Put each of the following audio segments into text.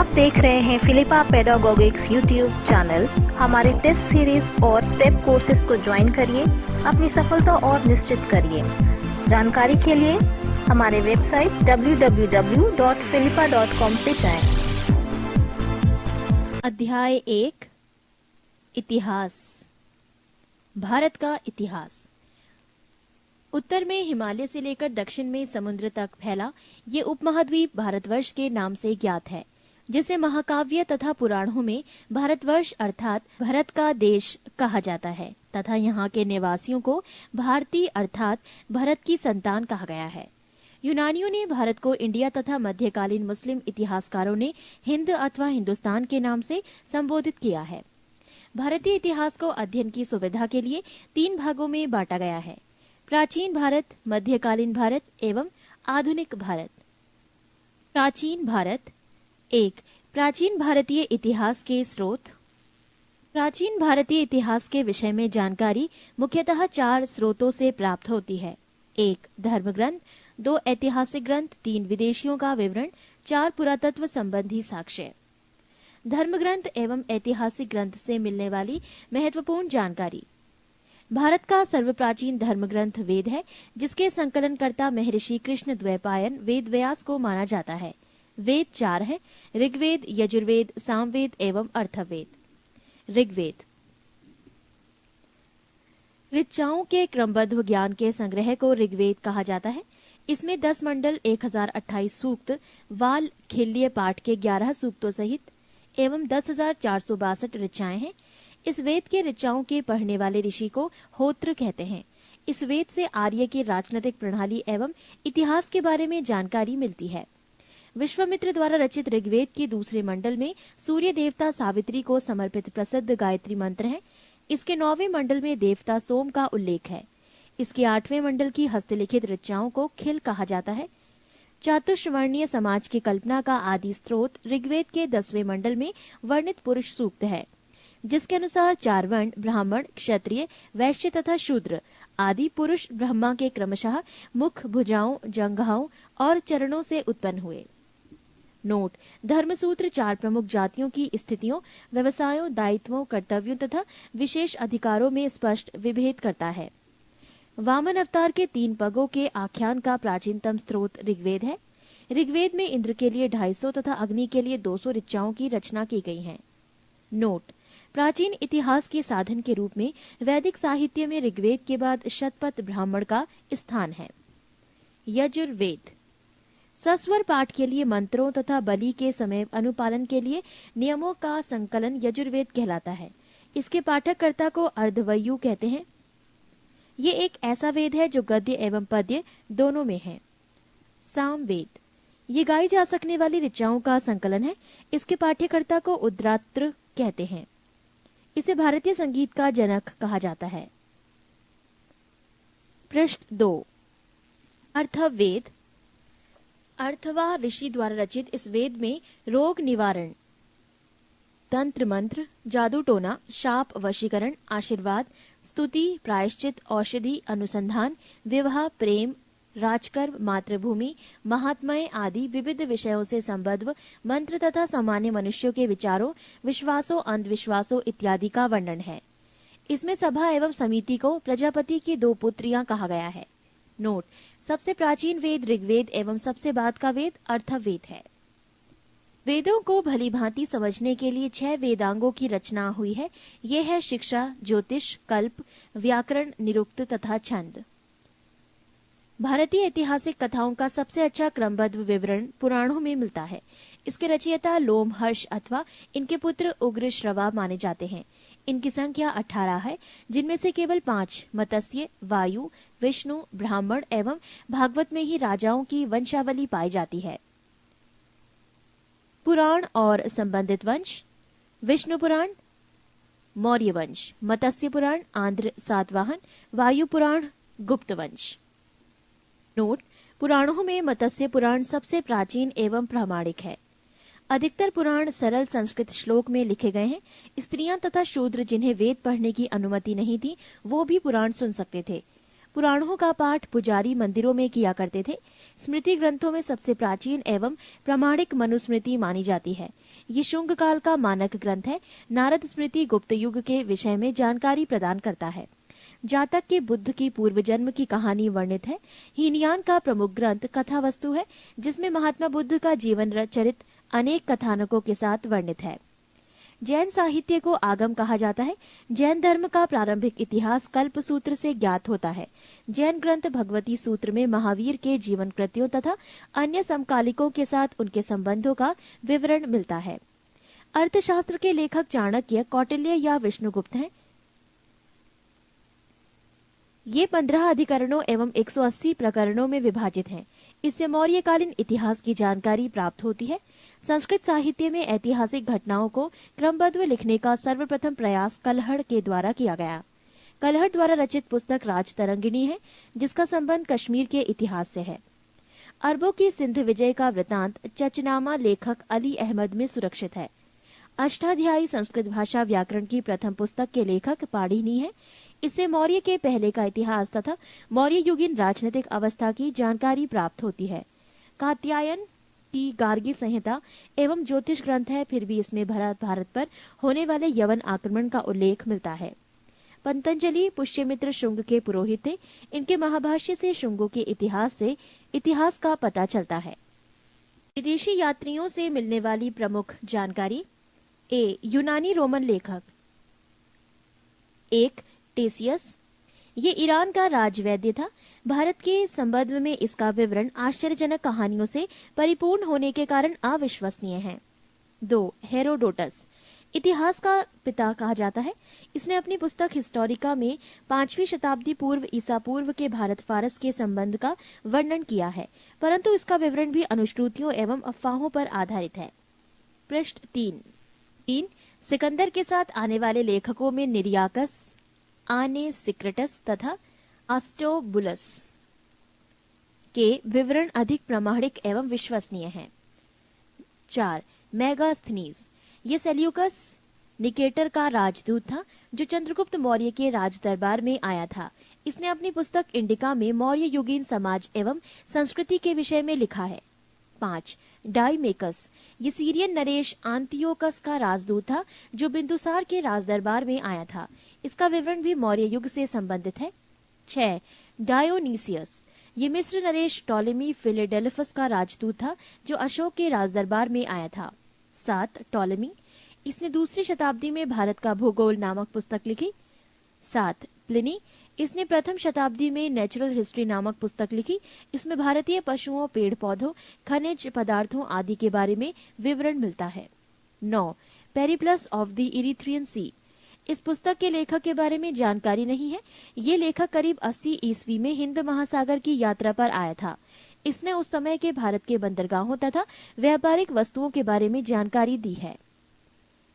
आप देख रहे हैं फिलिपा पेडागोगिक्स यूट्यूब चैनल। हमारे टेस्ट सीरीज और प्रेप कोर्सेज को ज्वाइन करिए, अपनी सफलता और निश्चित करिए। जानकारी के लिए हमारे वेबसाइट www.philippa.com पे जाएं। अध्याय 1 इतिहास। भारत का इतिहास। उत्तर में हिमालय से लेकर दक्षिण में समुद्र तक फैला ये उपमहाद्वीप भारतवर्ष के नाम से ज्ञात है, जिसे महाकाव्य तथा पुराणों में भारतवर्ष अर्थात भारत का देश कहा जाता है तथा यहाँ के निवासियों को भारतीय अर्थात भरत की संतान कहा गया है। यूनानियों ने भारत को इंडिया तथा मध्यकालीन मुस्लिम इतिहासकारों ने हिंद अथवा हिंदुस्तान के नाम से संबोधित किया है। भारतीय इतिहास को अध्ययन की सुविधा के लिए 3 भागों में बांटा गया है: प्राचीन भारत, मध्यकालीन भारत एवं आधुनिक भारत। प्राचीन भारत। 1. प्राचीन भारतीय इतिहास के स्रोत। प्राचीन भारतीय इतिहास के विषय में जानकारी मुख्यतः 4 स्रोतों से प्राप्त होती है: 1. धर्मग्रंथ, 2. ऐतिहासिक ग्रंथ, 3. विदेशियों का विवरण, 4. पुरातत्व संबंधी साक्ष्य। धर्मग्रंथ एवं ऐतिहासिक ग्रंथ से मिलने वाली महत्वपूर्ण जानकारी। भारत का सर्वप्राचीन धर्मग्रंथ वेद है, जिसके संकलनकर्ता महर्षि कृष्ण द्वैपायन वेद व्यास को माना जाता है। वेद 4 हैं: ऋग्वेद, यजुर्वेद, सामवेद एवं अर्थवेद। ऋग्वेद ऋचाओं के क्रमबद्ध ज्ञान के संग्रह को ऋग्वेद कहा जाता है। इसमें 10 मंडल, 1028 सूक्त, वाल खिल्य पाठ के 11 सूक्तों सहित एवं 10,462 ऋचाएं हैं। इस वेद के ऋचाओं के पढ़ने वाले ऋषि को होत्र कहते हैं। इस वेद से आर्य की राजनीतिक प्रणाली एवं इतिहास के बारे में जानकारी मिलती है। विश्वामित्र द्वारा रचित ऋग्वेद के दूसरे मंडल में सूर्य देवता सावित्री को समर्पित प्रसिद्ध गायत्री मंत्र है। इसके 9वें मंडल में देवता सोम का उल्लेख है। इसके 8वें मंडल की हस्तलिखित ऋचाओं को खिल कहा जाता है। चातुश्वर्णीय समाज की कल्पना का आदि स्रोत ऋग्वेद के 10वें मंडल में वर्णित पुरुष सूक्त है, जिसके अनुसार 4 वर्ण ब्राह्मण, क्षत्रिय, वैश्य तथा शूद्र आदि पुरुष ब्रह्मा के क्रमशः मुख, भुजाओं, जंघाओं और चरणों से उत्पन्न हुए। नोट: धर्मसूत्र 4 प्रमुख जातियों की स्थितियों, व्यवसायों, दायित्वों, कर्तव्यों तथा विशेष अधिकारों में स्पष्ट विभेद करता है। वामन अवतार के 3 पगों के आख्यान का प्राचीनतम स्रोत ऋग्वेद है। ऋग्वेद में इंद्र के लिए 250 तथा अग्नि के लिए 200 ऋचाओं की रचना की गई है। नोट: प्राचीन इतिहास के साधन के रूप में वैदिक साहित्य में ऋग्वेद के बाद शतपथ ब्राह्मण का स्थान है। यजुर्वेद सस्वर पाठ के लिए मंत्रों तथा बलि के समय अनुपालन के लिए नियमों का संकलन यजुर्वेद कहलाता है। इसके पाठककर्ता को अर्धवयु कहते हैं। ये एक ऐसा वेद है जो गद्य एवं पद्य दोनों में है। सामवेद ये गाई जा सकने वाली ऋचाओं का संकलन है। इसके पाठ्यकर्ता को उद्रात्र कहते हैं। इसे भारतीय संगीत का जनक कहा जाता है। पृष्ठ 2 अर्थवेद। अर्थवा ऋषि द्वारा रचित इस वेद में रोग निवारण, तंत्र मंत्र, जादू टोना, शाप वशीकरण, आशीर्वाद, स्तुति, प्रायश्चित, औषधि, अनुसंधान, विवाह, प्रेम, राजकर्म, मातृभूमि, महात्म्य आदि विविध विषयों से संबद्ध मंत्र तथा सामान्य मनुष्यों के विचारों, विश्वासों, अंधविश्वासों इत्यादि का वर्णन है। इसमें सभा एवं समिति को प्रजापति की 2 पुत्रियां कहा गया है। नोट: सबसे प्राचीन वेद ऋग्वेद एवं सबसे बाद का वेद अर्थवेद है। वेदों को भली भांति समझने के लिए 6 वेदांगों की रचना हुई है। ये है शिक्षा, ज्योतिष, कल्प, व्याकरण, निरुक्त तथा छंद। भारतीय ऐतिहासिक कथाओं का सबसे अच्छा क्रमबद्ध विवरण पुराणों में मिलता है। इसके रचयिता लोमहर्ष अथवा इनके पुत्र उग्र श्रवा माने जाते हैं। इनकी संख्या 18 है, जिनमें से केवल 5 मत्स्य, वायु, विष्णु, ब्राह्मण एवं भागवत में ही राजाओं की वंशावली पाई जाती है। पुराण और संबंधित वंश: विष्णु पुराण, मौर्य वंश, मत्स्य पुराण, आंध्र सातवाहन, वायु पुराण, गुप्त वंश। नोट: पुराणों में मत्स्य पुराण सबसे प्राचीन एवं प्रामाणिक है। अधिकतर पुराण सरल संस्कृत श्लोक में लिखे गए हैं। स्त्रियां तथा शूद्र जिन्हें वेद पढ़ने की अनुमति नहीं थी, वो भी पुराण सुन सकते थे। पुराणों का पाठ पुजारी मंदिरों में किया करते थे। स्मृति ग्रंथों में सबसे प्राचीन एवं प्रामाणिक मनुस्मृति मानी जाती है। ये शुंग काल का मानक ग्रंथ है। नारद स्मृति गुप्त युग के विषय में जानकारी प्रदान करता है। जातक के बुद्ध की पूर्व जन्म की कहानी वर्णित है। हीनयान का प्रमुख ग्रंथ कथा वस्तु है, जिसमें महात्मा बुद्ध का जीवन चरित अनेक कथानकों के साथ वर्णित है। जैन साहित्य को आगम कहा जाता है। जैन धर्म का प्रारंभिक इतिहास कल्प सूत्र से ज्ञात होता है। जैन ग्रंथ भगवती सूत्र में महावीर के जीवन कृत्यों तथा अन्य समकालिकों के साथ उनके संबंधों का विवरण मिलता है। अर्थशास्त्र के लेखक चाणक्य, कौटिल्य या विष्णुगुप्त हैं। ये 15 अधिकरणों एवं 180 प्रकरणों में विभाजित हैं। इससे मौर्यकालीन इतिहास की जानकारी प्राप्त होती है। संस्कृत साहित्य में ऐतिहासिक घटनाओं को क्रमबद्ध लिखने का सर्वप्रथम प्रयास कलहड़ के द्वारा किया गया। कलहड़ द्वारा रचित पुस्तक राजतरंगिणी है, जिसका संबंध कश्मीर के इतिहास से है। अरबों की सिंध विजय का वृतांत चचनामा लेखक अली अहमद में सुरक्षित है। अष्टाध्यायी संस्कृत भाषा व्याकरण की प्रथम पुस्तक के लेखक पाणिनि है। इससे मौर्य के पहले का इतिहास तथा मौर्य युगीन राजनीतिक अवस्था की जानकारी प्राप्त होती है। कात्यायन की गार्गी संहिता एवं ज्योतिष ग्रंथ है, फिर भी इसमें भारत पर होने वाले यवन आक्रमण का उल्लेख मिलता है। पतंजलि पुष्यमित्र शुंग के पुरोहित थे। इनके महाभाष्य से शुंगों के इतिहास से इतिहास का पता चलता है। विदेशी यात्रियों से मिलने वाली प्रमुख जानकारी। यूनानी रोमन लेखक। 1. टेसियस। ये ईरान का राजवैद्य था। भारत के संबंध में इसका विवरण आश्चर्यजनक कहानियों से परिपूर्ण होने के कारण अविश्वसनीय है। 2. हेरोडोटस। इतिहास का पिता कहा जाता है। इसने अपनी पुस्तक हिस्टोरिका में 5वीं शताब्दी पूर्व ईसा पूर्व के भारत फारस के संबंध का वर्णन किया है, परंतु इसका विवरण भी अनुश्रुतियों एवं अफवाहों पर आधारित है। पृष्ठ 3। सिकंदर के साथ आने वाले लेखकों में निरियाकस, आने सिक्रेटस तथा आस्टोबुलस के विवरण अधिक प्रामाणिक एवं विश्वसनीय हैं। 4. मेगास्थनीज। ये सेल्यूकस निकेटर का राजदूत था, जो चंद्रगुप्त मौर्य के राज दरबार में आया था। इसने अपनी पुस्तक इंडिका में मौर्य युगीन समाज एवं संस्कृति के विषय में लिखा है। 5. डाइमेकस। ये सीरियन नरेश आंतियोकस का राजदूत था, जो बिंदुसार के राज दरबार में आया था। इसका विवरण भी मौर्य युग से संबंधित है। 6. डायोनीसियस। ये मिस्र नरेश टॉलेमी फिलेडेल्फस का राजदूत था, जो अशोक के राज दरबार में आया था। 7. टॉलेमी। इसने 2री शताब्दी में भारत का भूगोल नामक पुस्तक लिखी। 7. प्लिनी। इसने प्रथम शताब्दी में नेचुरल हिस्ट्री नामक पुस्तक लिखी। इसमें भारतीय पशुओं, पेड़ पौधों, खनिज पदार्थों आदि के बारे में विवरण मिलता है। 9. पेरिप्लस ऑफ द इरिथ्रियन सी। इस पुस्तक के लेखक के बारे में जानकारी नहीं है। ये लेखक करीब 80 ईस्वी में हिंद महासागर की यात्रा पर आया था। इसने उस समय के भारत के बंदरगाहों तथा व्यापारिक वस्तुओं के बारे में जानकारी दी है।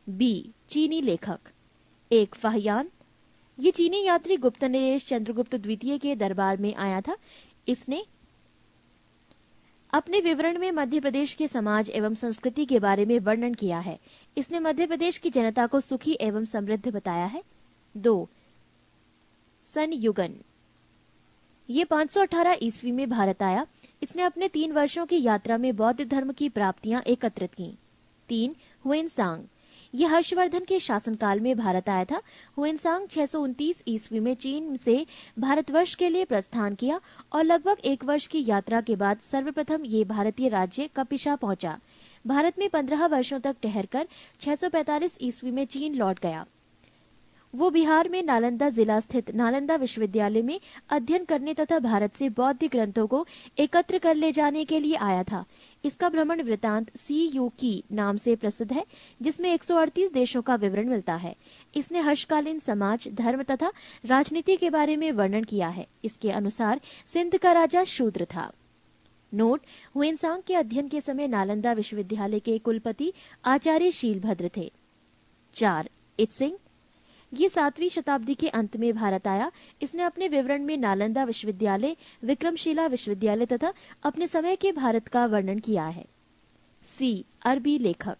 बी. चीनी लेखक। 1. फाहियान। ये चीनी यात्री गुप्त नरेश चंद्रगुप्त द्वितीय के दरबार में आया था। इसने अपने विवरण में मध्य प्रदेश के समाज एवं संस्कृति के बारे में वर्णन किया है। इसने मध्य प्रदेश की जनता को सुखी एवं समृद्ध बताया है। 2. सनयुगन। ये 518 ईस्वी में भारत आया। इसने अपने 3 वर्षों की यात्रा में बौद्ध धर्म की प्राप्तियां एकत्रित की। 3. हुएनसांग। ये हर्षवर्धन के शासनकाल में भारत आया था। हुएनसांग 629 ईस्वी में चीन से भारतवर्ष के लिए प्रस्थान किया और लगभग 1 वर्ष की यात्रा के बाद सर्वप्रथम ये भारतीय राज्य कपिशा पहुंचा। भारत में 15 वर्षों तक ठहरकर 645 ईस्वी में चीन लौट गया। वो बिहार में नालंदा जिला स्थित नालंदा विश्वविद्यालय में अध्ययन करने तथा भारत से बौद्ध ग्रंथों को एकत्र कर ले जाने के लिए आया था। इसका भ्रमण वृतांत CU नाम से प्रसिद्ध है, जिसमें 138 देशों का विवरण मिलता है। इसने हर्षकालीन समाज, धर्म तथा राजनीति के बारे में वर्णन किया है। इसके अनुसार सिंध का राजा शूद्र था। नोट: हुएनसांग के अध्ययन के समय नालंदा विश्वविद्यालय के कुलपति आचार्य शीलभद्र थे। 4. इत्सिंग। ये 7वीं शताब्दी के अंत में भारत आया। इसने अपने विवरण में नालंदा विश्वविद्यालय, विक्रमशिला विश्वविद्यालय तथा अपने समय के भारत का वर्णन किया है। सी. अरबी लेखक।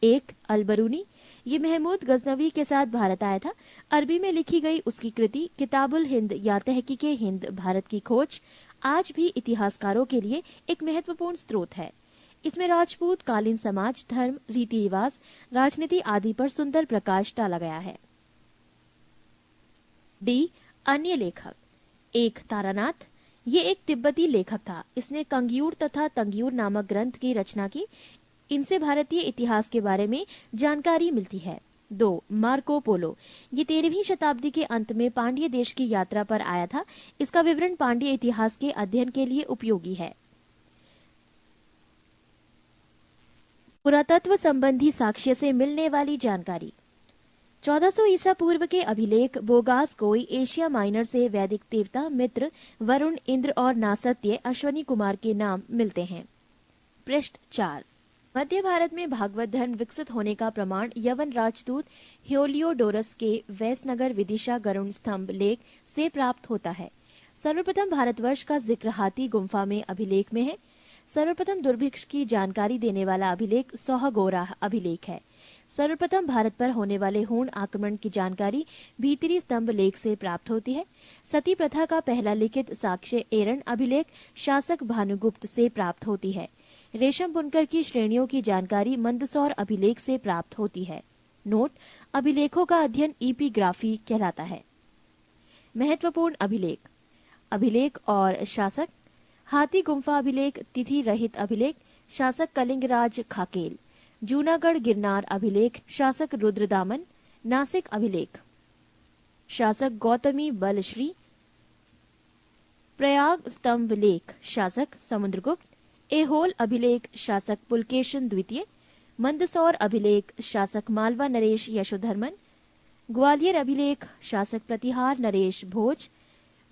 1. अलबरूनी। ये महमूद गजनवी के साथ भारत आया था। अरबी में लिखी गई उसकी कृति किताबुल हिंद या तहकीके हिंद भारत की खोज आज भी इतिहासकारों के लिए एक महत्वपूर्ण स्रोत है। इसमें राजपूत कालीन समाज, धर्म, रीति रिवाज, राजनीति आदि पर सुंदर प्रकाश डाला गया है। डी, अन्य लेखक। एक, तारानाथ। ये एक तिब्बती लेखक था। इसने कंग्यूर तथा तंग्यूर नामक ग्रंथ की रचना की। इनसे भारतीय इतिहास के बारे में जानकारी मिलती है। 2, मार्को पोलो। ये 13वीं शताब्दी के अंत में पांड्य देश की यात्रा पर आया था। इसका विवरण पांड्य इतिहास के अध्ययन के लिए उपयोगी है। पुरातत्व संबंधी साक्ष्य से मिलने वाली जानकारी। 1400 ईसा पूर्व के अभिलेख बोगास कोई एशिया माइनर से वैदिक देवता मित्र, वरुण, इंद्र और नासत्य अश्वनी कुमार के नाम मिलते हैं। पृष्ठ 4। मध्य भारत में भागवत धर्म विकसित होने का प्रमाण यवन राजदूत हेलियोडोरस के वैसनगर विदिशा गरुण स्तंभ लेख से प्राप्त होता है। सर्वप्रथम भारतवर्ष का जिक्र हाथी गुम्फा में अभिलेख में है। सर्वप्रथम दुर्भिक्ष की जानकारी देने वाला अभिलेख सोहगोरा अभिलेख है। सर्वप्रथम भारत पर होने वाले हूण आक्रमण की जानकारी भीतरी स्तंभ लेख से प्राप्त होती है। सती प्रथा का पहला लिखित साक्ष्य एरन अभिलेख शासक भानुगुप्त से प्राप्त होती है। रेशम बुनकर की श्रेणियों की जानकारी मंदसौर अभिलेख से प्राप्त होती है। नोट, अभिलेखों का अध्ययन एपिग्राफी कहलाता है। महत्वपूर्ण अभिलेख, अभिलेख और शासक। हाथी गुम्फा अभिलेख, तिथि रहित अभिलेख, शासक कलिंगराज खाकेल। जूनागढ़ गिरनार अभिलेख, शासक रुद्रदामन। नासिक अभिलेख, शासक गौतमी बलश्री। प्रयाग स्तंभ लेख, शासक समुद्रगुप्त। एहोल अभिलेख, शासक पुलकेशन द्वितीय। मंदसौर अभिलेख, शासक मालवा नरेश यशोधर्मन। ग्वालियर अभिलेख, शासक प्रतिहार नरेश भोज।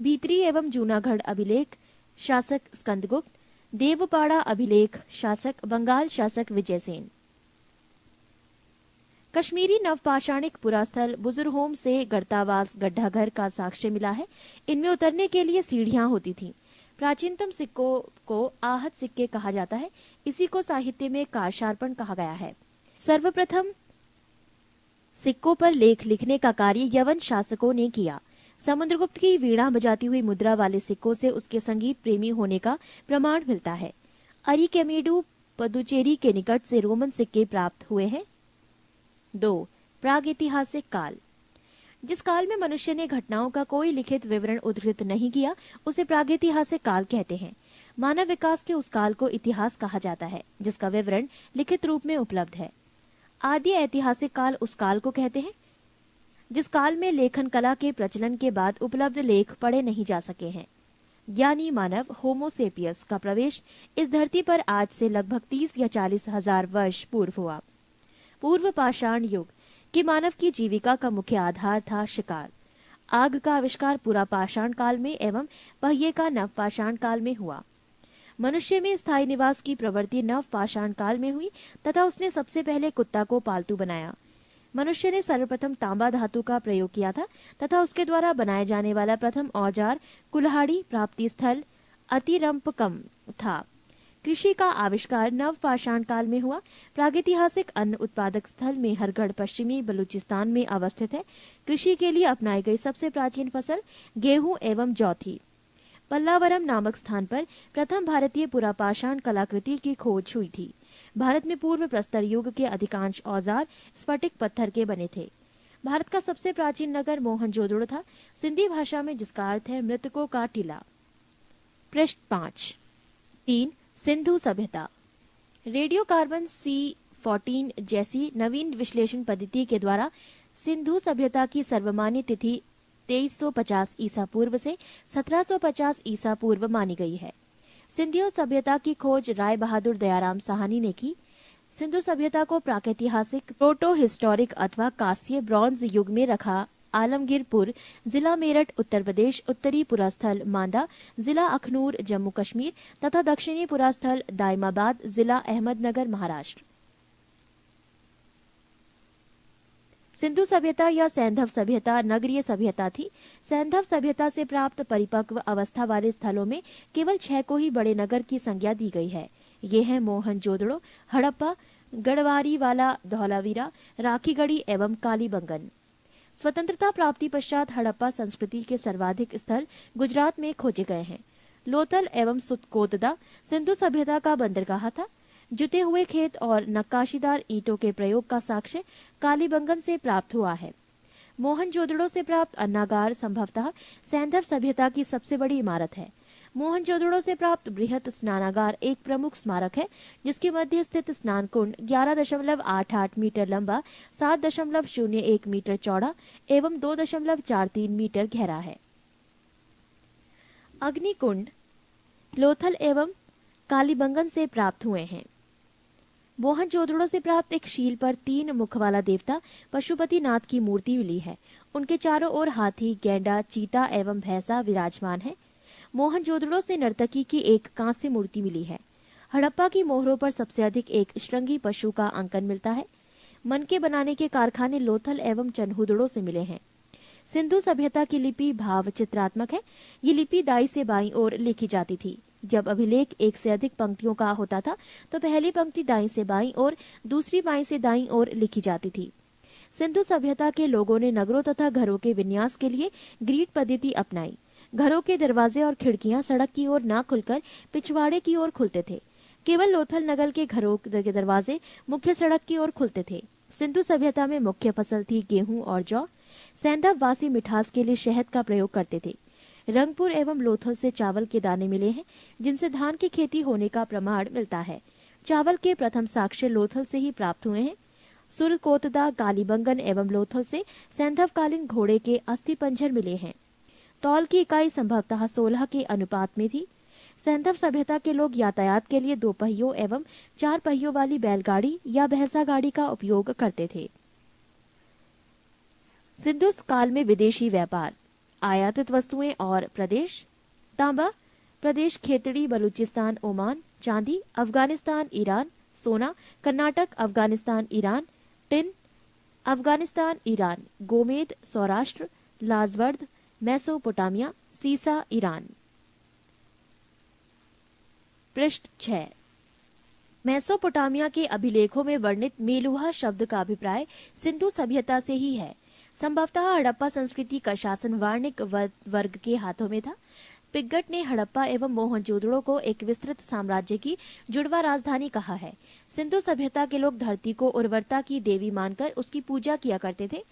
भीतरी एवं जूनागढ़ अभिलेख, शासक स्कंदगुप्त। देवपाड़ा अभिलेख, शासक बंगाल शासक विजयसेन। कश्मीरी नवपाषाणिक पुरास्थल बुजुर्गहोम से गढ़तावास गड्ढाघर का साक्ष्य मिला है। इनमें उतरने के लिए सीढ़ियां होती थीं। प्राचीनतम सिक्कों को आहत सिक्के कहा जाता है। इसी को साहित्य में कारशार्पण कहा गया है। सर्वप्रथम सिक्कों पर लेख लिखने का कार्य यवन शासकों ने किया। समुद्रगुप्त की वीणा बजाती हुई मुद्रा वाले सिक्कों से उसके संगीत प्रेमी होने का प्रमाण मिलता है। अरिकेमेडु पदुचेरी के निकट से रोमन सिक्के प्राप्त हुए हैं। 2, प्रागैतिहासिक काल। जिस काल में मनुष्य ने घटनाओं का कोई लिखित विवरण उद्धृत नहीं किया उसे प्रागैतिहासिक काल कहते हैं। मानव विकास के उस काल को इतिहास कहा जाता है जिसका विवरण लिखित रूप में उपलब्ध है। आदि ऐतिहासिक काल उस काल को कहते हैं जिस काल में लेखन कला के प्रचलन के बाद उपलब्ध लेख पढ़े नहीं जा सके हैं। ज्ञानी मानव होमोसेपियस का प्रवेश इस धरती पर आज से लगभग 30 या 40 हजार वर्ष पूर्व हुआ। पूर्व पाषाण युग कि मानव की जीविका का मुख्य आधार था शिकार। आग का आविष्कार पूरा पाषाण काल में एवं पहिए का नवपाषाण काल में हुआ। मनुष्य में स्थायी निवास की प्रवृत्ति नवपाषाण काल में हुई तथा उसने सबसे पहले कुत्ता को पालतू बनाया। मनुष्य ने सर्वप्रथम तांबा धातु का प्रयोग किया था तथा उसके द्वारा बनाए जाने वाला प्रथम औजार कुल्हाड़ी प्राप्ति स्थल अतिरंपकम था। कृषि का आविष्कार नवपाषाण काल में हुआ। प्रागैतिहासिक अन्न उत्पादक स्थल में हरगढ़ पश्चिमी बलूचिस्तान में अवस्थित है। कृषि के लिए अपनाई गई सबसे प्राचीन फसल गेहूं एवं जौ थी। पल्लावरम नामक स्थान पर प्रथम भारतीय पुरापाषाण कलाकृति की खोज हुई थी। भारत में पूर्व प्रस्तर युग के अधिकांश औजार स्फटिक पत्थर के बने थे। भारत का सबसे प्राचीन नगर मोहनजोदड़ो था, सिंधी भाषा में, जिसका अर्थ है मृतकों का टीला। पृष्ठ 5। 3. सिंधु सभ्यता। रेडियो कार्बन C14 जैसी नवीन विश्लेषण पद्धति के द्वारा सिंधु सभ्यता की सर्वमान्य तिथि 2350 ईसा पूर्व से 1750 ईसा पूर्व मानी गई है। सिंधु सभ्यता की खोज राय बहादुर दयाराम साहनी ने की। सिंधु सभ्यता को प्रागैतिहासिक, प्रोटो हिस्टोरिक अथवा कांस्य ब्रॉन्ज युग में रखा आलमगीरपुर, जिला मेरठ उत्तर प्रदेश, उत्तरी पुरास्थल मांदा, जिला अखनूर जम्मू कश्मीर तथा दक्षिणी पुरास्थल दाइमाबाद, जिला अहमदनगर महाराष्ट्र। सिंधु सभ्यता या सैंधव सभ्यता नगरीय सभ्यता थी। सैंधव सभ्यता से प्राप्त परिपक्व अवस्था वाले स्थलों में केवल 6 को ही बड़े नगर की संज्ञा दी गई है। ये हैं मोहनजोदड़ो, हड़प्पा, गढ़वारी वाला, धौलावीरा, राखीगढ़ी एवं कालीबंगन। स्वतंत्रता प्राप्ति पश्चात हड़प्पा संस्कृति के सर्वाधिक स्थल गुजरात में खोजे गए हैं। लोथल एवं सुतकोतदा सिंधु सभ्यता का बंदरगाह था। जुते हुए खेत और नक्काशीदार ईंटों के प्रयोग का साक्ष्य कालीबंगन से प्राप्त हुआ है। मोहनजोदड़ो से प्राप्त अन्नागार संभवतः सैंधव सभ्यता की सबसे बड़ी इमारत है। मोहनजोदड़ो से प्राप्त बृहत स्नानागार एक प्रमुख स्मारक है, जिसके मध्य स्थित स्नान कुंड 11.88 मीटर लंबा, 7.01 मीटर चौड़ा एवं 2.43 मीटर गहरा है। अग्निकुंड लोथल एवं कालीबंगन से प्राप्त हुए हैं। मोहनजोदड़ो से प्राप्त एक शील पर 3 मुख वाला देवता पशुपति नाथ की मूर्ति मिली है। उनके चारों ओर हाथी, गैंडा, चीता एवं भैंसा विराजमान है। मोहनजोदड़ो से नर्तकी की एक कांस्य मूर्ति मिली है। हड़प्पा की मोहरों पर सबसे अधिक एक श्रृंगी पशु का अंकन मिलता है। मनके बनाने के कारखाने लोथल एवं चन्हुदड़ो से मिले हैं। सिंधु सभ्यता की लिपि भाव चित्रात्मक है। ये लिपि दाई से बाईं ओर लिखी जाती थी। जब अभिलेख एक से अधिक पंक्तियों का होता था तो पहली पंक्ति दाईं से बाईं और दूसरी बाईं से दाईं ओर लिखी जाती थी। सिंधु सभ्यता के लोगों ने नगरों तथा घरों के विन्यास के लिए ग्रीड पद्धति अपनाई। घरों के दरवाजे और खिड़कियां सड़क की ओर न खुलकर पिछवाड़े की ओर खुलते थे। केवल लोथल नगर के घरों के दरवाजे मुख्य सड़क की ओर खुलते थे। सिंधु सभ्यता में मुख्य फसल थी गेहूं और जौ। सैंधव वासी मिठास के लिए शहद का प्रयोग करते थे। रंगपुर एवं लोथल से चावल के दाने मिले हैं, जिनसे धान की खेती होने का प्रमाण मिलता है। चावल के प्रथम साक्ष्य लोथल से ही प्राप्त हुए हैं। सुरकोतदा, कालीबंगन एवं लोथल से सैंधवकालीन घोड़े के अस्थि पंजर मिले हैं। तौल की इकाई संभवतः 16 के अनुपात में थी। सैंधव सभ्यता के लोग यातायात के लिए 2 पहियों एवं 4 पहियों वाली बैलगाड़ी या भैंसा गाड़ी का उपयोग करते थे। सिंधु काल में विदेशी व्यापार, आयातित वस्तुएं और प्रदेश। तांबा प्रदेश खेतड़ी, बलूचिस्तान, ओमान। चांदी अफगानिस्तान, ईरान। सोना Karnataka, Afghanistan, Iran. Tin Afghanistan, Iran. गोमेद सौराष्ट्र, लाजवर्द मेसोपोटामिया। सीसा ईरान। पृष्ठ 6। मेसोपोटामिया के अभिलेखों में वर्णित मेलुहा शब्द का अभिप्राय सिंधु सभ्यता से ही है। संभवतः हड़प्पा संस्कृति का शासन वाणिक वर्ग के हाथों में था। पिग्गट ने हड़प्पा एवं मोहनजोदड़ो को एक विस्तृत साम्राज्य की जुड़वा राजधानी कहा है। सिंधु सभ्यता के लोग धरती को उर्वरता की देवी मानकर उसकी पूजा किया करते थे।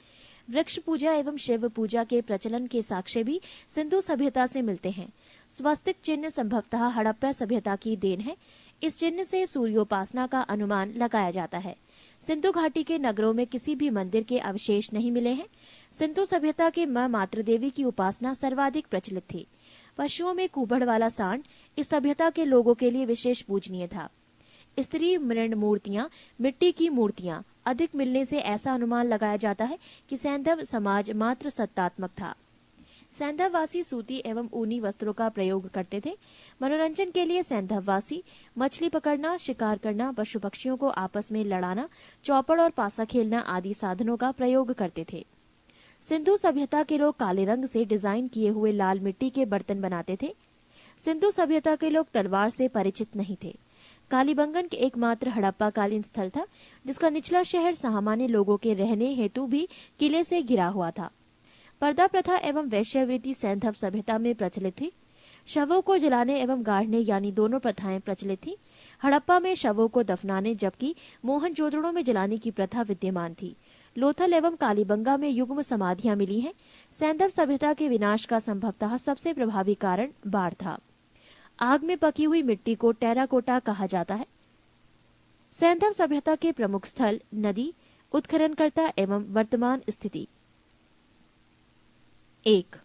वृक्ष पूजा एवं शिव पूजा के प्रचलन के साक्ष्य भी सिंधु सभ्यता से मिलते हैं। स्वस्तिक चिन्ह संभवतः हड़प्पा सभ्यता की देन है। इस चिन्ह से सूर्योपासना का अनुमान लगाया जाता है। सिंधु घाटी के नगरों में किसी भी मंदिर के अवशेष नहीं मिले हैं। सिंधु सभ्यता के मां मातृ देवी की उपासना सर्वाधिक प्रचलित थी। पशुओं में कुबड़ वाला सांड इस सभ्यता के लोगों के लिए विशेष पूजनीय था। स्त्री मृण मूर्तियां, मिट्टी की मूर्तियां अधिक मिलने से ऐसा अनुमान लगाया जाता है कि सैंधव समाज मात्र सत्तात्मक था। सैंधववासी सूती एवं ऊनी वस्त्रों का प्रयोग करते थे। मनोरंजन के लिए सैंधववासी मछली पकड़ना, शिकार करना, पशु पक्षियों को आपस में लड़ाना, चौपड़ और पासा खेलना आदि साधनों का प्रयोग करते थे। सिंधु सभ्यता के लोग काले रंग से डिजाइन किए हुए लाल मिट्टी के बर्तन बनाते थे। सिंधु सभ्यता के लोग तलवार से परिचित नहीं थे। कालीबंगन के एकमात्र हड़प्पा कालीन स्थल था, जिसका निचला शहर सामान्य लोगों के रहने हेतु भी किले से घिरा हुआ था। पर्दा प्रथा एवं वैश्यवृत्ति सैंधव सभ्यता में प्रचलित थी। शवों को जलाने एवं गाड़ने यानी दोनों प्रथाएं प्रचलित थी। हड़प्पा में शवों को दफनाने जबकि मोहनजोदड़ो में जलाने की प्रथा विद्यमान थी। लोथल एवं कालीबंगा में युग्म समाधियां मिली हैं। सैंधव सभ्यता के विनाश का संभवतः सबसे प्रभावी कारण बाढ़ था। आग में पकी हुई मिट्टी को टेराकोटा कहा जाता है। सैंधव सभ्यता के प्रमुख स्थल नदी, उत्खननकर्ता एवं वर्तमान स्थिति। 1.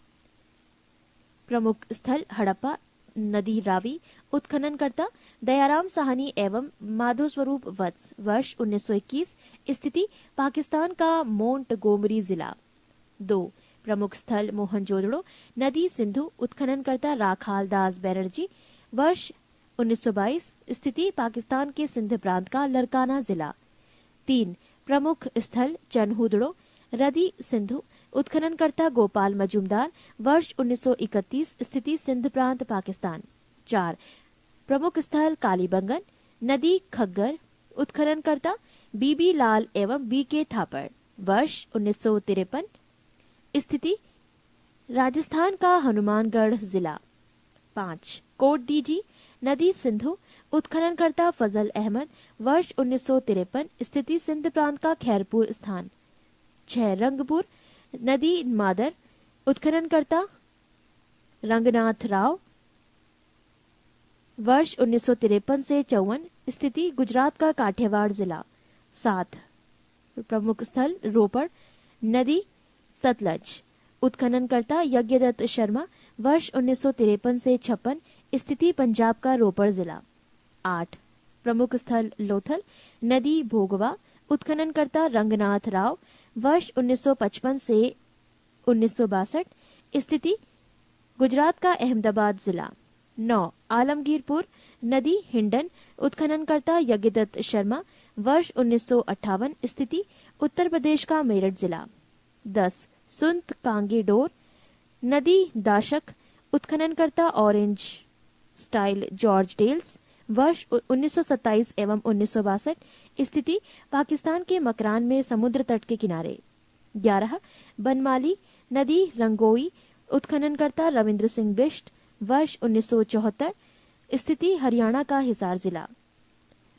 प्रमुख स्थल हड़प्पा, नदी रावी, उत्खननकर्ता दयाराम साहनी एवं माधो स्वरूप वत्स, वर्ष 1921, स्थिति पाकिस्तान का मोंटगोमरी जिला। 2. प्रमुख स्थल मोहनजोदड़ो, नदी सिंधु, उत्खननकर्ता राखाल दास बैनर्जी, वर्ष 1922, स्थिति पाकिस्तान के सिंध प्रांत का लरकाना जिला। 3. प्रमुख स्थल चन्हुदड़ो, रदी सिंधु, उत्खननकर्ता गोपाल मजूमदार, वर्ष 1931, स्थिति सिंध प्रांत पाकिस्तान। 4. प्रमुख स्थल कालीबंगन, नदी खग्गर, उत्खननकर्ता बीबी लाल एवं बीके थापड़। वर्ष 1953। स्थिति राजस्थान का हनुमानगढ़ जिला। 5 कोट डीजी नदी सिंधु। उत्खननकर्ता फजल अहमद। वर्ष 1953। स्थिति सिंध प्रांत का खैरपुर स्थान। 6 रंगपुर नदी मादर। उत्खननकर्ता रंगनाथ राव। वर्ष 1953 से 54। स्थिति गुजरात का काठियावाड़ जिला। 7 प्रमुख स्थल रोपड़ नदी सतलज। उत्खननकर्ता यज्ञदत्त शर्मा। वर्ष 1953 से 56। स्थिति पंजाब का रोपड़ जिला। 8 प्रमुख स्थल लोथल नदी भोगवा। उत्खननकर्ता रंगनाथ राव। वर्ष 1955 से 1962। स्थिति गुजरात का अहमदाबाद जिला। 9 आलमगीरपुर नदी हिंडन। उत्खननकर्ता यज्ञदत्त शर्मा। वर्ष 1958। स्थिति उत्तर प्रदेश का मेरठ जिला। 10 सुंत कांगे डोर नदी दाशक। उत्खननकर्ता ऑरेंज स्टाइल जॉर्ज डेल्स। वर्ष 1927 एवं 1962। स्थिति पाकिस्तान के मकरान में समुद्र तट के किनारे। 11 बनमाली नदी रंगोई। उत्खननकर्ता रविंद्र सिंह बिष्ट। वर्ष 1974। स्थिति हरियाणा का हिसार जिला।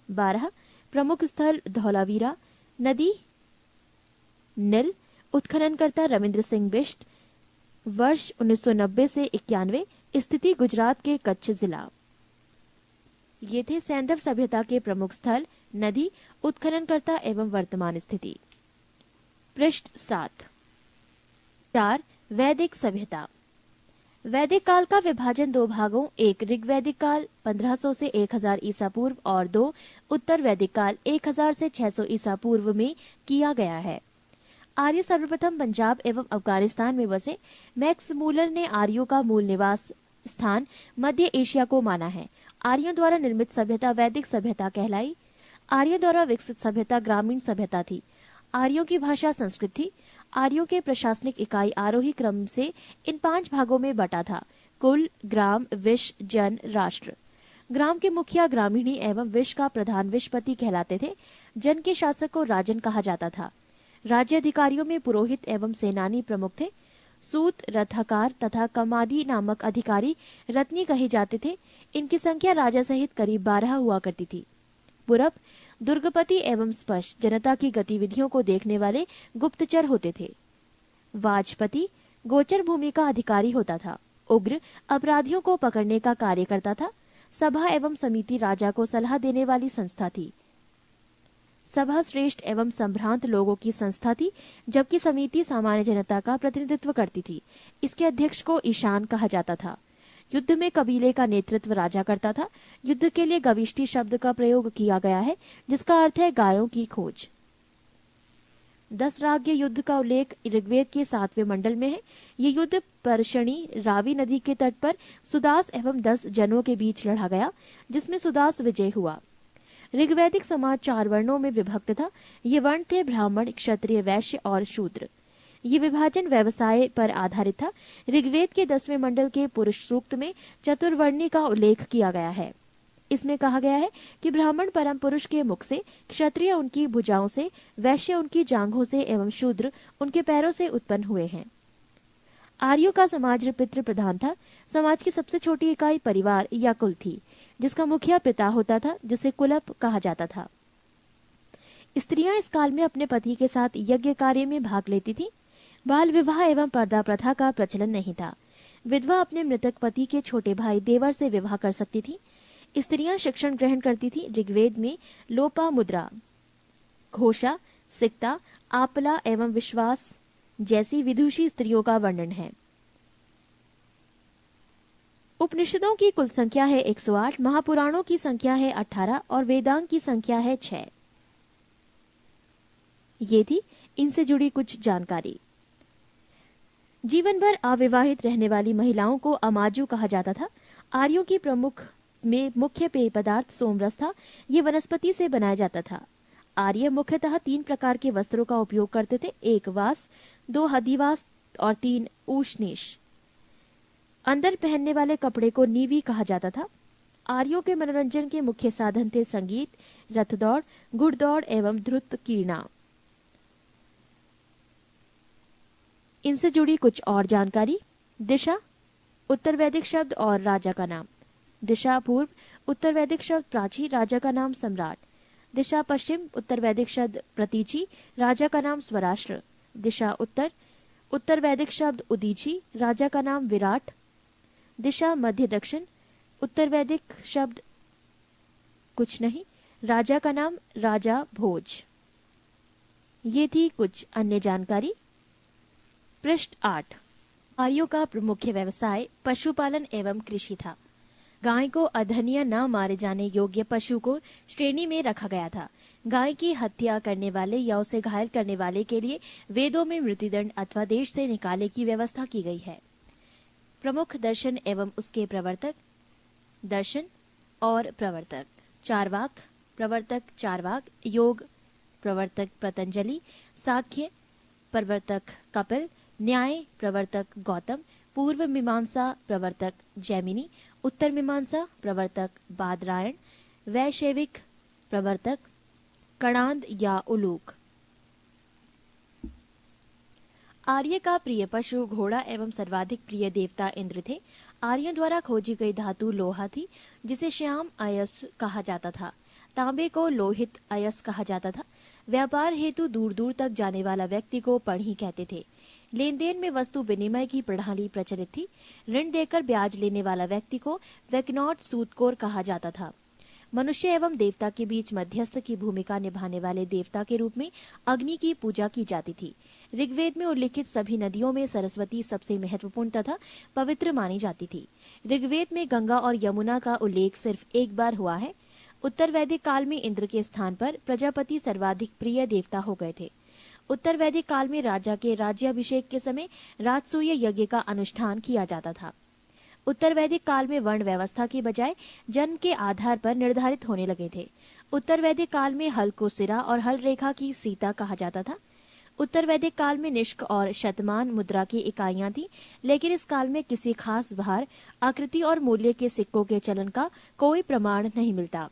12 प्रमुख स्थल धौलावीरा नदी नील। उत्खननकर्ता रविंद्र सिंह बिष्ट। वर्ष 1990 से 91। स्थिति गुजरात के कच्छ जिला। ये थे सैंधव सभ्यता के प्रमुख स्थल नदी उत्खननकर्ता एवं वर्तमान स्थिति। पृष्ठ 7। 4 वैदिक सभ्यता। वैदिक काल का विभाजन 2 भागों, एक ऋग्वैदिक काल 1500 से 1000 ईसा पूर्व और 2 उत्तर वैदिक काल 1000 से 600 ईसा पूर्व में किया गया है। आर्य सर्वप्रथम पंजाब एवं अफगानिस्तान में बसे। मैक्स मूलर ने आर्यों का मूल निवास स्थान मध्य एशिया को माना है। आर्यों द्वारा निर्मित सभ्यता वैदिक सभ्यता कहलाई। आर्यों द्वारा विकसित सभ्यता ग्रामीण सभ्यता थी। आर्यों की भाषा संस्कृत थी। आर्यों के प्रशासनिक इकाई आरोही क्रम से इन 5 भागों में बटा था: कुल, ग्राम, विश, जन, राष्ट्र। ग्राम के मुखिया ग्रामीणी एवं विश का प्रधान विशपति कहलाते थे। जन के शासक को राजन कहा जाता था। राज्य अधिकारियों में पुरोहित एवं सेनानी प्रमुख थे। सूत, रथाकार तथा कमादी नामक अधिकारी रत्नी कहे जाते थे। इनकी संख्या राजा सहित करीब 12 हुआ करती थी। पुरब दुर्गपति एवं स्पष्ट जनता की गतिविधियों को देखने वाले गुप्तचर होते थे। वाजपति गोचर भूमि का अधिकारी होता था। उग्र अपराधियों को पकड़ने का कार्य करता था। सभा एवं समिति राजा को सलाह देने वाली संस्था थी। सभा श्रेष्ठ एवं संभ्रांत लोगों की संस्था थी, जबकि समिति सामान्य जनता का प्रतिनिधित्व करती थी। इसके अध्यक्ष को ईशान कहा जाता था। युद्ध में कबीले का नेतृत्व राजा करता था। युद्ध के लिए गविष्टि शब्द का प्रयोग किया गया है, जिसका अर्थ है गायों की खोज। 10 राग्य युद्ध का उल्लेख ऋग्वेद के 7वें मंडल में है। ये युद्ध परशणी रावी नदी के तट पर सुदास एवं 10 जनों के बीच लड़ा गया, जिसमें सुदास विजय हुआ। ऋग्वैदिक समाज 4 वर्णों में विभक्त था। ये वर्ण थे ब्राह्मण, क्षत्रिय, वैश्य और शूद्र। ये विभाजन व्यवसाय पर आधारित था। ऋग्वेद के 10वें मंडल के पुरुष सूक्त में चतुर्वर्णी का उल्लेख किया गया है। इसमें कहा गया है कि ब्राह्मण परम पुरुष के मुख से, क्षत्रिय उनकी भुजाओं से, वैश्य उनकी जांघों से एवं शूद्र उनके पैरों से उत्पन्न हुए हैं। आर्यों का समाज पितृ प्रधान था। समाज की सबसे छोटी इकाई परिवार या कुल थी, जिसका मुखिया पिता होता था, जिसे कुलप कहा जाता था। स्त्रियां इस काल में अपने पति के साथ यज्ञ कार्य में भाग लेती थीं। बाल विवाह एवं पर्दा प्रथा का प्रचलन नहीं था। विधवा अपने मृतक पति के छोटे भाई देवर से विवाह कर सकती थी। स्त्रियां शिक्षण ग्रहण करती थी। ऋग्वेद में लोपा मुद्रा, घोषा, सिक्ता, आपला एवं विश्वास जैसी विदुषी स्त्रियों का वर्णन है। उपनिषदों की कुल संख्या है 108, महापुराणों की संख्या है 18 और वेदांग की संख्या है 6। ये थी इनसे जुड़ी कुछ जानकारी। जीवन भर अविवाहित रहने वाली महिलाओं को अमाजु कहा जाता था। आर्यों की प्रमुख में मुख्य पेय पदार्थ सोमरस था। ये वनस्पति से बनाया जाता था। आर्य मुख्यतः 3 प्रकार के वस्त्रों का उपयोग करते थे: 1 वास, 2 हदिवास और 3 उष्णीश। अंदर पहनने वाले कपड़े को नीवी कहा जाता था। आर्यों के मनोरंजन के मुख्य साधन थे संगीत, रथ दौड़, घुड़दौड़ एवं ध्रुत कीर्णा। इनसे जुड़ी कुछ और जानकारी। दिशा उत्तर वैदिक शब्द और राजा का नाम। दिशा पूर्व उत्तर वैदिक शब्द प्राची, राजा का नाम सम्राट। दिशा पश्चिम उत्तर वैदिक शब्द प्रतीची, राजा का नाम स्वराष्ट्र। दिशा उत्तर उत्तर वैदिक शब्द उदीची, राजा का नाम विराट। दिशा मध्य दक्षिण उत्तर वैदिक शब्द कुछ नहीं, राजा का नाम राजा भोज। ये थी कुछ अन्य जानकारी। पृष्ठ 8। आर्यों का मुख्य व्यवसाय पशुपालन एवं कृषि था। गाय को अधन्य न मारे जाने योग्य पशु को श्रेणी में रखा गया था। गाय की हत्या करने वाले या उसे घायल करने वाले के लिए वेदों में मृत्युदंड अथवा देश से निकाले की व्यवस्था की गई है। प्रमुख दर्शन एवं उसके प्रवर्तक। दर्शन और प्रवर्तक। चार्वाक प्रवर्तक चार्वाक, योग प्रवर्तक पतंजलि, साख्य प्रवर्तक कपिल, न्याय प्रवर्तक गौतम, पूर्व मीमांसा प्रवर्तक जैमिनी, उत्तर मीमांसा प्रवर्तक बादरायण, वैशेविक प्रवर्तक कणाद या उलूक। आर्य का प्रिय पशु घोड़ा एवं सर्वाधिक प्रिय देवता इंद्र थे। आर्यों द्वारा खोजी गई धातु लोहा थी, जिसे श्याम अयस कहा जाता था। तांबे को लोहित अयस कहा जाता था। व्यापार हेतु दूर दूर तक जाने वाला व्यक्ति को पढ़ी कहते थे। लेन देन में वस्तु विनिमय की प्रणाली प्रचलित थी। ऋण देकर ब्याज लेने वाला व्यक्ति को वैकनॉट सूदखोर कहा जाता था। मनुष्य एवं देवता के बीच मध्यस्थ की भूमिका निभाने वाले देवता के रूप में अग्नि की पूजा की जाती थी। ऋग्वेद में उल्लिखित सभी नदियों में सरस्वती सबसे महत्वपूर्ण तथा पवित्र मानी जाती थी। ऋग्वेद में गंगा और यमुना का उल्लेख सिर्फ एक बार हुआ है। उत्तर वैदिक काल में इंद्र के स्थान पर प्रजापति सर्वाधिक प्रिय देवता हो गए थे। उत्तर वैदिक काल में राजा के राज्याभिषेक के समय राजसूय यज्ञ का अनुष्ठान किया जाता था। उत्तर वैदिक काल में वर्ण व्यवस्था की बजाय जन्म के आधार पर निर्धारित होने लगे थे। उत्तर वैदिक काल में हल को सिरा और हल रेखा की सीता कहा जाता था। उत्तर वैदिक काल में निष्क और शतमान मुद्रा की इकाइयां थी, लेकिन इस काल में किसी खास भार, आकृति और मूल्य के सिक्कों के चलन का कोई प्रमाण नहीं मिलता।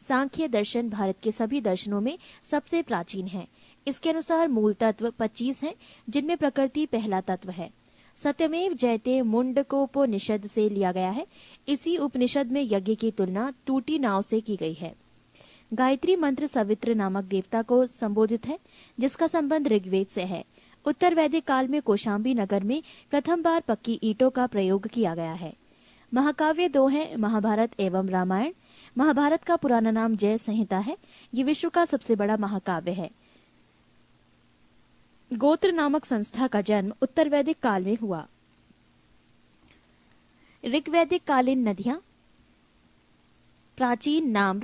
सांख्य दर्शन भारत के सभी दर्शनों में सबसे प्राचीन है। इसके अनुसार मूल तत्व 25 हैं, जिनमें प्रकृति पहला तत्व है। सत्यमेव जयते मुंडकोपनिषद से लिया गया है। इसी उपनिषद में यज्ञ की तुलना टूटी नाव से की गई है। गायत्री मंत्र सवित्र नामक देवता को संबोधित है, जिसका संबंध ऋग्वेद से है। उत्तर वैदिक काल में कौशाम्बी नगर में प्रथम बार पक्की ईंटों का प्रयोग किया गया है। महाकाव्य 2 हैं, महाभारत एवं रामायण। महाभारत का पुराना नाम जय संहिता है। ये विश्व का सबसे बड़ा महाकाव्य है। गोत्र नामक संस्था का जन्म उत्तर वैदिक काल में हुआ। ऋग्वैदिक कालीन नदियां। प्राचीन नाम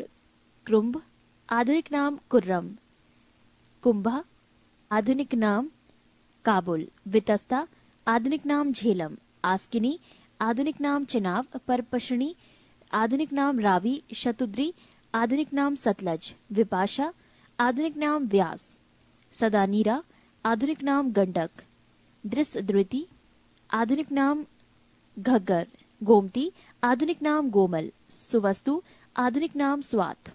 कृंभ, आधुनिक नाम कुर्रम। कुंभा, आधुनिक नाम काबुल। वितस्ता, आधुनिक नाम झेलम। आस्किनी, आधुनिक नाम चिनाब। परपशणी, आधुनिक नाम रावी। शतुद्री, आधुनिक नाम सतलज। विपाशा, आधुनिक नाम व्यास। सदानीरा, आधुनिक नाम गंडक। दृष्टद्रुति, आधुनिक नाम घग्गर। गोमती, आधुनिक नाम गोमल। सुवस्तु, आधुनिक नाम स्वात।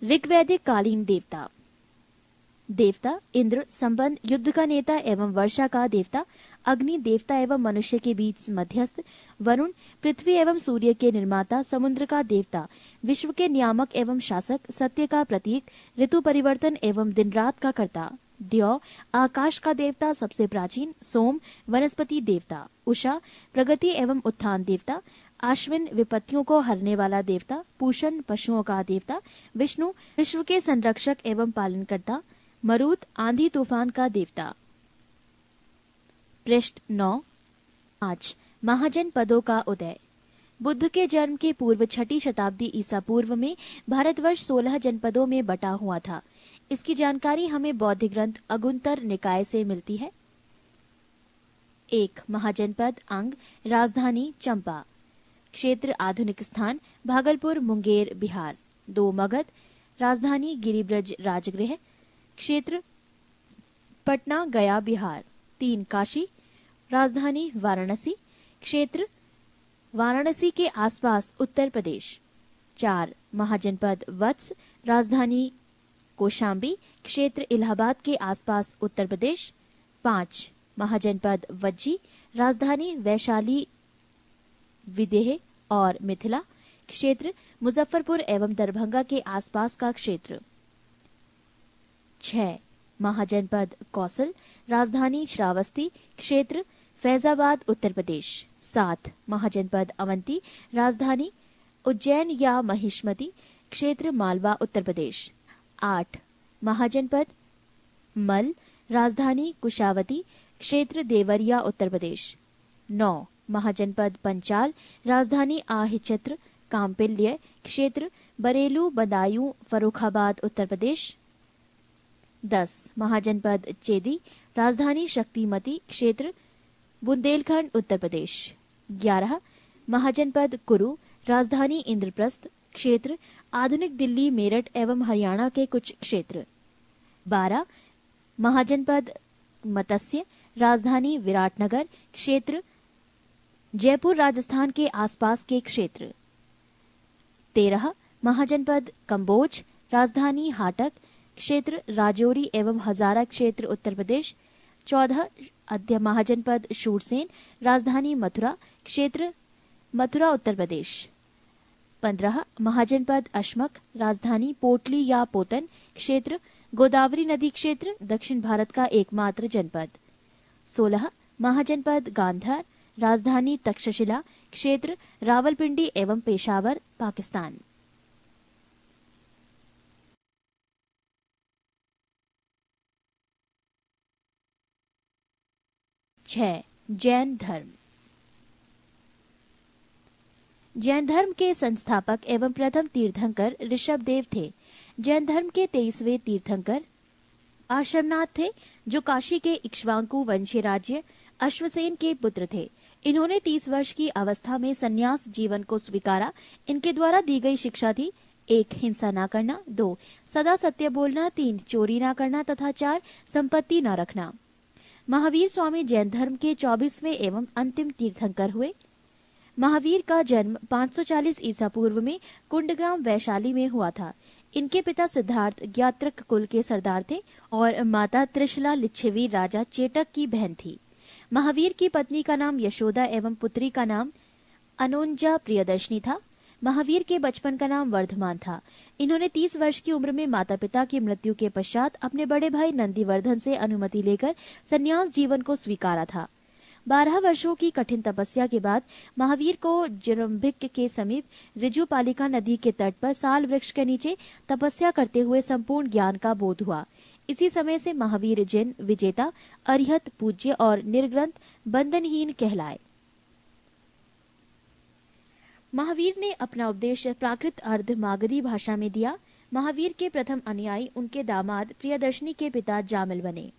ऋग्वैदिक कालीन देवता। देवता इंद्र, संबंध युद्ध का नेता एवं वर्षा का देवता। अग्नि, देवता एवं मनुष्य के बीच मध्यस्थ। वरुण, पृथ्वी एवं सूर्य के निर्माता। समुद्र का देवता, विश्व के नियामक एवं शासक। सत्य का प्रतीक, ऋतु परिवर्तन एवं दिन रात का कर्ता। द्यौ, आकाश का देवता, सबसे प्राचीन। सोम, वनस्पति देवता। उषा, प्रगति एवं उत्थान देवता। आश्विन, विपत्तियों को हरने वाला देवता। पूषण, पशुओं का देवता। विष्णु, विश्व के संरक्षक एवं पालनकर्ता। मरुत, आंधी तूफान का देवता। पृष्ठ 9। 5 महाजनपदों का उदय। बुद्ध के जन्म के पूर्व 6ठी शताब्दी ईसा पूर्व में भारतवर्ष 16 जनपदों में बटा हुआ था। इसकी जानकारी हमें बौद्ध ग्रंथ अगुंतर निकाय से मिलती है। 1 महाजनपद अंग, राजधानी चंपा। क्षेत्र आधुनिक स्थान भागलपुर, मुंगेर, बिहार। 2 मगध, राजधानी गिरिब्रज राजगृह। क्षेत्र पटना, गया, बिहार। 3 काशी, राजधानी वाराणसी। क्षेत्र वाराणसी के आसपास उत्तर प्रदेश। 4 महाजनपद वत्स, राजधानी कौशाम्बी, क्षेत्र इलाहाबाद के आसपास उत्तर प्रदेश। 5 महाजनपद वज्जी, राजधानी वैशाली, विदेह और मिथिला, क्षेत्र मुजफ्फरपुर एवं दरभंगा के आसपास का क्षेत्र। 6 महाजनपद कौशल, राजधानी श्रावस्ती, क्षेत्र फैजाबाद उत्तर प्रदेश। 7 महाजनपद अवंती, राजधानी उज्जैन या महिष्मती, क्षेत्र मालवा उत्तर प्रदेश। 8 महाजनपद मल, राजधानी कुशावती, क्षेत्र देवरिया उत्तर प्रदेश। 9 महाजनपद पंचाल, राजधानी आहिचत्र कांपिल्य, क्षेत्र बरेलू बदायूं फर्रुखाबाद उत्तर प्रदेश। 10 महाजनपद चेदी, राजधानी शक्तिमती, क्षेत्र बुंदेलखंड उत्तर प्रदेश। 11 महाजनपद कुरु, राजधानी इंद्रप्रस्थ, क्षेत्र आधुनिक दिल्ली, मेरठ एवं हरियाणा के कुछ क्षेत्र। 12 महाजनपद मत्स्य, राजधानी विराटनगर, क्षेत्र जयपुर राजस्थान के आसपास के क्षेत्र। 13 महाजनपद कंबोज, राजधानी हाटक, क्षेत्र राजौरी एवं हजारा, क्षेत्र उत्तर प्रदेश। 14 अद्य महाजनपद शूरसेन, राजधानी मथुरा, क्षेत्र मथुरा उत्तर प्रदेश। 15 महाजनपद अशमक, राजधानी पोटली या पोतन, क्षेत्र गोदावरी नदी, क्षेत्र दक्षिण भारत का एकमात्र जनपद। 16 महाजनपद गांधार, राजधानी तक्षशिला, क्षेत्र रावलपिंडी एवं पेशावर, पाकिस्तान। जैन धर्म। जैन धर्म के संस्थापक एवं प्रथम तीर्थंकर ऋषभदेव थे। जैन धर्म के 23वें तीर्थंकर आश्रमनाथ थे, जो काशी के इक्ष्वाकु वंशीय राज्य अश्वसेन के पुत्र थे। इन्होंने 30 वर्ष की अवस्था में संन्यास जीवन को स्वीकारा। इनके द्वारा दी गई शिक्षा थी: 1 हिंसा न करना, 2 सदा सत्य बोलना, 3 चोरी न करना तथा 4 संपत्ति न रखना। महावीर स्वामी जैन धर्म के 24वें एवं अंतिम तीर्थंकर हुए। महावीर का जन्म 540 ईसा पूर्व में कुंडग्राम वैशाली में हुआ था। इनके पिता सिद्धार्थ ज्ञात्रक कुल के सरदार थे और माता त्रिशला लिच्छवी राजा चेटक की बहन थी। महावीर की पत्नी का नाम यशोदा एवं पुत्री का नाम अनोंजा प्रियदर्शनी था। महावीर के बचपन का नाम वर्धमान था। इन्होंने 30 वर्ष की उम्र में माता पिता की मृत्यु के पश्चात अपने बड़े भाई नंदीवर्धन से अनुमति लेकर संन्यास जीवन को स्वीकारा था। 12 वर्षों की कठिन तपस्या के बाद महावीर को जरंभिक के समीप ऋजुपालिका नदी के तट पर साल वृक्ष के नीचे तपस्या करते हुए संपूर्ण ज्ञान का बोध हुआ। इसी समय से महावीर जिन विजेता, अरिहत, पूज्य और निर्ग्रंथ बंधनहीन कहलाए। महावीर ने अपना उपदेश प्राकृत अर्ध मागधी भाषा में दिया। महावीर के प्रथम अनुयायी उनके दामाद प्रियदर्शनी के पिता जामिल बने।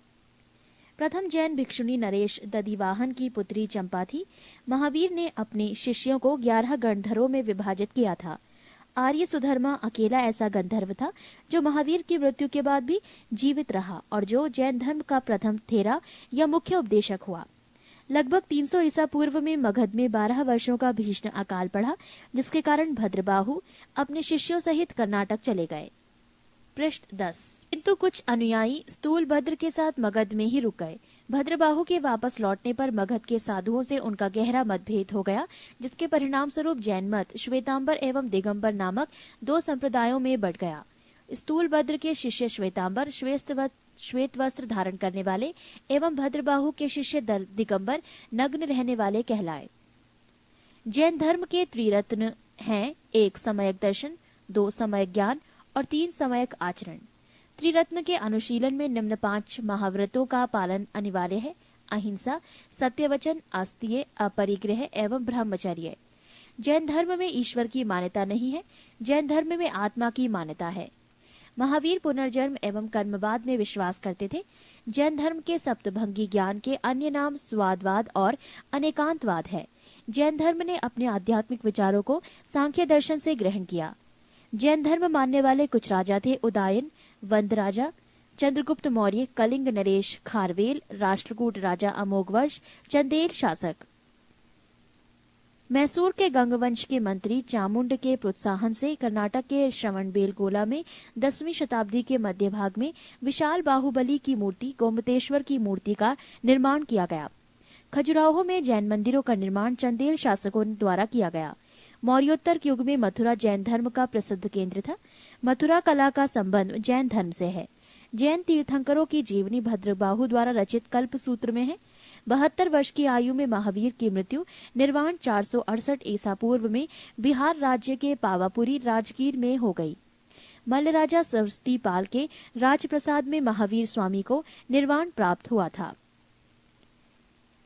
प्रथम जैन भिक्षुणी नरेश दधिवाहन की पुत्री चंपा थी। महावीर ने अपने शिष्यों को 11 गंधर्वों में विभाजित किया था। आर्य सुधर्मा अकेला ऐसा गंधर्व था जो महावीर की मृत्यु के बाद भी जीवित रहा और जो जैन धर्म का प्रथम थेरा या मुख्य उपदेशक हुआ। लगभग 300 ईसा पूर्व में मगध में 12 वर्षों का भीषण अकाल पड़ा, जिसके कारण भद्रबाहु अपने शिष्यों सहित कर्नाटक चले गए। पृष्ठ 10। किंतु कुछ अनुयायी स्थूलभद्र के साथ मगध में ही रुक गए। भद्रबाहु के वापस लौटने पर मगध के साधुओं से उनका गहरा मतभेद हो गया, जिसके परिणाम स्वरूप जैन मत श्वेतांबर एवं दिगंबर नामक 2 संप्रदायों में बढ़ गया। स्थूलभद्र के शिष्य श्वेतांबर श्वेत वस्त्र धारण करने वाले एवं भद्रबाहु के शिष्य दिगंबर नग्न रहने वाले कहलाए। जैन धर्म के त्रिरत्न हैं: 1 सम्यक दर्शन, 2 सम्यक ज्ञान और 3 सम्यक आचरण। त्रिरत्न के अनुशीलन में निम्न 5 महाव्रतों का पालन अनिवार्य है: अहिंसा, सत्यवचन, आस्तीय, अपरिग्रह एवं ब्रह्मचर्य। जैन धर्म में ईश्वर की मान्यता नहीं है। जैन धर्म में आत्मा की मान्यता है। महावीर पुनर्जन्म एवं कर्मवाद में विश्वास करते थे। जैन धर्म के सप्तभंगी ज्ञान के अन्य नाम स्वादवाद और अनेकांतवाद है। जैन धर्म ने अपने आध्यात्मिक विचारों को सांख्य दर्शन से ग्रहण किया। जैन धर्म मानने वाले कुछ राजा थे: उदयन, वंद राजा, चंद्रगुप्त मौर्य, कलिंग नरेश खारवेल, राष्ट्रकूट राजा अमोघवर्ष, चंदेल शासक। मैसूर के गंगवंश के मंत्री चामुंड के प्रोत्साहन से कर्नाटक के श्रवणबेलगोला में 10वीं शताब्दी के मध्य भाग में विशाल बाहुबली की मूर्ति गोमतेश्वर की मूर्ति का निर्माण किया गया। खजुराहो में जैन मंदिरों का निर्माण चंदेल शासकों द्वारा किया गया। मौर्योत्तर युग में मथुरा जैन धर्म का प्रसिद्ध केंद्र था। मथुरा कला का संबंध जैन धर्म से है। जैन तीर्थंकरों की जीवनी भद्रबाहु द्वारा रचित कल्प सूत्र में है। 72 वर्ष की आयु में महावीर की मृत्यु निर्वाण 468 ईसा पूर्व में बिहार राज्य के पावापुरी राजगीर में हो गई। मल्ल राजा सरस्वती पाल के राजप्रसाद में महावीर स्वामी को निर्वाण प्राप्त हुआ था।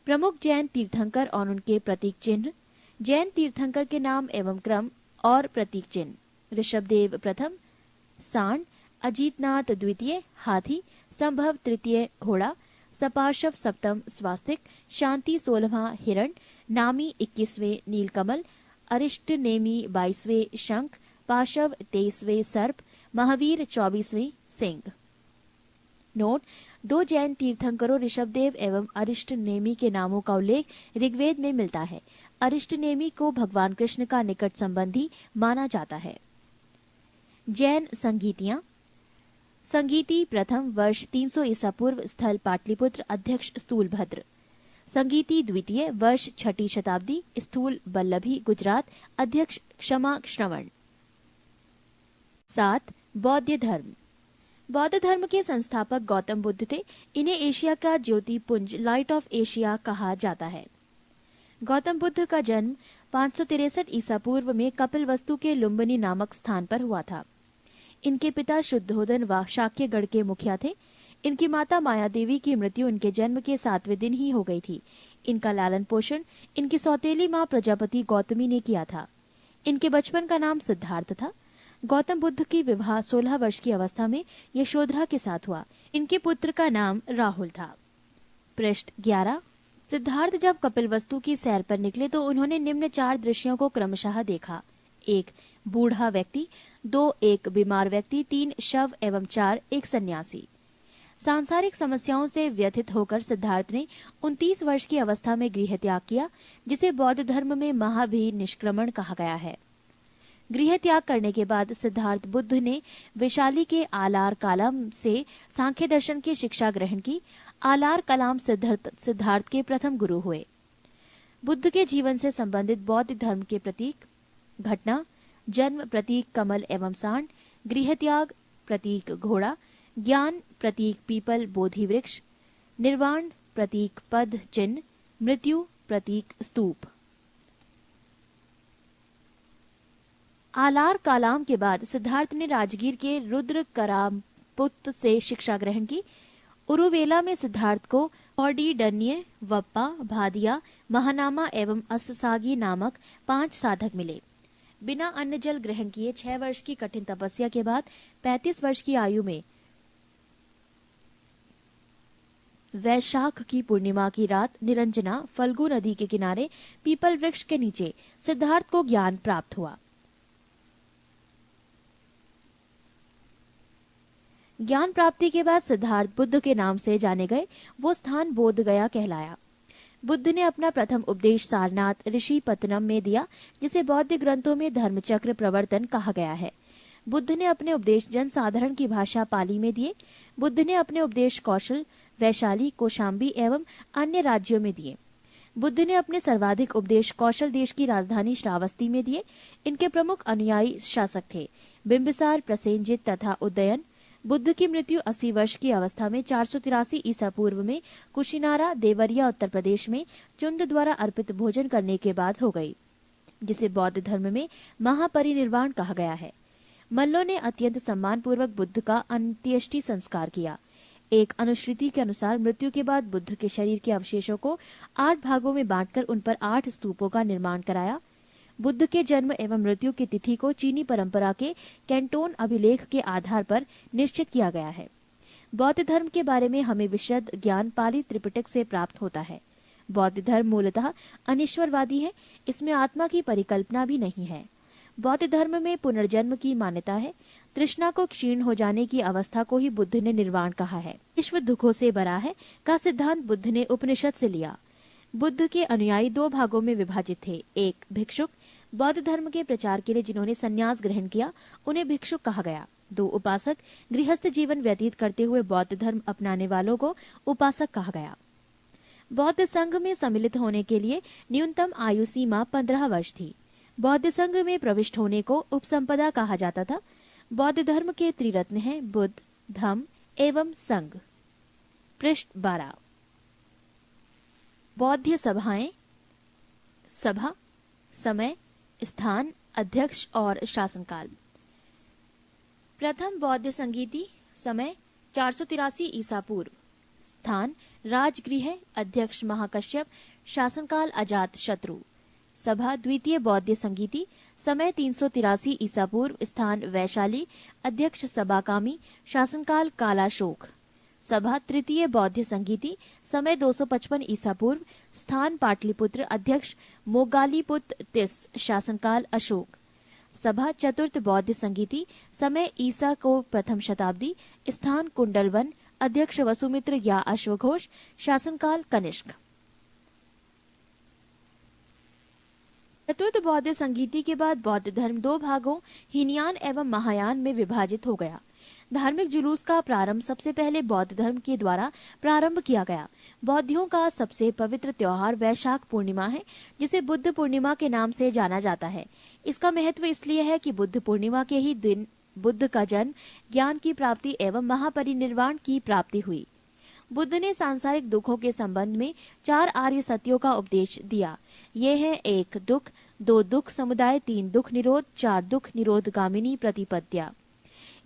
प्रमुख जैन तीर्थंकर और उनके प्रतीक चिन्ह। जैन तीर्थंकर के नाम एवं क्रम और प्रतीक चिन्ह। ऋषभदेव प्रथम सांड, अजीतनाथ द्वितीय हाथी, संभव तृतीय घोड़ा, सपार्शव सप्तम स्वास्तिक, शांति 16वां हिरण, नामी 21वें नीलकमल, अरिष्ट नेमी 22वें शंख, पाशव 23वें सर्प, महावीर 24वें सिंह। नोट: 2 जैन तीर्थंकरों ऋषभदेव एवं अरिष्ट नेमी के नामों का उल्लेख ऋग्वेद में मिलता है। अरिष्ट नेमी को भगवान कृष्ण का निकट संबंधी माना जाता है। जैन संगीतियां। संगीति प्रथम वर्ष 300 ईसा पूर्व, स्थल पाटलिपुत्र, अध्यक्ष स्थूलभद्र। संगीति द्वितीय वर्ष 6ठी शताब्दी, स्थूल बल्लभी, गुजरात, अध्यक्ष क्षमा श्रवण। 7. बौद्ध धर्म। बौद्ध धर्म के संस्थापक गौतम बुद्ध थे। इन्हें एशिया का ज्योति पुंज, लाइट ऑफ एशिया कहा जाता है। गौतम बुद्ध का जन्म 563 ईसा पूर्व में कपिलवस्तु के लुम्बिनी नामक स्थान पर हुआ था। इनके पिता शुद्धोदन व शाक्यगढ़ के मुखिया थे। इनकी माता माया देवी की मृत्यु इनके जन्म के 7वें दिन ही हो गई थी। इनका लालन पोषण इनकी सौतेली मां प्रजापति गौतमी ने किया था। इनके बचपन का नाम सिद्धार्थ था। गौतम बुद्ध की विवाह 16 वर्ष की अवस्था में यशोधरा के साथ हुआ। इनके पुत्र का नाम राहुल था। पृष्ठ 11। सिद्धार्थ जब कपिलवस्तु की सैर पर निकले तो उन्होंने निम्न 4 दृश्यों को क्रमशः देखा। 1. बूढ़ा व्यक्ति, 2. एक बीमार व्यक्ति, 3. शव एवं 4. एक सन्यासी। सांसारिक समस्याओं से व्यथित होकर सिद्धार्थ ने 29 वर्ष की अवस्था में गृह त्याग किया, जिसे बौद्ध धर्म में महाभिनिष्क्रमण कहा गया है। गृह त्याग करने के बाद सिद्धार्थ बुद्ध ने वैशाली के आलार कालाम से सांख्य दर्शन की शिक्षा ग्रहण की। आलार कलाम सिद्धार्थ के प्रथम गुरु हुए। बुद्ध के जीवन से संबंधित बौद्ध धर्म के प्रतीक। घटना: जन्म प्रतीक कमल एवं सांड, गृह त्याग प्रतीक घोड़ा, ज्ञान प्रतीक पीपल बोधि वृक्ष, निर्वाण प्रतीक पद चिन्ह, मृत्यु प्रतीक स्तूप। आलार कालाम के बाद सिद्धार्थ ने राजगीर के रुद्र करामपुत से शिक्षा ग्रहण की। उरुवेला में सिद्धार्थ को औडीडन्य, वप्पा, भादिया, महानामा एवं अससागी नामक 5 साधक मिले। बिना अन्न जल ग्रहण किए 6 वर्ष की कठिन तपस्या के बाद 35 वर्ष की आयु में वैशाख की पूर्णिमा की रात निरंजना फल्गु नदी के किनारे पीपल वृक्ष के नीचे सिद्धार्थ को ज्ञान प्राप्त हुआ। ज्ञान प्राप्ति के बाद सिद्धार्थ बुद्ध के नाम से जाने गए। वो स्थान बोध गया कहलाया। बुद्ध ने अपना प्रथम उपदेश सारनाथ ऋषि पत्तनम में दिया, जिसे बौद्ध ग्रंथों में धर्मचक्र प्रवर्तन कहा गया है। बुद्ध ने अपने उपदेश जनसाधारण की भाषा पाली में दिए। बुद्ध ने अपने उपदेश कौशल, वैशाली, कौशाम्बी एवं अन्य राज्यों में दिए। बुद्ध ने अपने सर्वाधिक उपदेश कौशल देश की राजधानी श्रावस्ती में दिए। इनके प्रमुख अनुयायी शासक थे बिंबिसार, प्रसेनजित तथा उदयन। बुद्ध की मृत्यु 80 वर्ष की अवस्था में 483 ईसा पूर्व में कुशीनारा, देवरिया, उत्तर प्रदेश में चुंद द्वारा अर्पित भोजन करने के बाद हो गई, जिसे बौद्ध धर्म में महापरिनिर्वाण कहा गया है। मल्लों ने अत्यंत सम्मान पूर्वक बुद्ध का अंत्येष्टि संस्कार किया। एक अनुश्रुति के अनुसार मृत्यु के बाद बुद्ध के शरीर के अवशेषों को 8 भागों में बांटकर उन पर 8 स्तूपों का निर्माण कराया। बुद्ध के जन्म एवं मृत्यु की तिथि को चीनी परंपरा के कैंटोन अभिलेख के आधार पर निश्चित किया गया है। बौद्ध धर्म के बारे में हमें विशद ज्ञान पाली त्रिपिटक से प्राप्त होता है। बौद्ध धर्म मूलतः अनिश्वरवादी है। इसमें आत्मा की परिकल्पना भी नहीं है। बौद्ध धर्म में पुनर्जन्म की मान्यता है। तृष्णा को क्षीण हो जाने की अवस्था को ही बुद्ध ने निर्वाण कहा है। विश्व दुखों से बरा है का सिद्धांत बुद्ध ने उपनिषद से लिया। बुद्ध के अनुयायी दो भागों में विभाजित थे। एक भिक्षुक, बौद्ध धर्म के प्रचार के लिए जिन्होंने संन्यास ग्रहण किया, उन्हें भिक्षुक कहा गया। दो उपासक, गृहस्थ जीवन व्यतीत करते हुए बौद्ध धर्म अपनाने वालों को उपासक कहा गया। बौद्ध संघ में सम्मिलित होने के लिए न्यूनतम आयु सीमा 15 वर्ष थी। बौद्ध संघ में प्रविष्ट होने को उपसंपदा कहा जाता था। बौद्ध धर्म के त्रिरत्न हैं बुद्ध, धम्म एवं संघ। पृष्ठ 12। बौद्ध सभाएं: सभा, समय, स्थान, अध्यक्ष और शासनकाल। प्रथम बौद्ध संगीति, समय 483 ईसा पूर्व, स्थान राजगृह, अध्यक्ष महाकश्यप, शासनकाल अजात शत्रु। सभा द्वितीय बौद्ध संगीति, समय 383 ईसा पूर्व, स्थान वैशाली, अध्यक्ष सभाकामी, शासनकाल कालाशोक। सभा तृतीय बौद्ध संगीति, समय 255 ईसा पूर्व, स्थान पाटलिपुत्र, अध्यक्ष मोगालीपुत्र तिस, शासनकाल अशोक। सभा चतुर्थ बौद्ध संगीति, समय ईसा को प्रथम शताब्दी, स्थान कुंडलवन, अध्यक्ष वसुमित्र या अश्वघोष, शासनकाल कनिष्क। चतुर्थ बौद्ध संगीति के बाद बौद्ध धर्म दो भागों हीनयान एवं महायान में विभाजित हो गया। धार्मिक जुलूस का प्रारंभ सबसे पहले बौद्ध धर्म के द्वारा प्रारंभ किया गया। बौद्धियों का सबसे पवित्र त्योहार वैशाख पूर्णिमा है, जिसे बुद्ध पूर्णिमा के नाम से जाना जाता है। इसका महत्व इसलिए है कि बुद्ध पूर्णिमा के ही दिन बुद्ध का जन्म, ज्ञान की प्राप्ति एवं महापरिनिर्वाण की प्राप्ति हुई। बुद्ध ने सांसारिक दुखों के संबंध में 4 आर्य सत्यों का उपदेश दिया। ये है 1 दुख, 2 दुख समुदाय, 3 दुख निरोध, 4 दुख निरोधगामिनी प्रतिपद्या।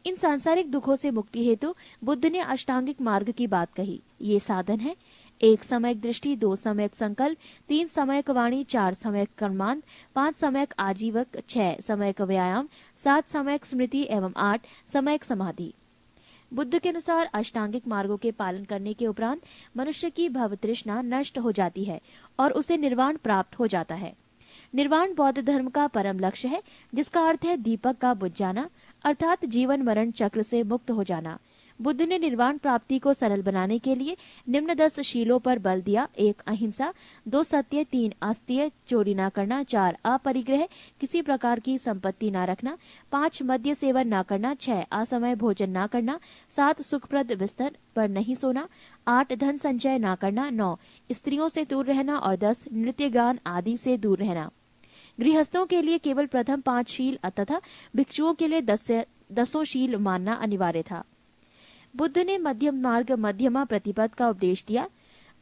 इन सांसारिक दुखों से मुक्ति हेतु बुद्ध ने अष्टांगिक मार्ग की बात कही। ये साधन है: 1 समयक दृष्टि, 2 समयक संकल्प, 3 समयक वाणी, 4 समयक कर्मांत, 5 समयक आजीवक, 6 समयक व्यायाम, 7 समयक स्मृति एवं 8 समयक समाधि। बुद्ध के अनुसार अष्टांगिक मार्गों के पालन करने के उपरांत मनुष्य की भव तृष्णा नष्ट हो जाती है और उसे निर्वाण प्राप्त हो जाता है। निर्वाण बौद्ध धर्म का परम लक्ष्य है, जिसका अर्थ है दीपक का बुझ जाना, अर्थात जीवन मरण चक्र से मुक्त हो जाना। बुद्ध ने निर्वाण प्राप्ति को सरल बनाने के लिए निम्न 10 शीलों पर बल दिया: 1 अहिंसा, 2 सत्य, 3 अस्तेय, चोरी न करना, 4 अपरिग्रह, किसी प्रकार की संपत्ति न रखना, 5 मद्य सेवन न करना, 6 असमय भोजन न करना, 7 सुखप्रद बिस्तर पर नहीं सोना, 8 धन संचय न करना, 9 स्त्रियों से दूर रहना और 10 नृत्य गान आदि से दूर रहना। गृहस्थों के लिए केवल प्रथम 5 शील तथा भिक्षुओं के लिए 10 शील मानना अनिवार्य था। बुद्ध ने मध्यम मार्ग, मध्यमा प्रतिपद का उपदेश दिया।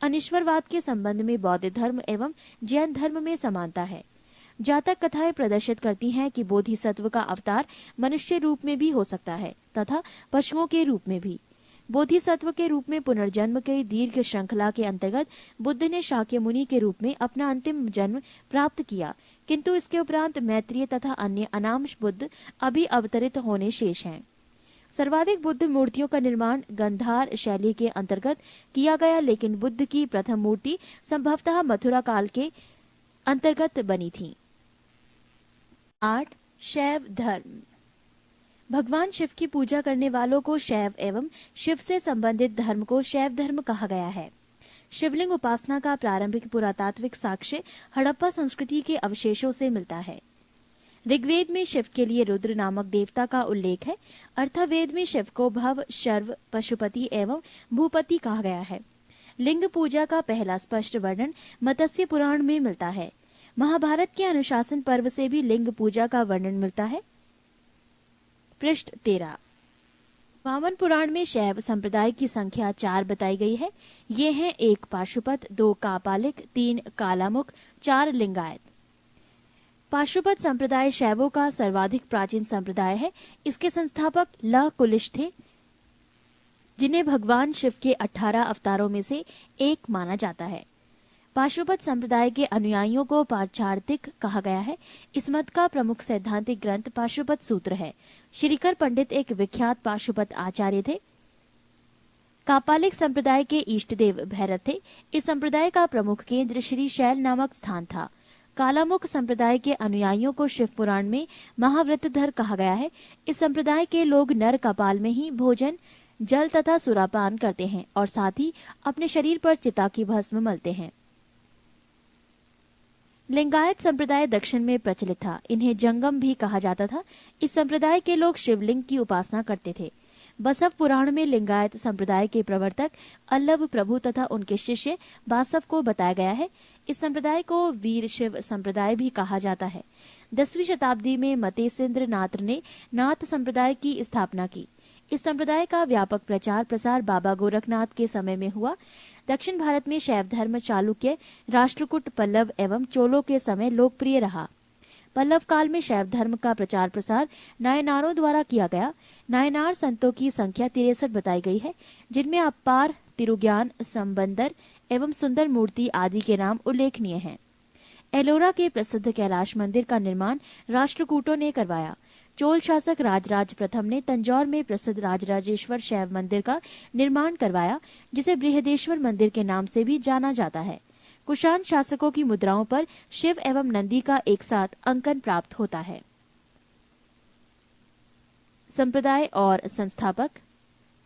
अनिश्वरवाद के संबंध में बौद्ध धर्म एवं जैन धर्म में समानता है। जातक कथाएं प्रदर्शित करती हैं कि बोधिसत्व का अवतार मनुष्य रूप में भी हो सकता है तथा पशुओं के रूप में भी। बोधिसत्व के रूप में पुनर्जन्म के दीर्घ श्रृंखला के अंतर्गत बुद्ध ने शाक्य मुनि के रूप में अपना अंतिम जन्म प्राप्त किया, किंतु इसके उपरांत मैत्रेय तथा अन्य अनामश बुद्ध अभी अवतरित होने शेष हैं। सर्वाधिक बुद्ध मूर्तियों का निर्माण गंधार शैली के अंतर्गत किया गया, लेकिन बुद्ध की प्रथम मूर्ति संभवतः मथुरा काल के अंतर्गत बनी थी। 8 शैव धर्म। भगवान शिव की पूजा करने वालों को शैव एवं शिव से संबंधित धर्म को शैव धर्म कहा गया है। शिवलिंग उपासना का प्रारंभिक पुरातात्विक साक्ष्य हड़प्पा संस्कृति के अवशेषों से मिलता है। ऋग्वेद में शिव के लिए रुद्र नामक देवता का उल्लेख है। अर्थवेद में शिव को भव, शर्व, पशुपति एवं भूपति कहा गया है। लिंग पूजा का पहला स्पष्ट वर्णन मत्स्य पुराण में मिलता है। महाभारत के अनुशासन पर्व से भी लिंग पूजा का वर्णन मिलता है। पृष्ठ 13। वामन पुराण में शैव संप्रदाय की संख्या 4 बताई गई है। ये हैं 1 पाशुपत, 2 कापालिक, 3 कालामुख, 4 लिंगायत। पाशुपत संप्रदाय शैवों का सर्वाधिक प्राचीन संप्रदाय है। इसके संस्थापक लह कुलिश थे, जिन्हें भगवान शिव के 18 अवतारों में से एक माना जाता है। पाशुपत संप्रदाय के अनुयायियों को पाचार्तिक कहा गया है। इस मत का प्रमुख सैद्धांतिक ग्रंथ पाशुपत सूत्र है। श्रीकर पंडित एक विख्यात पाशुपत आचार्य थे। कापालिक संप्रदाय के इष्ट देव भैरव थे। इस संप्रदाय का प्रमुख केंद्र श्री शैल नामक स्थान था। कालामुख संप्रदाय के अनुयायियों को शिव पुराण में महाव्रतधर कहा गया है। इस संप्रदाय के लोग नर कपाल में ही भोजन, जल तथा सुरापान करते हैं और साथ ही अपने शरीर पर चिता की भस्म मलते हैं। लिंगायत संप्रदाय दक्षिण में प्रचलित था। इन्हें जंगम भी कहा जाता था। इस संप्रदाय के लोग शिवलिंग की उपासना करते थे। बसव पुराण में लिंगायत संप्रदाय के प्रवर्तक अल्लभ प्रभु तथा उनके शिष्य बासव को बताया गया है। इस संप्रदाय को वीर शिव संप्रदाय भी कहा जाता है। 10वीं शताब्दी में मतेसेंद्र नाथ ने नाथ संप्रदाय की स्थापना की। इस संप्रदाय का व्यापक प्रचार प्रसार बाबा गोरखनाथ के समय में हुआ। दक्षिण भारत में शैव धर्म चालुक्य, राष्ट्रकूट, पल्लव एवं चोलों के समय लोकप्रिय रहा। पल्लव काल में शैव धर्म का प्रचार प्रसार नायनारों द्वारा किया गया। नायनार संतों की संख्या 63 बताई गई है, जिनमें अपार, तिरुज्ञान, संबंदर एवं सुंदर मूर्ति आदि के नाम उल्लेखनीय हैं। एलोरा के प्रसिद्ध कैलाश मंदिर का निर्माण राष्ट्रकूटों ने करवाया। चोल शासक राजराज प्रथम ने तंजौर में प्रसिद्ध राजराजेश्वर शैव मंदिर का निर्माण करवाया, जिसे बृहदेश्वर मंदिर के नाम से भी जाना जाता है। कुषाण शासकों की मुद्राओं पर शिव एवं नंदी का एक साथ अंकन प्राप्त होता है। संप्रदाय और संस्थापक।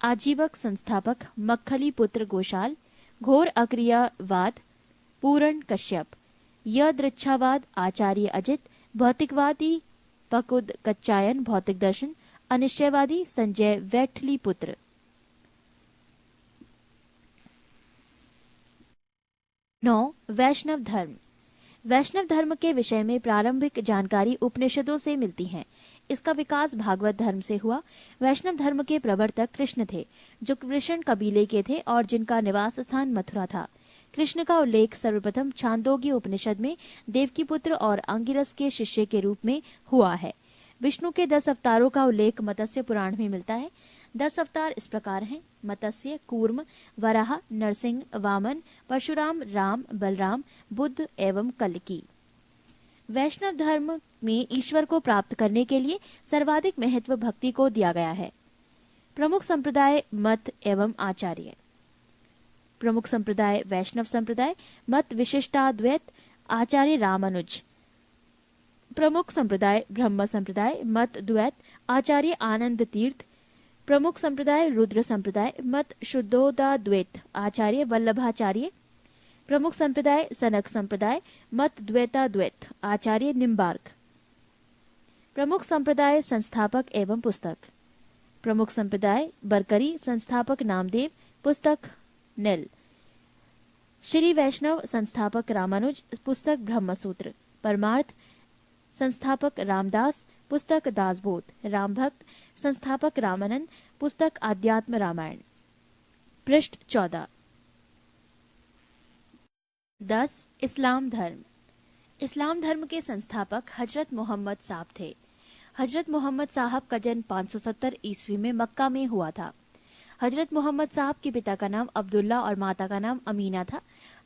आजीवक संस्थापक मक्खली पुत्र गोशाल, घोर अक्रियावाद पूरण कश्यप, यदृच्छावाद आचार्य अजित, भौतिकवादी पकुद कच्चायन भौतिक दर्शन, अनिश्चयवादी संजय वैठली पुत्र। 9. वैष्णव धर्म। वैष्णव धर्म के विषय में प्रारंभिक जानकारी उपनिषदों से मिलती है। इसका विकास भागवत धर्म से हुआ। वैष्णव धर्म के प्रवर्तक कृष्ण थे, जो कृष्ण कबीले के थे और जिनका निवास स्थान मथुरा था। कृष्ण का उल्लेख सर्वप्रथम छांदोग्य उपनिषद में देवकी पुत्र और अंगिरस के शिष्य के रूप में हुआ है। विष्णु के 10 अवतारों का उल्लेख मत्स्य पुराण में मिलता है। 10 अवतार इस प्रकार हैं: मत्स्य, कूर्म, वराह, नरसिंह, वामन, परशुराम, राम, बलराम, बुद्ध एवं कल्की। वैष्णव धर्म में ईश्वर को प्राप्त करने के लिए सर्वाधिक महत्व भक्ति को दिया गया है। प्रमुख संप्रदाय, मत एवं आचार्य। प्रमुख संप्रदाय वैष्णव संप्रदाय, मत विशिष्टाद्वैत, आचार्य रामानुज। प्रमुख संप्रदाय ब्रह्म संप्रदाय, मत द्वैत, आचार्य आनंद तीर्थ। प्रमुख संप्रदाय रुद्र संप्रदाय, मत शुद्धोदाद्वैत, आचार्य वल्लभाचार्य। प्रमुख संप्रदाय सनक संप्रदाय, मत द्वैताद्वैत, आचार्य निम्बार्क। प्रमुख संप्रदाय संस्थापक एवं पुस्तक। प्रमुख संप्रदाय बरकरी, संस्थापक नामदेव, पुस्तक नेल। श्री वैष्णव संस्थापक रामानुज, पुस्तक ब्रह्मसूत्र। परमार्थ संस्थापक रामदास, पुस्तक दासबोध। राम भक्त संस्थापक रामानंद, पुस्तक आध्यात्म रामायण। पृष्ठ 14। 10. इस्लाम धर्म। इस्लाम धर्म के संस्थापक हजरत मोहम्मद साहब थे। हजरत मोहम्मद साहब का जन्म 570 ईस्वी में मक्का में हुआ था। हजरत मोहम्मद साहब के पिता का नाम अब्दुल्ला और माता का नाम अमीना था।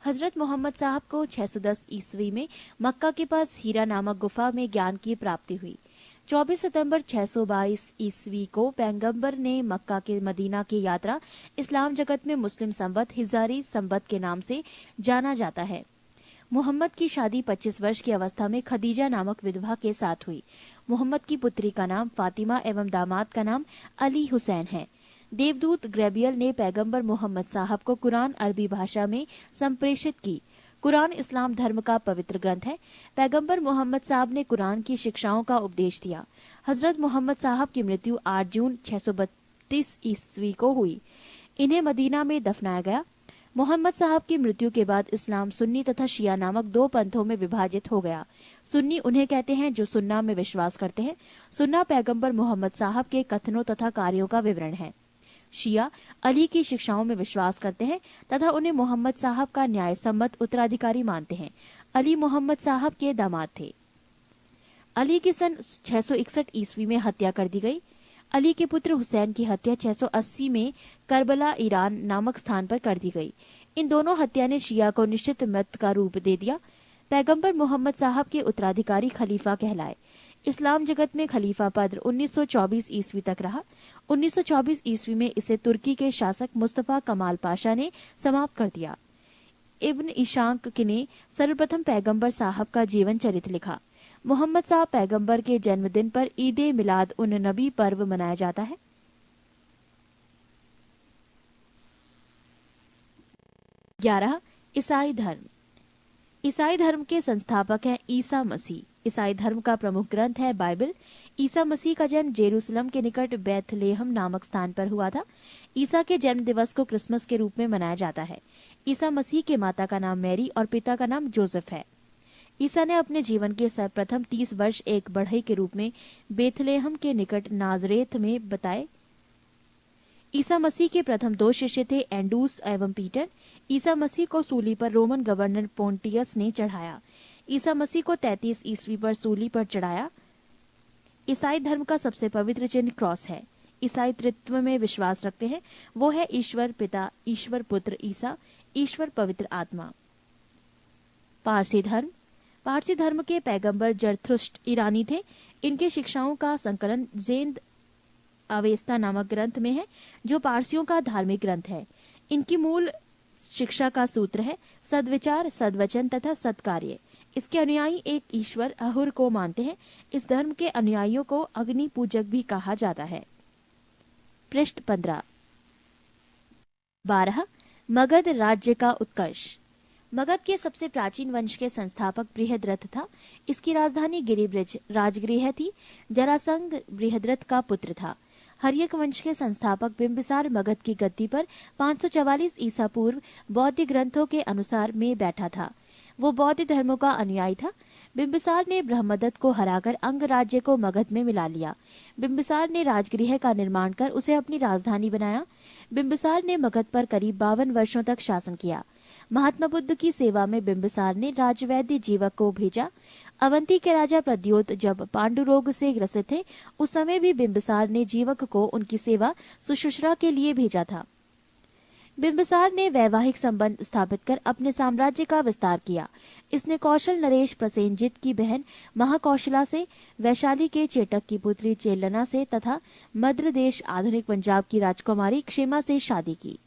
हजरत मोहम्मद साहब को 610 ईस्वी में मक्का के पास हीरा नामक गुफा में ज्ञान की प्राप्ति हुई। 24 सितंबर 622 ईस्वी को पैगंबर ने मक्का के मदीना की यात्रा इस्लाम जगत में मुस्लिम संवत हिजारी संवत के नाम से जाना जाता है। मोहम्मद की शादी 25 वर्ष की अवस्था में खदीजा नामक विधवा के साथ हुई। मोहम्मद की पुत्री का नाम फातिमा एवं दामाद का नाम अली हुसैन है। देवदूत ग्रेबियल ने पैगंबर मोहम्मद साहब को कुरान अरबी भाषा में संप्रेषित की। कुरान इस्लाम धर्म का पवित्र ग्रंथ है। पैगंबर मोहम्मद साहब ने कुरान की शिक्षाओं का उपदेश दिया। हजरत मोहम्मद साहब की मृत्यु 8 जून 632 ईस्वी को हुई। इन्हें मदीना में दफनाया गया। मोहम्मद साहब की मृत्यु के बाद इस्लाम सुन्नी तथा शिया नामक 2 पंथों में विभाजित हो गया। सुन्नी उन्हें कहते हैं जो सुन्ना में विश्वास करते हैं। सुन्ना पैगंबर मोहम्मद साहब के कथनों तथा कार्यों का विवरण है। शिया अली की शिक्षाओं में विश्वास करते हैं तथा उन्हें मोहम्मद साहब का न्याय सम्मत उत्तराधिकारी मानते हैं। अली मोहम्मद साहब के दामाद थे। अली की सन 661 ईस्वी में हत्या कर दी गई। अली के पुत्र हुसैन की हत्या 680 में करबला ईरान नामक स्थान पर कर दी गई। इन दोनों हत्या ने शिया को निश्चित मत का रूप दे दिया। पैगंबर मोहम्मद साहब के उत्तराधिकारी खलीफा कहलाए। इस्लाम जगत में खलीफा पद 1924 ईस्वी तक रहा। 1924 ईस्वी में इसे तुर्की के शासक मुस्तफा कमाल पाशा ने समाप्त कर दिया। इब्न इशाक ने सर्वप्रथम पैगंबर साहब का जीवन चरित्र लिखा। मोहम्मद साहब पैगंबर के जन्मदिन पर ईद मिलाद उन नबी पर्व मनाया जाता है। 11. ईसाई धर्म। ईसाई धर्म के संस्थापक हैं ईसा मसीह। ईसाई धर्म का प्रमुख ग्रंथ है बाइबल। ईसा मसीह का जन्म जेरूसलम के निकट बैथलेहम नामक स्थान पर हुआ था। ईसा के जन्म दिवस को क्रिसमस के रूप में मनाया जाता है। ईसा मसीह के माता का नाम मैरी और पिता का नाम जोसेफ है। ईसा ने अपने जीवन के सर्वप्रथम 30 वर्ष एक बढ़ई के रूप में बैथलेहम के निकट नाजरेथ में बताए। ईसा मसीह के प्रथम 2 शिष्य थे एंडूस एवं पीटर। ईसा मसीह को सूली पर रोमन गवर्नर पोंटियस ने चढ़ाया। ईसा मसीह को 33 ईस्वी पर सूली पर चढ़ाया। ईसाई धर्म का सबसे पवित्र चिन्ह क्रॉस है। ईसाई त्रित्व में विश्वास रखते हैं। वो है ईश्वर पिता, ईश्वर पुत्र ईसा, ईश्वर पवित्र आत्मा। पारसी धर्म। पारसी धर्म के पैगंबर जरथुष्ट्र ईरानी थे। इनके शिक्षाओं का संकलन ज़ेंद अवेस्ता नामक ग्रंथ में है, जो पारसियों का धार्मिक ग्रंथ है। इनकी मूल शिक्षा का सूत्र है सद्विचार, सद्वचन तथा सत्कार्य। इसके अनुयायी एक ईश्वर अहुर को मानते हैं। इस धर्म के अनुयायियों को अग्नि पूजक भी कहा जाता है। पृष्ठ 15। 12 मगध राज्य का उत्कर्ष। मगध के सबसे प्राचीन वंश के संस्थापक बृहद्रथ था। इसकी राजधानी गिरिब्रज राजगृह थी। जरासंध बृहद्रथ का पुत्र था। हर्यक वंश के संस्थापक बिंबिसार मगध की गद्दी पर 544 ईसा पूर्व बौद्ध ग्रंथों के अनुसार में बैठा था। वो बौद्ध धर्मों का अनुयायी था। बिंबिसार ने ब्रह्मदत्त को हराकर अंग राज्य को मगध में मिला लिया। बिंबिसार ने राजगृह का निर्माण कर उसे अपनी राजधानी बनाया। बिंबिसार ने मगध पर करीब 52 वर्षों तक शासन किया। महात्मा बुद्ध की सेवा में बिंबिसार ने राजवैद्य जीवक को भेजा। अवंती के राजा प्रद्योत जब पांडु रोग से ग्रसित थे, उस समय भी बिंबिसार ने जीवक को उनकी सेवा सुश्रूषा के लिए भेजा था। बिंबिसार ने वैवाहिक संबंध स्थापित कर अपने साम्राज्य का विस्तार किया। इसने कौशल नरेश प्रसेनजित की बहन महाकौशला से, वैशाली के चेटक की पुत्री चेलना से तथा मद्र देश आधुनिक पंजाब की राजकुमारी क्षेमा से शादी की।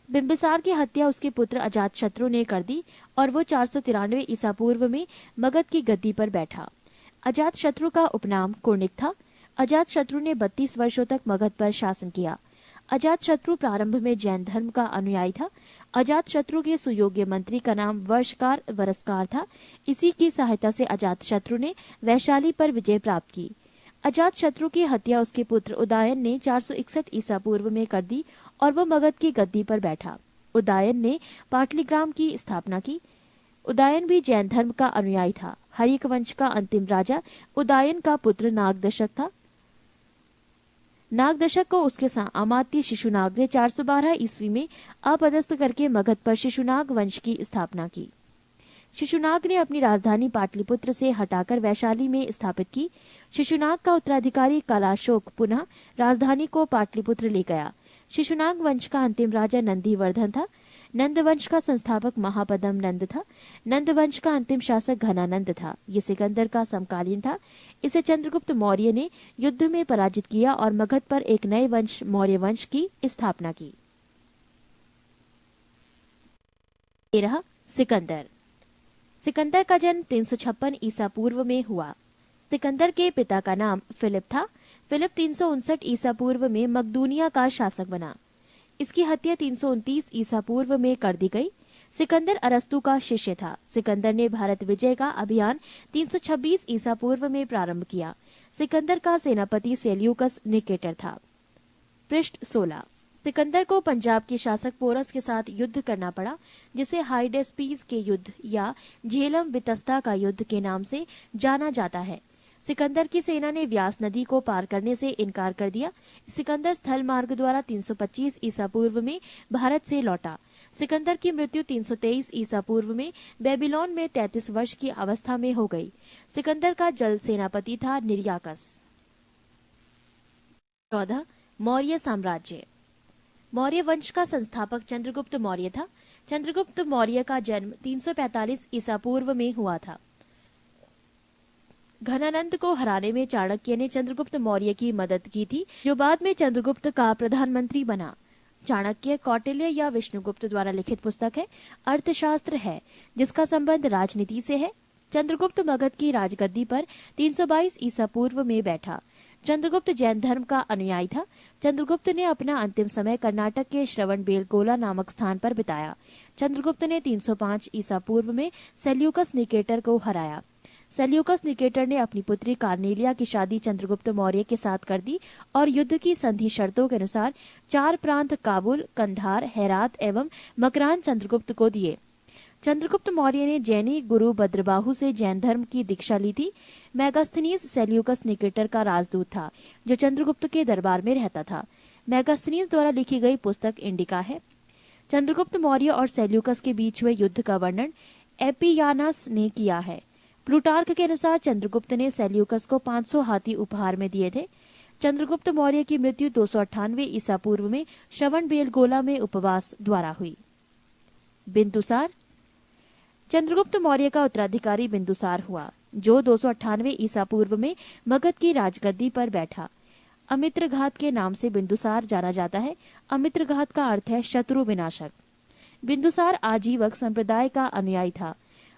बिंबिसार की हत्या उसके पुत्र अजातशत्रु ने कर दी और वो 493 ईसा पूर्व में मगध की गद्दी पर बैठा। अजातशत्रु का उपनाम कुर्णिक था। अजातशत्रु ने 32 वर्षों तक मगध पर शासन किया। अजातशत्रु प्रारंभ में जैन धर्म का अनुयायी था। अजातशत्रु के सुयोग्य मंत्री का नाम वर्षकार वरस्कार था। इसी की सहायता से अजातशत्रु ने वैशाली पर विजय प्राप्त की। अजातशत्रु की हत्या उसके पुत्र उदयन ने 461 ईसा पूर्व में कर दी और वह मगध की गद्दी पर बैठा। उदयन ने पाटलिग्राम की स्थापना की। उदयन भी जैन धर्म का अनुयायी था। हर्यक वंश का अंतिम राजा उदयन का पुत्र नागदशक था। नागदशक को उसके अमात्य शिशुनाग ने 412 ईस्वी में अपदस्थ करके मगध पर शिशुनाग वंश की स्थापना की। शिशुनाग ने अपनी राजधानी पाटलिपुत्र से हटाकर वैशाली में स्थापित की। शिशुनाग का उत्तराधिकारी कलाशोक पुनः राजधानी को पाटलिपुत्र ले गया। शिशुनाग वंश का अंतिम राजा नंदीवर्धन था। नंद वंश का संस्थापक महापदम नंद था। नंद वंश का अंतिम शासक घनानंद था। ये सिकंदर का समकालीन था। इसे चंद्रगुप्त मौर्य ने युद्ध में पराजित किया और मगध पर एक नए वंश मौर्य वंश की स्थापना की। 13 सिकंदर। सिकंदर का जन्म 356 ईसा पूर्व में हुआ। सिकंदर के पिता का नाम फिलिप था। फिलिप 359 ईसा पूर्व में मकदूनिया का शासक बना। इसकी हत्या 329 ईसा पूर्व में कर दी गई। सिकंदर अरस्तु का शिष्य था। सिकंदर ने भारत विजय का अभियान 326 ईसा पूर्व में प्रारंभ किया। सिकंदर का सेनापति सेल्यूकस निकेटर था। पृष्ठ 16। सिकंदर को पंजाब के शासक पोरस के साथ युद्ध करना पड़ा, जिसे हाइडेस्पीस के युद्ध या झेलम वितस्ता का युद्ध के नाम से जाना जाता है। सिकंदर की सेना ने व्यास नदी को पार करने से इनकार कर दिया। सिकंदर स्थल मार्ग द्वारा 325 ईसा पूर्व में भारत से लौटा। सिकंदर की मृत्यु 323 ईसा पूर्व में बेबीलोन में 33 वर्ष की अवस्था में हो गई। सिकंदर का जल सेनापति था निर्याकस। 14 मौर्य साम्राज्य। मौर्य वंश का संस्थापक चंद्रगुप्त मौर्य था। चंद्रगुप्त मौर्य का जन्म 345 ईसा पूर्व में हुआ था। घनानंद को हराने में चाणक्य ने चंद्रगुप्त मौर्य की मदद की थी, जो बाद में चंद्रगुप्त का प्रधानमंत्री बना। चाणक्य कौटिल्य या विष्णुगुप्त द्वारा लिखित पुस्तक है, अर्थशास्त्र है, जिसका संबंध राजनीति से है। चंद्रगुप्त मगध की राजगद्दी पर 322 ईसा पूर्व में बैठा। चंद्रगुप्त जैन धर्म का अनुयायी था। चंद्रगुप्त ने अपना अंतिम समय कर्नाटक के श्रवणबेलगोला नामक स्थान पर बिताया। चंद्रगुप्त ने 305 ईसा पूर्व में सेल्यूकस निकेटर को हराया। सेल्यूकस निकेटर ने अपनी पुत्री कार्नेलिया की शादी चंद्रगुप्त मौर्य के साथ कर दी और युद्ध की संधि शर्तों के अनुसार 4 प्रांत काबुल, कंधार, हेरात एवं मकरान चंद्रगुप्त को दिए। चंद्रगुप्त मौर्य ने जैनी गुरु भद्रबाहु से जैन धर्म की दीक्षा ली थी। मेगास्थनीज सेल्यूकस निकेटर का राजदूत था जो चंद्रगुप्त के दरबार में रहता था। मेगास्थनीज द्वारा लिखी गई पुस्तक इंडिका है। चंद्रगुप्त मौर्य और सेल्यूकस के बीच हुए युद्ध का वर्णन एपियानस ने किया है। प्लूटार्क के अनुसार चंद्रगुप्त ने सेल्यूकस को 500 हाथी उपहार में दिए थे। चंद्रगुप्त मौर्य की मृत्यु 298 ईसा पूर्व में श्रवणबेलगोला में उपवास द्वारा हुई। बिंदुसार। चंद्रगुप्त मौर्य का उत्तराधिकारी बिंदुसार हुआ, जो 298 ईसा पूर्व में मगध की राजगद्दी पर बैठा। अमित्रघात के नाम से बिंदुसार जाना जाता है। अमित्रघात का अर्थ है शत्रु विनाशक। बिंदुसार आजीवक संप्रदाय का अनुयायी था।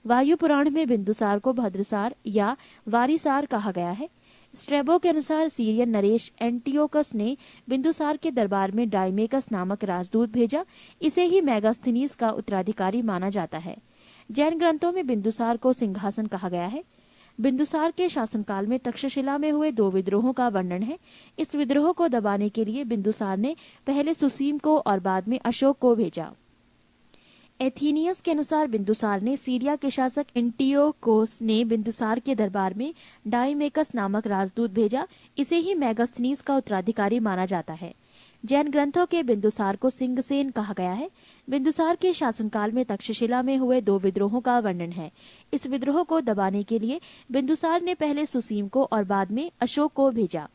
वायु पुराण में बिंदुसार को भद्रसार या वारिसार कहा गया है। स्ट्रेबो के अनुसार सीरियन नरेश एंटियोकस ने बिंदुसार के दरबार में डाइमेकस नामक राजदूत भेजा। इसे ही मेगास्थनीज का उत्तराधिकारी माना जाता है। जैन ग्रंथों में बिंदुसार को सिंहासन कहा गया है। बिंदुसार के शासनकाल में तक्षशिला में हुए 2 विद्रोहों का वर्णन है। इस विद्रोह को दबाने के लिए बिंदुसार ने पहले सुसीम को और बाद में अशोक को भेजा। एथीनियस के अनुसार बिंदुसार ने सीरिया के शासक एंटियोकोस ने बिंदुसार के दरबार में डाइमेकस नामक राजदूत भेजा। इसे ही मेगास्थनीज का उत्तराधिकारी माना जाता है। जैन ग्रंथों के बिंदुसार को सिंहसेन कहा गया है। बिंदुसार के शासनकाल में तक्षशिला में हुए 2 विद्रोहों का वर्णन है। इस विद्रोह को दबाने के लिए बिंदुसार ने पहले सुसीम को और बाद में अशोक को भेजा।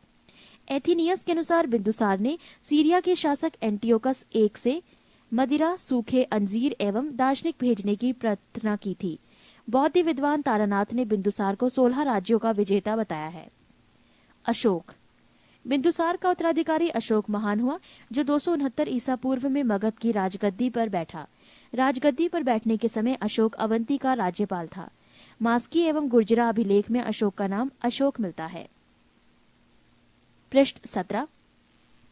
एथीनियस के अनुसार बिंदुसार ने सीरिया के शासक एंटियोकस I से मदिरा, सूखे अंजीर एवं दार्शनिक भेजने की प्रार्थना की थी। बौद्ध विद्वान तारानाथ ने बिंदुसार को 16 राज्यों का विजेता बताया है। अशोक। बिंदुसार का उत्तराधिकारी अशोक महान हुआ, जो 269 ईसा पूर्व में मगध की राजगद्दी पर बैठा। राजगद्दी पर बैठने के समय अशोक अवंती का राज्यपाल था। मास्की एवं गुर्जरा अभिलेख में अशोक का नाम अशोक मिलता है। पृष्ठ 17।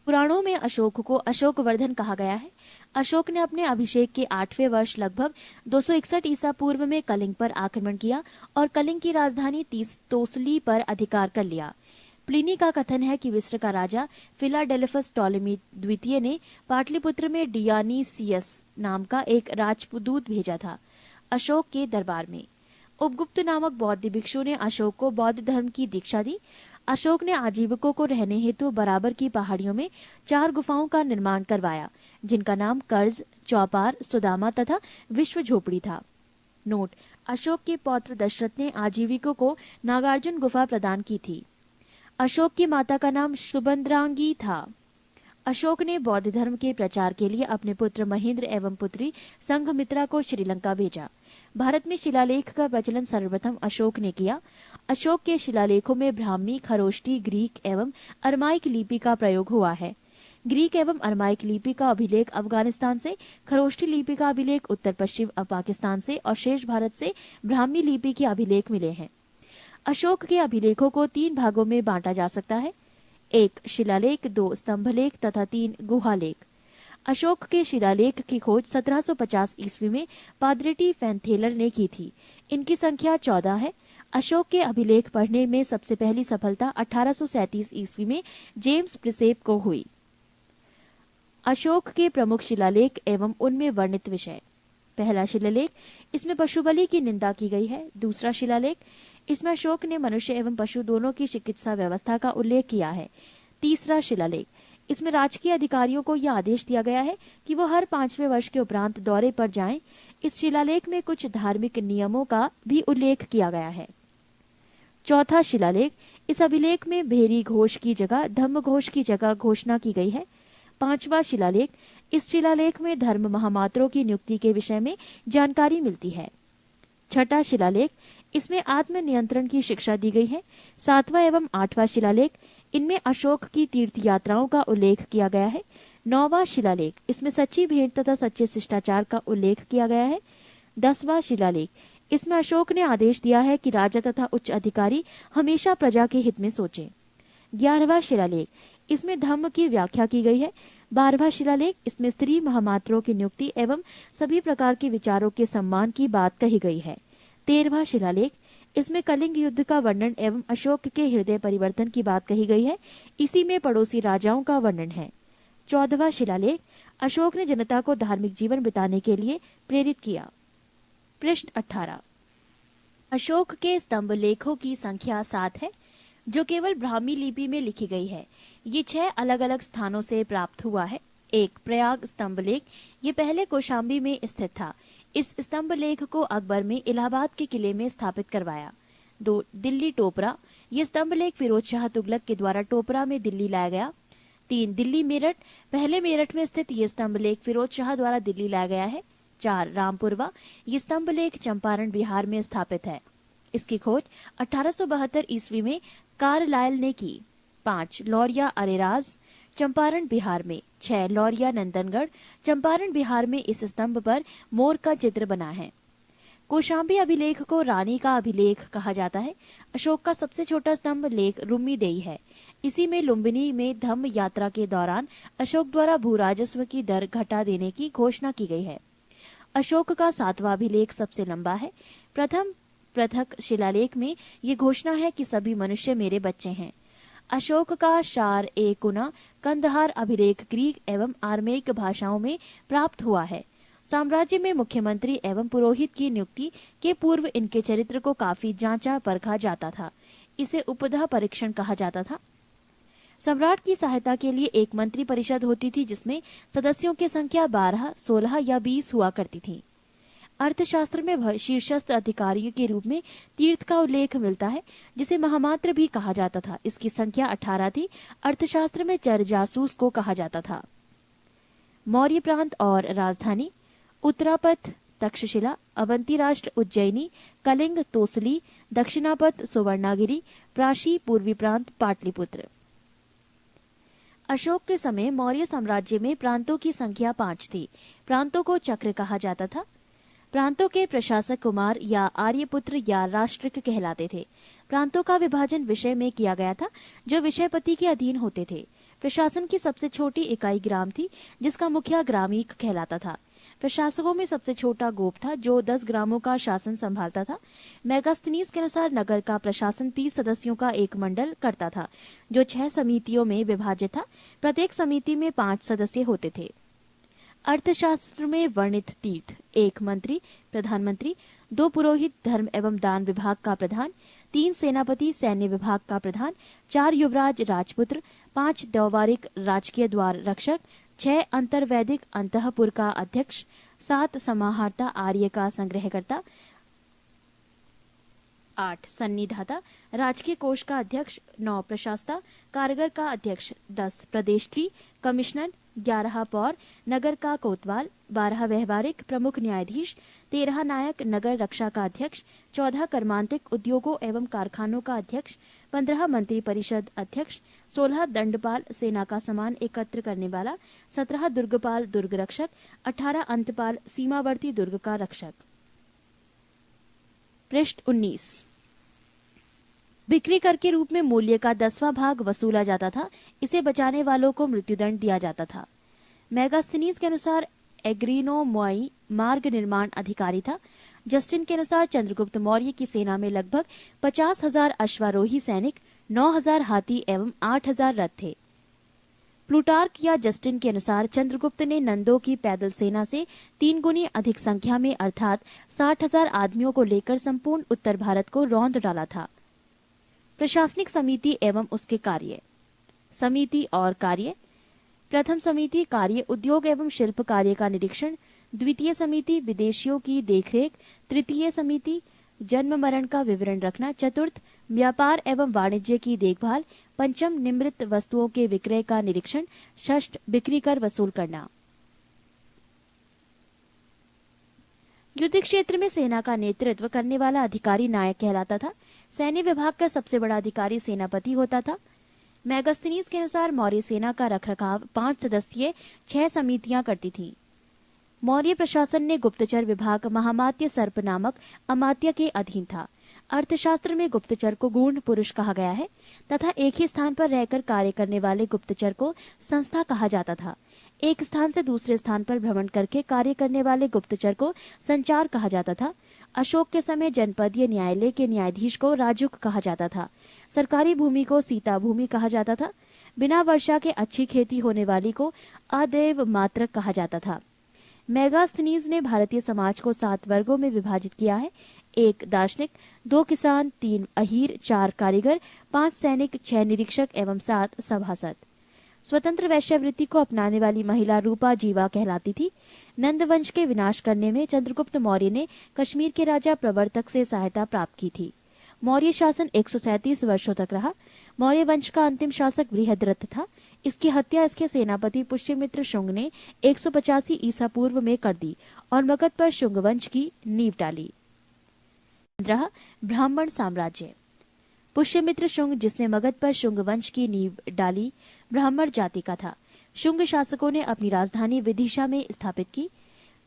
पुराणों में अशोक को अशोकवर्धन कहा गया है। अशोक ने अपने अभिषेक के 8वें वर्ष लगभग 261 ईसा पूर्व में कलिंग पर आक्रमण किया और कलिंग की राजधानी तोसली पर अधिकार कर लिया। प्लिनी का कथन है कि मिस्र का राजा फिलाडेल्फस टॉलेमी द्वितीय ने पाटलिपुत्र में डियानीसियस नाम का एक राजदूत भेजा था अशोक के दरबार में। उपगुप्त नामक बौद्ध भिक्षु ने अशोक को बौद्ध धर्म की दीक्षा दी। अशोक ने आजीविकों को रहने हेतु बराबर की पहाड़ियों में 4 गुफाओं का निर्माण करवाया, जिनका नाम कर्ज, चौपार, सुदामा तथा विश्व झोपड़ी था। नोट: अशोक के पौत्र दशरथ ने आजीविकों को नागार्जुन गुफा प्रदान की थी। अशोक की माता का नाम सुबंद्रांगी था। अशोक ने बौद्ध धर्म के प्रचार के लिए अपने पुत्र महेंद्र एवं पुत्री संघमित्रा को श्रीलंका भेजा। भारत में शिलालेख का प्रचलन सर्वप्रथम अशोक ने किया। अशोक के शिलालेखों में ब्राह्मी, खरोष्टी, ग्रीक एवं अरमाइक लिपि का प्रयोग हुआ है। ग्रीक एवं अरमाइक लिपि का अभिलेख अफगानिस्तान से, खरोष्टी लिपि का अभिलेख उत्तर पश्चिम पाकिस्तान से और शेष भारत से ब्राह्मी लिपि के अभिलेख मिले हैं। अशोक के अभिलेखों को 3 भागों में बांटा जा सकता है: 1 शिलालेख, 2 स्तंभलेख तथा 3 गुहालेख। अशोक के शिलालेख की खोज 1750 ईस्वी में पादरेटी फैनथेलर ने की थी। इनकी संख्या 14 है। अशोक के अभिलेख पढ़ने में सबसे पहली सफलता 1837 ईस्वी में जेम्स प्रिसेप को हुई। अशोक के प्रमुख शिलालेख एवं उनमें वर्णित विषय: पहला शिलालेख, इसमें पशु बलि की निंदा की गई है। दूसरा शिलालेख, इसमें अशोक ने मनुष्य एवं पशु दोनों की चिकित्सा व्यवस्था का उल्लेख किया है। तीसरा शिलालेख, इसमें राजकीय अधिकारियों को यह आदेश दिया गया है कि वो हर 5वें वर्ष के उपरांत दौरे पर जाएं। इस शिलालेख में कुछ धार्मिक नियमों का भी उल्लेख किया गया है। चौथा शिलालेख, इस अभिलेख में भेरी घोष की जगह धम्म घोष की जगह घोषणा की गई है। 5वां शिलालेख, इस शिलालेख में धर्म महामात्रों की नियुक्ति के विषय में जानकारी मिलती है। 6ठा शिलालेख, इसमें आत्म नियंत्रण की शिक्षा दी गई है। 7वां एवं 8वां शिलालेख, इनमें अशोक की तीर्थ यात्राओं का उल्लेख किया गया है। 9वां शिलालेख, इसमें सच्ची भेंट तथा सच्चे शिष्टाचार का उल्लेख किया गया है। 10वां शिलालेख, इसमें अशोक ने आदेश दिया है कि राजा तथा उच्च अधिकारी हमेशा प्रजा के हित में सोचें। 11वां शिलालेख, इसमें धम्म की व्याख्या की गई है। 12वां शिलालेख, इसमें स्त्री महामात्रों की नियुक्ति एवं सभी प्रकार के विचारों के सम्मान की बात कही गई है। 13वां शिलालेख, इसमें कलिंग युद्ध का वर्णन एवं अशोक के हृदय परिवर्तन की बात कही गई है। इसी में पड़ोसी राजाओं का वर्णन है। 14वां शिलालेख, अशोक ने जनता को धार्मिक जीवन बिताने के लिए प्रेरित किया। पृष्ठ 18। अशोक के स्तंभ लेखों की संख्या 7 है, जो केवल ब्राह्मी लिपि में लिखी गई है। ये 6 अलग अलग स्थानों से प्राप्त हुआ है। 1. प्रयाग स्तंभ लेख, ये पहले कौशाम्बी में स्थित था। इस स्तंभ लेख को अकबर में इलाहाबाद के किले में स्थापित करवाया। 2. दिल्ली टोपरा, ये स्तंभ लेख फिरोज शाह तुगलक के द्वारा टोपरा में दिल्ली लाया गया। 3. दिल्ली मेरठ, पहले मेरठ में स्थित ये स्तंभ लेख फिरोज शाह द्वारा दिल्ली लाया गया है। 4. रामपुरवा, ये स्तंभ लेख चंपारण बिहार में स्थापित है। इसकी खोज 1872 ईस्वी में कार्लाइल ने की। 5. लौरिया अरेराज, चंपारण बिहार में। 6. लौरिया नंदनगढ़, चंपारण बिहार में। इस स्तंभ पर मोर का चित्र बना है। कौशाम्बी अभिलेख को रानी का अभिलेख कहा जाता है। अशोक का सबसे छोटा स्तंभ लेख रुम्मीदेई है। इसी में लुम्बिनी में धम्म यात्रा के दौरान अशोक द्वारा भू राजस्व की दर घटा देने की घोषणा की गई है। अशोक का 7वां अभिलेख सबसे लंबा है। प्रथम पृथक शिलालेख में ये घोषणा है कि सभी मनुष्य मेरे बच्चे हैं। अशोक का शार ए कुना कंदहार अभिलेख ग्रीक एवं आर्मेयिक भाषाओं में प्राप्त हुआ है। साम्राज्य में मुख्यमंत्री एवं पुरोहित की नियुक्ति के पूर्व इनके चरित्र को काफी जांचा परखा जाता था। इसे उपधा परीक्षण कहा जाता था। सम्राट की सहायता के लिए एक मंत्री परिषद होती थी, जिसमें सदस्यों की संख्या 12, 16 या 20 हुआ करती थी। अर्थशास्त्र में शीर्षस्थ अधिकारियों के रूप में तीर्थ का उल्लेख मिलता है, जिसे महामात्र भी कहा जाता था। इसकी संख्या 18 थी। अर्थशास्त्र में चर जासूस को कहा जाता था। मौर्य प्रांत और राजधानी: उत्तरापथ तक्षशिला, अवंती राष्ट्र उज्जैनी, कलिंग तोसली, दक्षिणापथ सुवर्णागिरी, प्राशी पूर्वी प्रांत पाटलिपुत्र। अशोक के समय मौर्य साम्राज्य में प्रांतों की संख्या 5 थी। प्रांतों को चक्र कहा जाता था। प्रांतों के प्रशासक कुमार या आर्यपुत्र या राष्ट्रिक कहलाते थे। प्रांतों का विभाजन विषय में किया गया था, जो विषयपति के अधीन होते थे। प्रशासन की सबसे छोटी इकाई ग्राम थी, जिसका मुखिया ग्रामीक कहलाता था। प्रशासकों में सबसे छोटा गोप था, जो 10 ग्रामों का शासन संभालता था। मेगास्थनीज के अनुसार नगर का प्रशासन 30 सदस्यों का एक मंडल करता था, जो 6 समितियों में विभाजित था। प्रत्येक समिति में 5 सदस्य होते थे। अर्थशास्त्र में वर्णित तीर्थ: 1 मंत्री प्रधानमंत्री, 2 पुरोहित धर्म एवं दान विभाग का प्रधान, 3 सेनापति सैन्य विभाग का प्रधान, 4 युवराज राजपुत्र, 5 द्यौवारिक राजकीय द्वार रक्षक, 6 अंतर्वैदिक अंतःपुर का अध्यक्ष, 7 समाहर्ता आर्य का संग्रहकर्ता, 8 सन्निधाता राजकीय कोष का अध्यक्ष, 9 प्रशास्ता कारागर का अध्यक्ष, 10 प्रदेष्ट्री कमिश्नर, 11 पौर नगर का कोतवाल, 12 व्यवहारिक प्रमुख न्यायाधीश, 13 नायक नगर रक्षा का अध्यक्ष, 14 कर्मांतिक उद्योगों एवं कारखानों का अध्यक्ष, 15 मंत्री परिषद अध्यक्ष, 16 दंडपाल सेना का सामान एकत्र करने वाला, 17 दुर्गपाल दुर्ग रक्षक, 18 अंतपाल सीमावर्ती दुर्ग का रक्षक। पृष्ठ 19। बिक्री कर के रूप में मूल्य का 10वां भाग वसूला जाता था। इसे बचाने वालों को मृत्युदंड दिया जाता था। मेगास्थनीज के अनुसार एग्रीनो मोई मार्ग निर्माण अधिकारी था। जस्टिन के अनुसार चंद्रगुप्त मौर्य की सेना में लगभग 50,000 अश्वारोही सैनिक, 9,000 हाथी एवं 8,000 रथ थे। प्लूटार्क या जस्टिन के अनुसार चंद्रगुप्त ने नंदों की पैदल सेना से 3 गुनी अधिक संख्या में अर्थात 60,000 आदमियों को लेकर संपूर्ण उत्तर भारत को रौंद डाला था। प्रशासनिक समिति एवं उसके कार्य: समिति और कार्य: प्रथम समिति कार्य उद्योग एवं शिल्प कार्य का निरीक्षण, द्वितीय समिति विदेशियों की देखरेख, तृतीय समिति जन्म मरण का विवरण रखना, चतुर्थ व्यापार एवं वाणिज्य की देखभाल, पंचम निम्रित वस्तुओं के विक्रय का निरीक्षण, षष्ठ बिक्री कर वसूल करना। युद्ध क्षेत्र में सेना का नेतृत्व करने वाला अधिकारी नायक कहलाता था। सैन्य विभाग का सबसे बड़ा अधिकारी सेनापति होता था। मेगास्थनीज के अनुसार मौर्य सेना का रखरखाव 5 सदस्यीय 6 समितियां करती थीं। मौर्य प्रशासन ने गुप्तचर विभाग महामात्य सर्प नामक अमात्य के अधीन था। अर्थशास्त्र में गुप्तचर को गूढ़ पुरुष कहा गया है तथा एक ही स्थान पर रहकर कार्य करने वाले गुप्तचर को संस्था कहा जाता था। एक स्थान से दूसरे स्थान पर भ्रमण करके कार्य करने वाले गुप्तचर को संचार कहा जाता था। अशोक के समय जनपदीय न्यायालय के न्यायाधीश को राजुक कहा जाता था। सरकारी भूमि को सीता भूमि कहा जाता था। बिना वर्षा के अच्छी खेती होने वाली को अदैव मात्रक कहा जाता था। मेगास्थनीज ने भारतीय समाज को 7 वर्गों में विभाजित किया है। 1 दार्शनिक, 2 किसान, 3 अहीर, 4 कारीगर, 5 सैनिक, 6 निरीक्षक एवं 7 सभासद। स्वतंत्र वैश्यावृत्ति को अपनाने वाली महिला रूपा जीवा कहलाती थी। नंद वंश के विनाश करने में चंद्रगुप्त मौर्य ने कश्मीर के राजा प्रवर्तक से सहायता प्राप्त की थी। मौर्य शासन 137 वर्षों तक रहा। मौर्य वंश का अंतिम शासक बृहद्रथ था। इसकी हत्या इसके सेनापति पुष्यमित्र शुंग ने 185 ईसा पूर्व में कर दी और मगध पर शुंग वंश की नींव डाली। 15 ब्राह्मण साम्राज्य। पुष्यमित्र शुंग, जिसने मगध पर शुंग वंश की नींव डाली, ब्राह्मण जाति का था। शुंग शासकों ने अपनी राजधानी विदिशा में स्थापित की।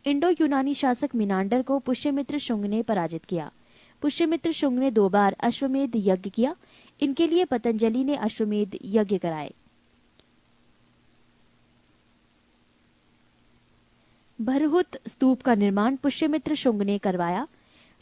इंडो यूनानी शासक मिनांडर को पुष्यमित्र शुंग ने पराजित किया। पुष्यमित्र शुंग ने 2 बार अश्वमेध यज्ञ किया। इनके लिए पतंजलि ने अश्वमेध यज्ञ कराए। भरहुत स्तूप का निर्माण पुष्यमित्र शुंग ने करवाया।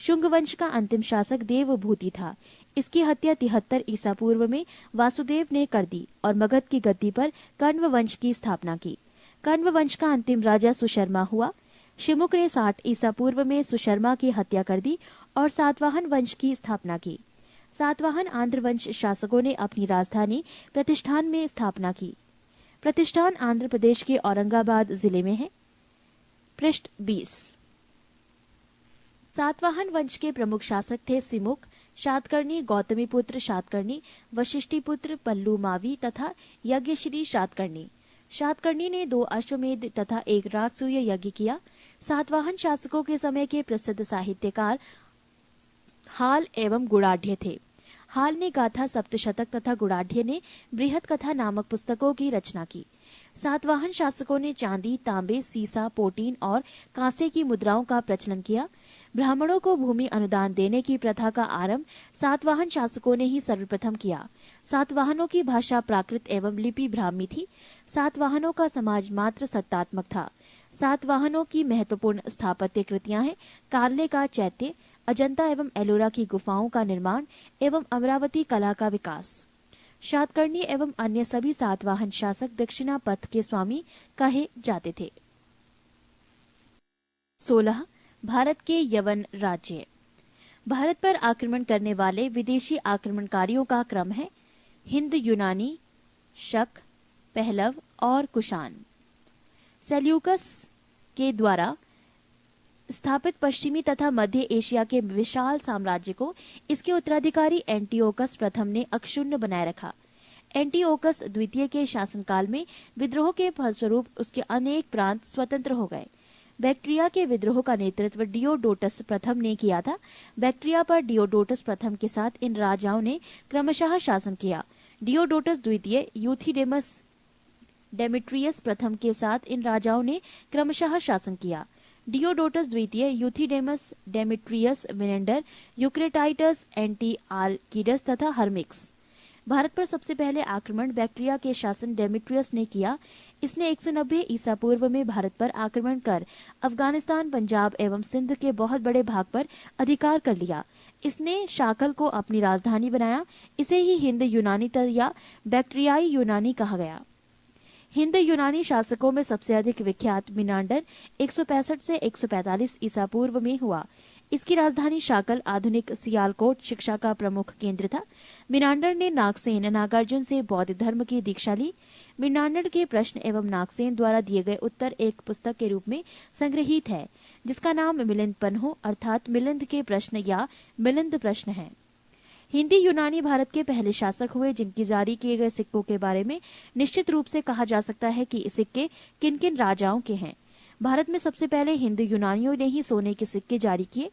शुंग वंश का अंतिम शासक देवभूति था। इसकी हत्या 73 ईसा पूर्व में वासुदेव ने कर दी और मगध की गद्दी पर कण्व वंश की स्थापना की। कण्व वंश का अंतिम राजा सुशर्मा हुआ। शिमुक ने 60 ईसा पूर्व में सुशर्मा की हत्या कर दी और सातवाहन वंश की स्थापना की। सातवाहन आंध्र वंश शासकों ने अपनी राजधानी प्रतिष्ठान में स्थापना की। प्रतिष्ठान आंध्र प्रदेश के औरंगाबाद जिले में है। पृष्ठ 20। सातवाहन वंश के प्रमुख शासक थे सिमुक, शातकर्णी, गौतमीपुत्र शातकर्णी, वशिष्ठीपुत्र पल्लू मावी तथा यज्ञश्री शातकर्णी। शातकर्णी ने 2 अश्वमेध तथा 1 राजसूय यज्ञ किया। सातवाहन शासकों के समय के प्रसिद्ध साहित्यकार हाल एवं गुणाढ़्य थे। हाल ने गाथा सप्तशतक तथा गुणाढ़्य ने बृहत कथा नामक पुस्तकों की रचना की। सातवाहन शासकों ने चांदी, तांबे, सीसा, पोटीन और कांसे की मुद्राओं का प्रचलन किया। ब्राह्मणों को भूमि अनुदान देने की प्रथा का आरंभ सातवाहन शासकों ने ही सर्वप्रथम किया। सातवाहनों की भाषा प्राकृत एवं लिपि ब्राह्मी थी। सातवाहनों का समाज मात्र सत्तात्मक था। सातवाहनों की महत्वपूर्ण स्थापत्य कृतियां हैं काल्ले का चैत्य, अजंता एवं एलोरा की गुफाओं का निर्माण एवं अमरावती कला का विकास। शातकर्णी एवं अन्य सभी सातवाहन शासक दक्षिणा पथ के स्वामी कहे जाते थे। 16 भारत के यवन राज्य। भारत पर आक्रमण करने वाले विदेशी आक्रमणकारियों का क्रम है: हिंद यूनानी, शक, पहलव और कुषाण। सेल्यूकस के द्वारा स्थापित पश्चिमी तथा मध्य एशिया के विशाल साम्राज्य को इसके उत्तराधिकारी एंटिओकस प्रथम ने अक्षुण्ण बनाए रखा। एंटिओकस द्वितीय के शासनकाल में विद्रोह के फलस्वरूप उसके अनेक प्रांत स्वतंत्र हो गए। बैक्ट्रिया के विद्रोह का नेतृत्व डियोडोटस प्रथम ने किया था। बैक्ट्रिया पर डियोडोटस प्रथम के साथ इन राजाओं ने क्रमशः शासन किया। डियोडोटस द्वितीय, यूथिडेमस, डेमेट्रियस प्रथम के साथ इन राजाओं ने क्रमशः शासन किया। डियोडोटस द्वितीय, यूथिडेमस, डेमेट्रियस, मिनेंडर, यूक्रेटाइटस, एंटीआलकीडस तथा हर्मिक्स। भारत पर सबसे पहले आक्रमण बैक्ट्रिया के शासन डेमेट्रियस ने किया। इसने 190 ईसा पूर्व में भारत पर आक्रमण कर अफगानिस्तान, पंजाब एवं सिंध के बहुत बड़े भाग पर अधिकार कर लिया। इसने शाकल को अपनी राजधानी बनाया। इसे ही हिंद यूनानी या बैक्ट्रियाई यूनानी कहा गया। हिंद यूनानी शासकों में सबसे अधिक विख्यात मिनांडर 165 से 145 ईसा पूर्व में हुआ। इसकी राजधानी शाकल आधुनिक सियालकोट शिक्षा का प्रमुख केंद्र था। मिनांडर ने नागसेन नागार्जुन से बौद्ध धर्म की दीक्षा ली। मिनांडर के प्रश्न एवं नागसेन द्वारा दिए गए उत्तर एक पुस्तक के रूप में संग्रहित है, जिसका नाम मिलिंद पन्हो अर्थात मिलिंद के प्रश्न या मिलिंद प्रश्न है। हिंदी यूनानी भारत के पहले शासक हुए, जिनकी जारी किए गए सिक्कों के बारे में निश्चित रूप से कहा जा सकता है कि सिक्के किन किन राजाओं के हैं। भारत में सबसे पहले हिंद यूनानियों ने ही सोने के सिक्के जारी किए।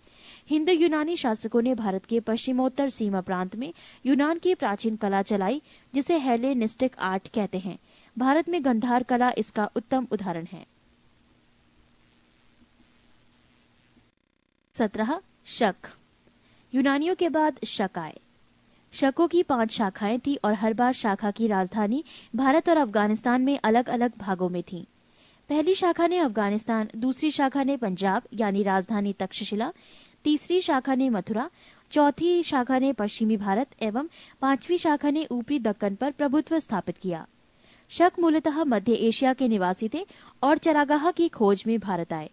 हिंद यूनानी शासकों ने भारत के पश्चिमोत्तर सीमा प्रांत में यूनान की प्राचीन कला चलाई, जिसे हेलेनिस्टिक आर्ट कहते हैं। भारत में गंधार कला इसका उत्तम उदाहरण है। 17 शक। यूनानियों के बाद शक आए। शकों की 5 शाखाएं थी और हर बार शाखा की राजधानी भारत और अफगानिस्तान में अलग अलग भागों में थी। पहली शाखा ने अफगानिस्तान, दूसरी शाखा ने पंजाब यानी राजधानी तक्षशिला, तीसरी शाखा ने मथुरा, चौथी शाखा ने पश्चिमी भारत एवं 5वीं शाखा ने ऊपरी दक्कन पर प्रभुत्व स्थापित किया। शक मूलतः मध्य एशिया के निवासी थे और चरागाह की खोज में भारत आए।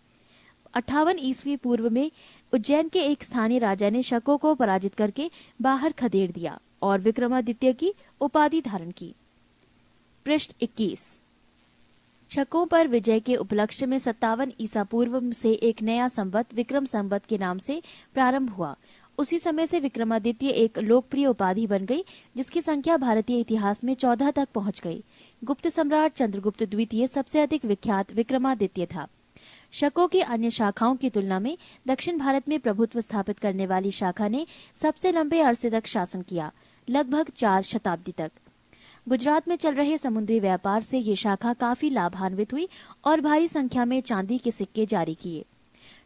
58 ईस्वी पूर्व में उज्जैन के एक स्थानीय राजा ने शकों को पराजित करके बाहर खदेड़ दिया और विक्रमादित्य की उपाधि धारण की। पृष्ठ 21। शकों पर विजय के उपलक्ष्य में 57 ईसा पूर्व से एक नया संवत विक्रम संवत के नाम से प्रारंभ हुआ। उसी समय से विक्रमादित्य एक लोकप्रिय उपाधि बन गई, जिसकी संख्या भारतीय इतिहास में 14 तक पहुंच गई। गुप्त सम्राट चंद्रगुप्त द्वितीय सबसे अधिक विख्यात विक्रमादित्य था। शकों की अन्य शाखाओं की तुलना में दक्षिण भारत में प्रभुत्व स्थापित करने वाली शाखा ने सबसे लंबे अरसे तक शासन किया, लगभग 4 शताब्दी तक। गुजरात में चल रहे समुद्री व्यापार से ये शाखा काफी लाभान्वित हुई और भारी संख्या में चांदी के सिक्के जारी किए।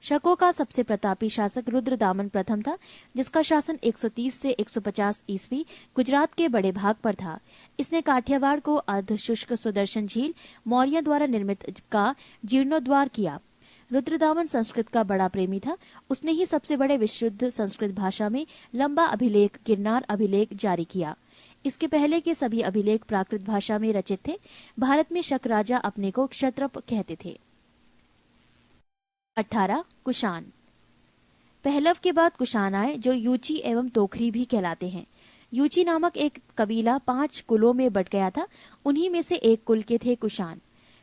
शकों का सबसे प्रतापी शासक रुद्रदामन प्रथम था, जिसका शासन 130 से 150 ईस्वी गुजरात के बड़े भाग पर था। इसने काठियावाड़ को अर्ध शुष्क सुदर्शन झील मौर्य द्वारा निर्मित का जीर्णोद्वार किया। रुद्रदामन संस्कृत का बड़ा प्रेमी था। उसने ही सबसे बड़े विशुद्ध संस्कृत भाषा में लंबा अभिलेख गिरनार अभिलेख जारी किया। इसके पहले के सभी अभिलेख प्राकृत भाषा में रचित थे। भारत में शक राजा अपने को क्षत्रप कहते थे। 18 कुषाण। पहलव के बाद कुषाण आए, जो यूची एवं तोखरी भी कहलाते हैं। यूची नामक एक कबीला 5 कुलों में बट गया था। उन्हीं में से एक कुल के थे कुषाण।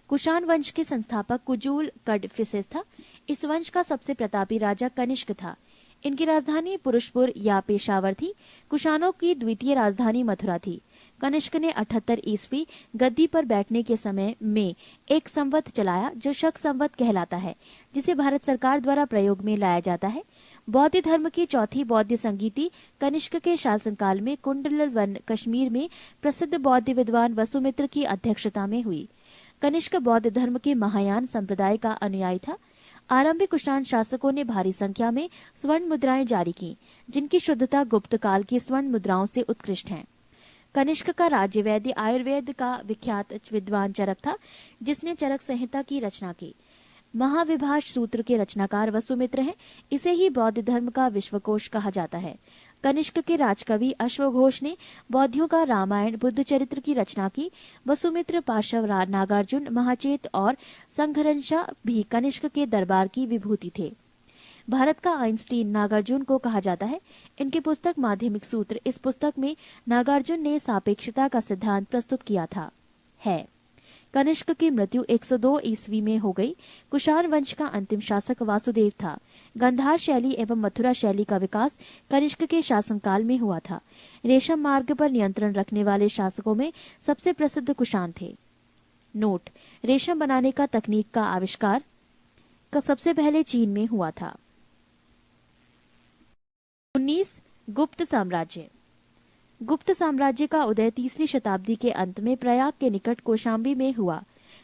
कुषाण वंश के संस्थापक कुजूल कड़फिसेस था। इस वंश का सबसे प्रतापी राजा कनिष्क था। इनकी राजधानी पुरुषपुर या पेशावर थी। कुषाणों की द्वितीय राजधानी मथुरा थी। कनिष्क ने 78 ईस्वी गद्दी पर बैठने के समय में एक संवत चलाया, जो शक संवत कहलाता है, जिसे भारत सरकार द्वारा प्रयोग में लाया जाता है। बौद्ध धर्म की चौथी बौद्ध संगीति कनिष्क के शासनकाल में कुंडलवन कश्मीर में प्रसिद्ध बौद्ध विद्वान वसुमित्र की अध्यक्षता में हुई। कनिष्क बौद्ध धर्म के महायान संप्रदाय का अनुयायी था। आरंभिक कुषाण शासकों ने भारी संख्या में स्वर्ण मुद्राएं जारी की, जिनकी शुद्धता गुप्त काल की स्वर्ण मुद्राओं से उत्कृष्ट है। कनिष्क का राज्य वैद्य आयुर्वेद का विख्यात विद्वान चरक था, जिसने चरक संहिता की रचना की। महाविभाष सूत्र के रचनाकार वसुमित्र हैं। इसे ही बौद्ध धर्म का विश्वकोश कहा जाता है। कनिष्क के राजकवि अश्वघोष ने बौद्धियों का रामायण बुद्ध चरित्र की रचना की। वसुमित्र, पाशव, नागार्जुन, महाचेत और संघर्षा भी कनिष्क के दरबार की विभूति थे। भारत का आइंस्टीन नागार्जुन को कहा जाता है। इनकी पुस्तक माध्यमिक सूत्र, इस पुस्तक में नागार्जुन ने सापेक्षता का सिद्धांत प्रस्तुत किया था। कनिष्क की मृत्यु 102 ईस्वी में हो गई। कुषाण वंश का अंतिम शासक वासुदेव था। गंधार शैली एवं मथुरा शैली का विकास कनिष्क के शासनकाल में हुआ था। रेशम मार्ग पर नियंत्रण रखने वाले शासकों में सबसे प्रसिद्ध कुषाण थे। नोट: रेशम बनाने का तकनीक का आविष्कार का सबसे पहले चीन में हुआ था। 19 गुप्त साम्राज्य। गुप्त साम्राज्य का उदय 3री शताब्दी के अंत में प्रयाग के निकट कौशाम्बी में हुआ।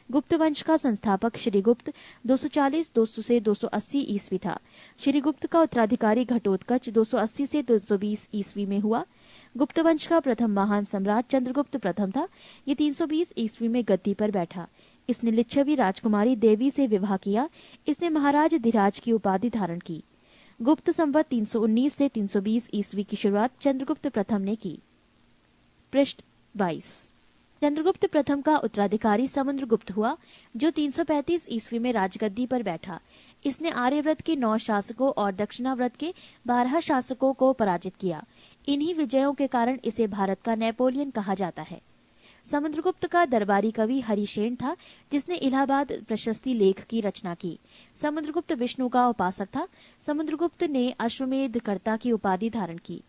गुप्त वंश का संस्थापक श्रीगुप्त 240 से 280 ईस्वी था। श्रीगुप्त का उत्तराधिकारी घटोत्कच 280 से 220 ईस्वी में हुआ। गुप्त वंश का प्रथम महान सम्राट चंद्रगुप्त प्रथम था। ये 320 ईस्वी में गद्दी पर बैठा। इसने लिच्छवी राजकुमारी देवी से विवाह किया। इसने महाराज धीराज की उपाधि धारण की। गुप्त संवत 319 से 320 ईस्वी की शुरुआत चंद्रगुप्त प्रथम ने की। पृष्ठ 22। चंद्रगुप्त प्रथम का उत्तराधिकारी समुद्रगुप्त हुआ, जो 335 ईस्वी में राजगद्दी पर बैठा। इसने आर्यव्रत के 9 शासकों और दक्षिणाव्रत के 12 शासकों को पराजित किया। इन्हीं विजयों के कारण इसे भारत का नेपोलियन कहा जाता है। समुद्रगुप्त का दरबारी कवि हरिशेन था, जिसने इलाहाबाद प्रशस्ति लेख की रचना की। समुद्रगुप्त विष्णु का उपासक था। समुद्रगुप्त ने अश्वमेध कर्ता की उपाधि धारण की।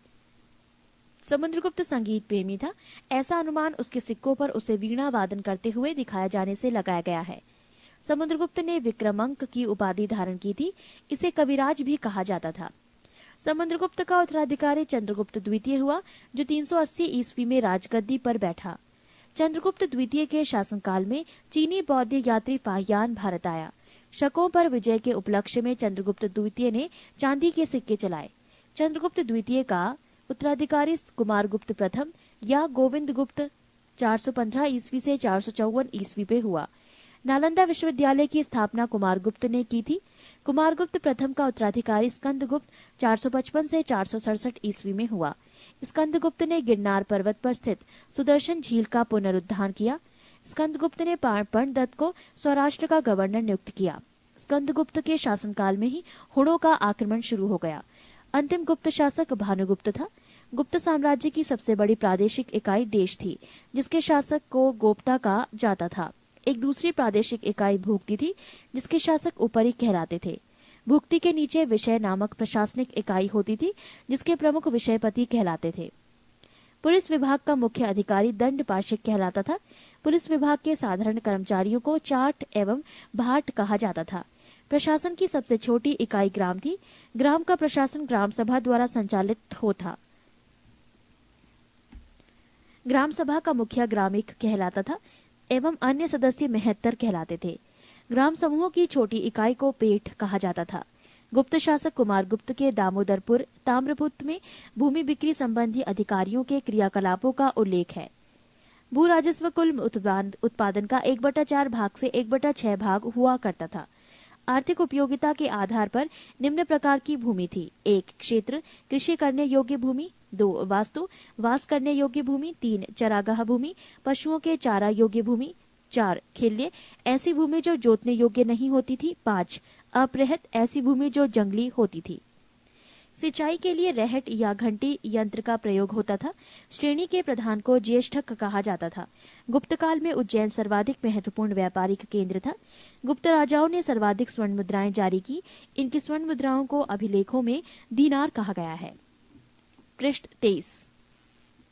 समुद्रगुप्त संगीत प्रेमी था। ऐसा अनुमान उसके सिक्कों पर उसे वीणा वादन करते हुए दिखाया जाने से लगाया गया है। समुद्रगुप्त ने विक्रमांक की उपाधि धारण की थी। इसे कविराज भी कहा जाता था। समुद्रगुप्त का उत्तराधिकारी चंद्रगुप्त द्वितीय हुआ, जो 380 ईस्वी में राजगद्दी पर बैठा। चंद्रगुप्त द्वितीय के शासनकाल में चीनी बौद्ध यात्री फाहियान भारत आया। शकों पर विजय के उपलक्ष्य में चंद्रगुप्त द्वितीय ने चांदी के सिक्के चलाए। चंद्रगुप्त द्वितीय का उत्तराधिकारी कुमारगुप्त प्रथम या गोविंद गुप्त 415 ईस्वी से 454 ईस्वी पे हुआ। नालंदा विश्वविद्यालय की स्थापना कुमारगुप्त ने की थी। कुमारगुप्त प्रथम का उत्तराधिकारी स्कंदगुप्त 455 से 467 ईस्वी में हुआ। स्कंदगुप्त ने गिरनार पर्वत पर स्थित सुदर्शन झील का पुनरुद्धार किया। स्कंदगुप्त ने पाणदत्त को सौराष्ट्र का गवर्नर नियुक्त किया। स्कंदगुप्त के शासनकाल में ही हुणों का आक्रमण शुरू हो गया। अंतिम गुप्त शासक भानुगुप्त था। गुप्त साम्राज्य की सबसे बड़ी प्रादेशिक इकाई देश थी, जिसके शासक को गोप्ता कहा जाता था। एक दूसरी प्रादेशिक इकाई भुक्ति थी, जिसके शासक उपरी कहलाते थे। भुक्ति के नीचे विषय नामक प्रशासनिक इकाई होती थी, जिसके प्रमुख विषयपति कहलाते थे। पुलिस विभाग का मुख्य अधिकारी दंडपाशिक कहलाता था। पुलिस विभाग के साधारण कर्मचारियों को चाट एवं भाट कहा जाता था। प्रशासन की सबसे छोटी इकाई ग्राम थी। ग्राम का प्रशासन ग्राम सभा द्वारा संचालित होता। ग्राम सभा का मुखिया ग्रामिक कहलाता था एवं अन्य सदस्य मेहत्तर कहलाते थे। ग्राम समूह की छोटी इकाई को पेठ कहा जाता था। गुप्त शासक कुमारगुप्त के दामोदरपुर ताम्रपुत्र में भूमि बिक्री संबंधी अधिकारियों के क्रियाकलापों का उल्लेख है। भू राजस्व कुल उत्पादन का 1/4 भाग से 1/6 भाग हुआ करता था। आर्थिक उपयोगिता के आधार पर निम्न प्रकार की भूमि थी: 1 क्षेत्र कृषि करने योग्य भूमि, 2 वास्तु वास करने योग्य भूमि, 3 चरागाह भूमि पशुओं के चारा योग्य भूमि, 4 खिल्य ऐसी भूमि जो जोतने योग्य नहीं होती थी, 5 अपरहत ऐसी भूमि जो जंगली होती थी। सिंचाई के लिए रहट या घंटी यंत्र का प्रयोग होता था। श्रेणी के प्रधान को ज्येष्ठक कहा जाता था। गुप्त काल में उज्जैन सर्वाधिक महत्वपूर्ण व्यापारिक केंद्र था। गुप्त राजाओं ने सर्वाधिक स्वर्ण मुद्राएं जारी की। इनकी स्वर्ण मुद्राओं को अभिलेखों में दीनार कहा गया है। पृष्ठ 23।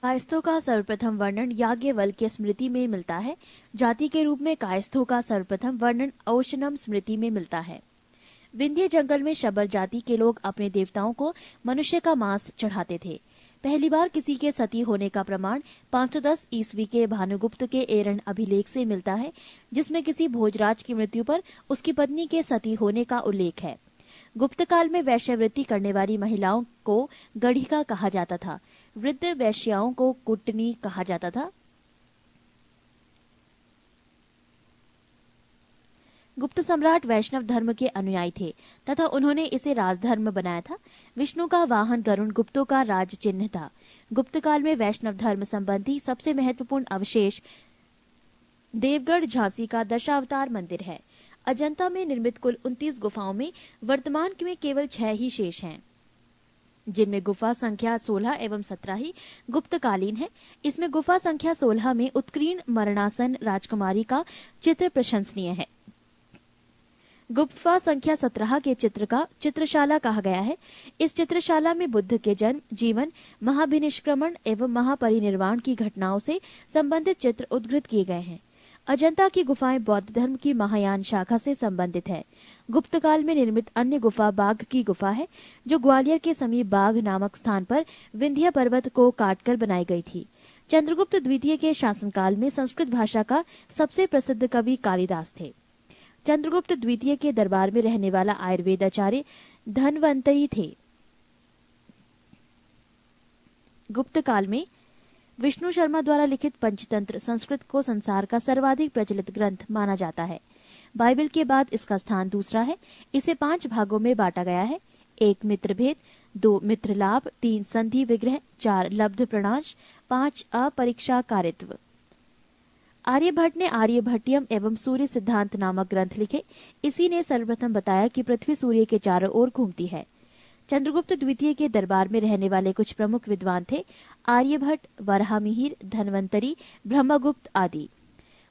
कायस्थों का सर्वप्रथम वर्णन याज्ञवल्क्य स्मृति में मिलता है। जाति के रूप में कायस्थों का सर्वप्रथम वर्णन औशनम स्मृति में मिलता है। विंध्य जंगल में शबर जाति के लोग अपने देवताओं को मनुष्य का मांस चढ़ाते थे। पहली बार किसी के सती होने का प्रमाण 510 ईस्वी के भानुगुप्त के एरण अभिलेख से मिलता है, जिसमें किसी भोजराज की मृत्यु पर उसकी पत्नी के सती होने का उल्लेख है। गुप्त काल में वैश्यवृत्ति करने वाली महिलाओं को गढ़िका कहा जाता था। वृद्ध वैश्याओं को कुटनी कहा जाता था। गुप्त सम्राट वैष्णव धर्म के अनुयायी थे तथा उन्होंने इसे राजधर्म बनाया था। विष्णु का वाहन गरुण गुप्तों का राज चिन्ह था। गुप्त काल में वैष्णव धर्म संबंधी सबसे महत्वपूर्ण अवशेष देवगढ़ झांसी का दशावतार मंदिर है। अजंता में निर्मित कुल 29 गुफाओं में वर्तमान में केवल 6 ही शेष हैं, जिनमें गुफा संख्या 16 एवं 17 ही गुप्तकालीन है। इसमें गुफा संख्या 16 में उत्कीर्ण मरणासन राजकुमारी का चित्र प्रशंसनीय है। गुफा संख्या 17 के चित्र का चित्रशाला कहा गया है। इस चित्रशाला में बुद्ध के जन्म, जीवन, महाभिनिष्क्रमण एवं महापरिनिर्वाण की घटनाओं से संबंधित चित्र उद्धृत किए गए हैं। अजंता की गुफाएं बौद्ध धर्म की महायान शाखा से संबंधित है। गुप्त काल में निर्मित अन्य गुफा बाघ की गुफा है, जो ग्वालियर के समीप बाघ नामक स्थान पर विंध्य पर्वत को काटकर बनाई गई थी। चंद्रगुप्त द्वितीय के शासनकाल में संस्कृत भाषा का सबसे प्रसिद्ध कवि कालिदास थे। चंद्रगुप्त द्वितीय के दरबार में रहने वाला आयुर्वेद आचार्य धन्वंतरी थे। गुप्त काल में विष्णु शर्मा द्वारा लिखित पंचतंत्र संस्कृत को संसार का सर्वाधिक प्रचलित ग्रंथ माना जाता है। बाइबल के बाद इसका स्थान दूसरा है। इसे 5 भागों में बांटा गया है: 1 मित्र भेद, 2 मित्र लाभ, 3 संधि विग्रह, 4 लब्ध प्रणाश, 5 अपरीक्षा कारित्व। आर्यभट्ट ने आर्यभट्टियम एवं सूर्य सिद्धांत नामक ग्रंथ लिखे। इसी ने सर्वप्रथम बताया कि पृथ्वी सूर्य के चारों ओर घूमती है। चंद्रगुप्त द्वितीय के दरबार में रहने वाले कुछ प्रमुख विद्वान थे: आर्यभट्ट, वराहमिहिर, धन्वंतरी, ब्रह्मगुप्त आदि।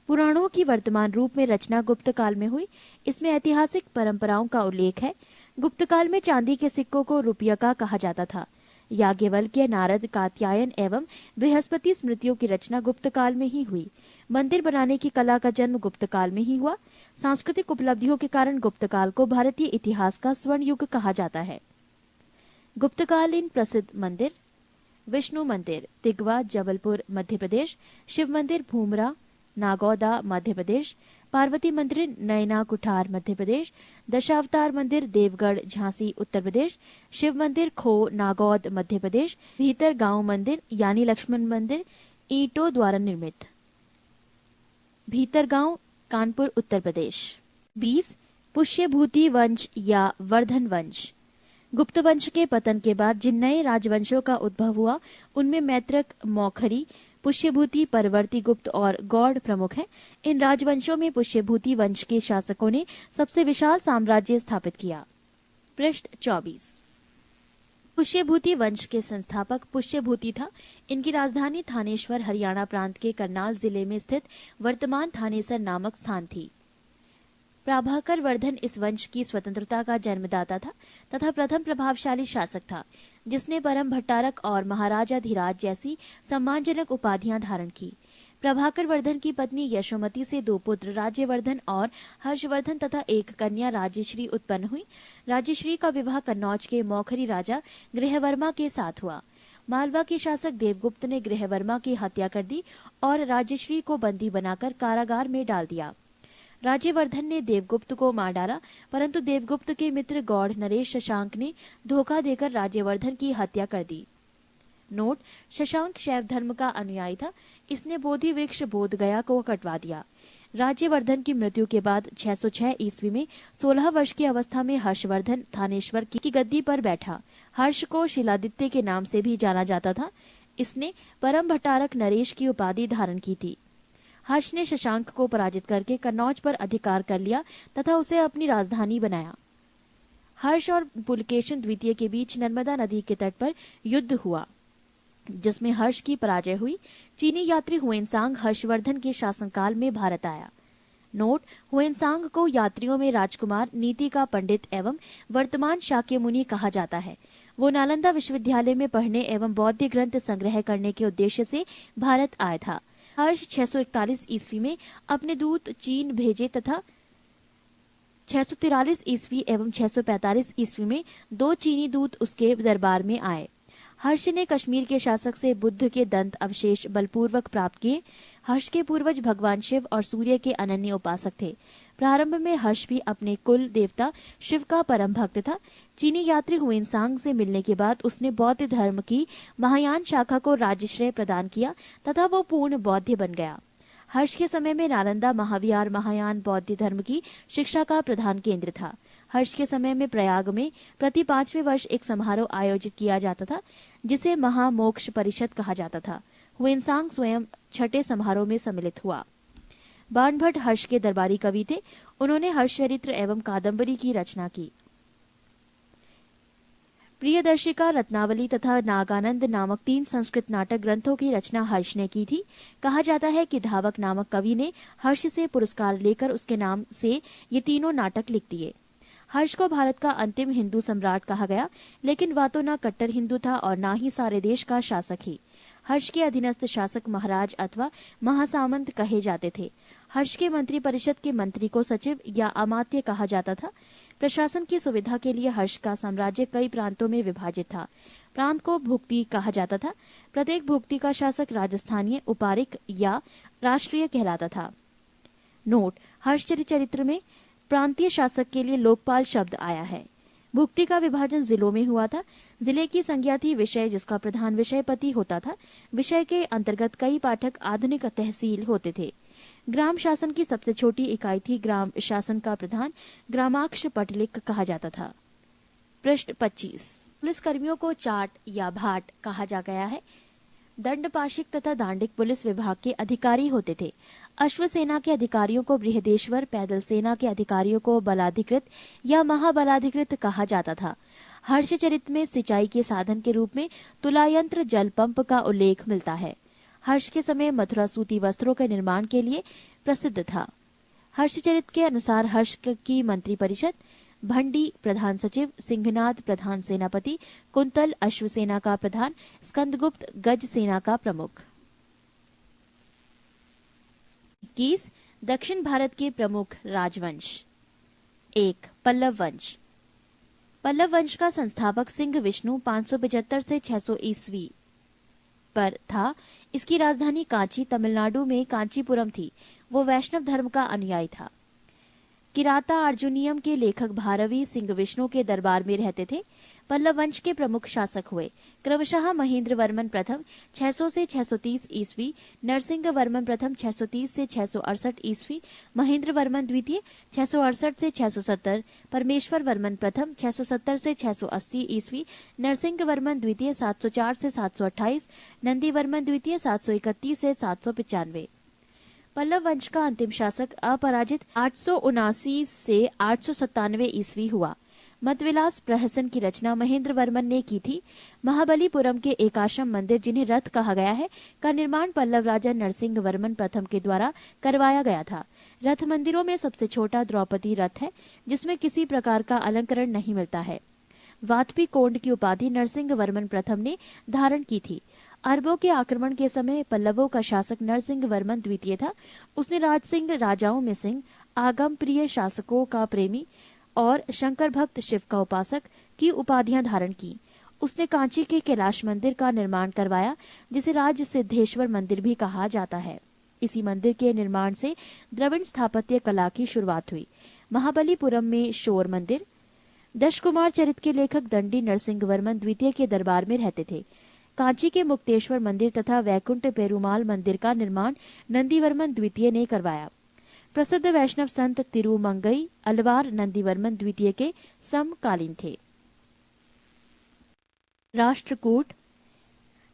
पुराणों की वर्तमान रूप में रचना गुप्त काल में हुई। इसमें ऐतिहासिक परंपराओं का उल्लेख है। गुप्त काल में चांदी के सिक्कों को रुपया कहा जाता था। याज्ञवल्क्य, नारद, कात्यायन एवं बृहस्पति स्मृतियों की रचना गुप्त काल में ही हुई। मंदिर बनाने की कला का जन्म गुप्त काल में ही हुआ। सांस्कृतिक उपलब्धियों के कारण गुप्त काल को भारतीय इतिहास का स्वर्ण युग कहा जाता है। गुप्तकालीन प्रसिद्ध मंदिर: विष्णु मंदिर, तिगवा, जबलपुर, मध्य प्रदेश; शिव मंदिर, भूमरा, नागौदा, मध्य प्रदेश; पार्वती मंदिर नैना कुठार मध्य प्रदेश, दशावतार मंदिर देवगढ़ झांसी उत्तर प्रदेश, शिव मंदिर खो नागौद मध्य प्रदेश, भीतर गांव मंदिर यानी लक्ष्मण मंदिर ईंटों द्वारा निर्मित, भीतर गांव कानपुर उत्तर प्रदेश। 20 पुष्यभूति वंश या वर्धन वंश। गुप्त वंश के पतन के बाद जिन नए राजवंशों का उद्भव हुआ उनमें मैत्रक, मौखरी, पुष्यभूति, परवर्ती गुप्त और गौड़ प्रमुख हैं। इन राजवंशों में पुष्यभूति वंश के शासकों ने सबसे विशाल साम्राज्य स्थापित किया। पृष्ठ 24। पुष्यभूति वंश के संस्थापक पुष्यभूति था। इनकी राजधानी थानेश्वर हरियाणा प्रांत के करनाल जिले में स्थित वर्तमान थानेसर नामक स्थान थी। प्रभाकर वर्धन इस वंश की स्वतंत्रता का जन्मदाता था तथा प्रथम प्रभावशाली शासक था, जिसने परम भट्टारक और महाराजा धीराज जैसी सम्मानजनक उपाधियां धारण की। प्रभाकर वर्धन की पत्नी यशोमती से 2 पुत्र राज्यवर्धन और हर्षवर्धन तथा एक कन्या राज्यश्री उत्पन्न हुई। राज्यश्री का विवाह कन्नौज के मौखरी राजा गृहवर्मा के साथ हुआ। मालवा के शासक देवगुप्त ने गृहवर्मा की हत्या कर दी और राज्यश्री को बंदी बनाकर कारागार में डाल दिया। राज्यवर्धन ने देवगुप्त को मार डाला, परंतु देवगुप्त के मित्र गौड़ नरेश शशांक ने धोखा देकर राज्यवर्धन की हत्या कर दी। नोट: शशांक शैव धर्म का अनुयायी था। इसने बोधि वृक्ष बोध गया को कटवा दिया। राज्यवर्धन की मृत्यु के बाद 606 ईस्वी में 16 वर्ष की अवस्था में हर्षवर्धन थानेश्वर की गद्दी पर बैठा। हर्ष को शिलादित्य के नाम से भी जाना जाता था। इसने परम भट्टारक नरेश की उपाधि धारण की थी। हर्ष ने शशांक को पराजित करके कन्नौज पर अधिकार कर लिया तथा उसे अपनी राजधानी बनाया। हर्ष और पुलकेशन द्वितीय के बीच नर्मदा नदी के तट पर युद्ध हुआ, जिसमें हर्ष की पराजय हुई। चीनी यात्री हुएनसांग हर्षवर्धन के शासनकाल में भारत आया। नोट: हुएनसांग को यात्रियों में राजकुमार, नीति का पंडित एवं वर्तमान शाक्य मुनि कहा जाता है। वो नालंदा विश्वविद्यालय में पढ़ने एवं बौद्ध ग्रंथ संग्रह करने के उद्देश्य से भारत आया था। हर्ष 641 ईस्वी में अपने दूत चीन भेजे तथा 643 ईस्वी एवं 645 ईस्वी में 2 चीनी दूत उसके दरबार में आए। हर्ष ने कश्मीर के शासक से बुद्ध के दंत अवशेष बलपूर्वक प्राप्त किए। हर्ष के पूर्वज भगवान शिव और सूर्य के अनन्य उपासक थे। प्रारंभ में हर्ष भी अपने कुल देवता शिव का परम भक्त था। चीनी यात्री हुएनसांग से मिलने के बाद उसने बौद्ध धर्म की महायान शाखा को राज्यश्रेय प्रदान किया तथा वो पूर्ण बौद्ध बन गया। हर्ष के समय में नालंदा महाविहार महायान बौद्ध धर्म की शिक्षा का प्रधान केंद्र था। हर्ष के समय में प्रयाग में प्रति 5वें वर्ष एक समारोह आयोजित किया जाता था, जिसे महामोक्ष परिषद कहा जाता था। हुएनसांग स्वयं छठे समारोह में सम्मिलित हुआ। बाणभट्ट हर्ष के दरबारी कवि थे। उन्होंने हर्षचरित्र एवं कादंबरी की रचना की। प्रियदर्शिका, रत्नावली तथा नागानंद नामक 3 संस्कृत नाटक ग्रंथों की रचना हर्ष ने की थी। कहा जाता है कि धावक नामक कवि ने हर्ष से पुरस्कार लेकर उसके नाम से ये तीनों नाटक लिख दिए। हर्ष को भारत का अंतिम हिंदू सम्राट कहा गया, लेकिन वह तो न कट्टर हिंदू था और न ही सारे देश का शासक ही। हर्ष के अधीनस्थ शासक महाराज अथवा महासामंत कहे जाते थे। हर्ष के मंत्री परिषद के मंत्री को सचिव या अमात्य कहा जाता था। प्रशासन की सुविधा के लिए हर्ष का साम्राज्य कई प्रांतों में विभाजित था। प्रांत को भुक्ति कहा जाता था। प्रत्येक भुक्ति का शासक राजस्थानीय, उपारिक या राष्ट्रीय कहलाता था। नोट: हर्ष चरित्र में प्रांतीय शासक के लिए लोकपाल शब्द आया है। भुक्ति का विभाजन जिलों में हुआ था। जिले की संज्ञा थी विषय, जिसका प्रधान विषयपति होता था। विषय के अंतर्गत कई पाठक आधुनिक तहसील होते थे। ग्राम शासन की सबसे छोटी इकाई थी। ग्राम शासन का प्रधान ग्रामाक्ष पटलिक कहा जाता था। पृष्ठ 25। पुलिस कर्मियों को चाट या भाट कहा जा गया है। दंडपाशिक तथा दांडिक पुलिस विभाग के अधिकारी होते थे। अश्व सेना के अधिकारियों को बृहदेश्वर, पैदल सेना के अधिकारियों को बलाधिकृत या महाबलाधिकृत कहा जाता था। हर्षचरित में सिंचाई के साधन के रूप में तुलायंत्र जल पंप का उल्लेख मिलता है। हर्ष के समय मथुरा सूती वस्त्रों के निर्माण के लिए प्रसिद्ध था। हर्षचरित के अनुसार हर्ष की मंत्री परिषद भंडी प्रधान सचिव, सिंहनाद प्रधान सेनापति, कुंतल अश्वसेना का प्रधान, स्कंदगुप्त गज सेना का प्रमुख। 21 दक्षिण भारत के प्रमुख राजवंश। 1 पल्लव वंश। पल्लव वंश का संस्थापक सिंह विष्णु 575 से 600 ईस्वी पर था। इसकी राजधानी कांची तमिलनाडु में कांचीपुरम थी। वो वैष्णव धर्म का अनुयायी था। किराता अर्जुनियम के लेखक भारवी सिंह विष्णु के दरबार में रहते थे। पल्लव वंश के प्रमुख शासक हुए क्रमशः महेंद्र वर्मन प्रथम 600 से 630 ईस्वी, नरसिंह वर्मन प्रथम 630 से 668 ईस्वी, महेंद्र वर्मन द्वितीय 668 से 670, परमेश्वर वर्मन प्रथम 670 से 680 ईस्वी, नरसिंह वर्मन द्वितीय 704 से 728, नंदी वर्मन द्वितीय 731 से 795। पल्लव वंश का अंतिम शासक अपराजित 879 से 897 ईस्वी हुआ। मतविलास प्रहसन की रचना महेंद्र वर्मन ने की थी। महाबलीपुरम के एकाश्रम मंदिर, जिन्हें रथ कहा गया है, का निर्माण पल्लव राजा नरसिंह वर्मन प्रथम के द्वारा करवाया गया था। रथ मंदिरों में सबसे छोटा द्रौपदी रथ है, जिसमें किसी प्रकार का अलंकरण नहीं मिलता है। वातपी कोंड की उपाधि नरसिंह वर्मन प्रथम ने धारण की थी। अरबों के आक्रमण के समय पल्लवों का शासक नरसिंह वर्मन द्वितीय था। उसने राजसिंह राजाओं में सिंह, आगम प्रिय शासकों का प्रेमी और शंकर भक्त शिव का उपासक की उपाधियां धारण की। उसने कांची के कैलाश मंदिर का निर्माण करवाया, जिसे राज सिद्धेश्वर मंदिर भी कहा जाता है। इसी मंदिर के निर्माण से द्रविड़ स्थापत्य कला की शुरुआत हुई। महाबलीपुरम में शोर मंदिर। दशकुमार चरित के लेखक दंडी नरसिंह वर्मन द्वितीय के दरबार में रहते थे। कांची के मुक्तेश्वर मंदिर तथा वैकुंठ पेरुमाल मंदिर का निर्माण नंदीवर्मन द्वितीय ने करवाया। प्रसिद्ध वैष्णव संत तिरुमंगई अलवार नंदीवर्मन द्वितीय के समकालीन थे।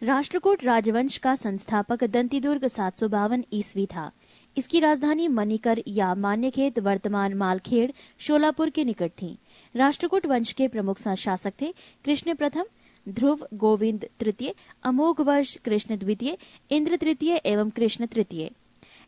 राष्ट्रकूट राजवंश का संस्थापक दंतीदुर्ग 752 ईस्वी था। इसकी राजधानी मणिकर या मान्यखेत वर्तमान मालखेड़ शोलापुर के निकट थी। राष्ट्रकूट वंश के प्रमुख शासक थे कृष्ण प्रथम, ध्रुव गोविंद तृतीय, अमोघ वर्ष कृष्ण द्वितीय, इंद्र तृतीय एवं कृष्ण तृतीय।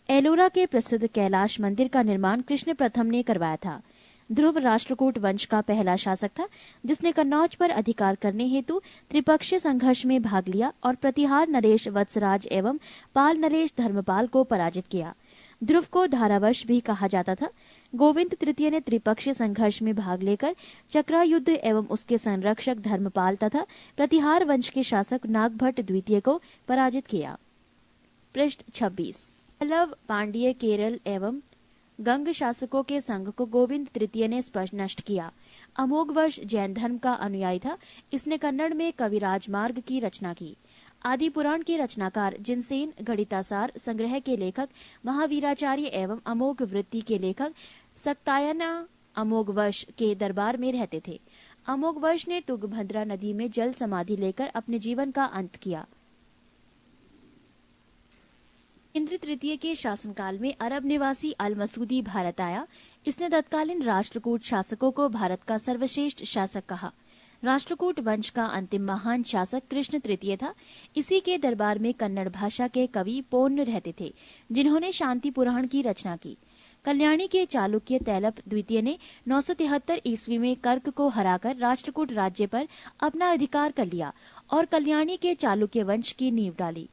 एलोरा के प्रसिद्ध कैलाश मंदिर का निर्माण कृष्ण प्रथम ने करवाया था। ध्रुव राष्ट्रकूट वंश का पहला शासक था, जिसने कन्नौज पर अधिकार करने हेतु त्रिपक्षीय संघर्ष में भाग लिया और प्रतिहार नरेश वत्सराज एवं पाल नरेश धर्मपाल को पराजित किया। ध्रुव को धारावश भी कहा जाता था। गोविंद तृतीय ने त्रिपक्षीय संघर्ष में भाग लेकर चक्रा युद्ध एवं उसके संरक्षक धर्मपाल तथा प्रतिहार वंश के शासक नागभट्ट द्वितीय को पराजित किया। पृष्ठ 26। पल्लव, पांड्य, केरल एवं गंग शासकों के संघ को गोविंद तृतीय ने स्पष्ट नष्ट किया। अमोघ वर्ष जैन धर्म का अनुयायी था। इसने कन्नड़ में कविराज मार्ग की रचना की। आदि पुराण के रचनाकार जिनसेन, गणितासार संग्रह के लेखक महावीराचार्य एवं अमोघ वृत्ति के लेखक सक्तायना अमोघ वर्ष के दरबार में रहते थे। अमोघ वर्ष ने तुंगभद्रा नदी में जल समाधि लेकर अपने जीवन का अंत किया। इंद्र तृतीय के शासनकाल में अरब निवासी अल मसूदी भारत आया। इसने तत्कालीन राष्ट्रकूट शासकों को भारत का सर्वश्रेष्ठ शासक कहा। राष्ट्रकूट वंश का अंतिम महान शासक कृष्ण तृतीय था। इसी के दरबार में कन्नड़ भाषा के कवि पोन्न रहते थे, जिन्होंने शांति पुराण की रचना की। कल्याणी के चालुक्य तैलप द्वितीय ने 973 ईस्वी में कर्क को हराकर राष्ट्रकूट राज्य पर अपना अधिकार कर लिया और कल्याणी के चालुक्य वंश की नींव डाली।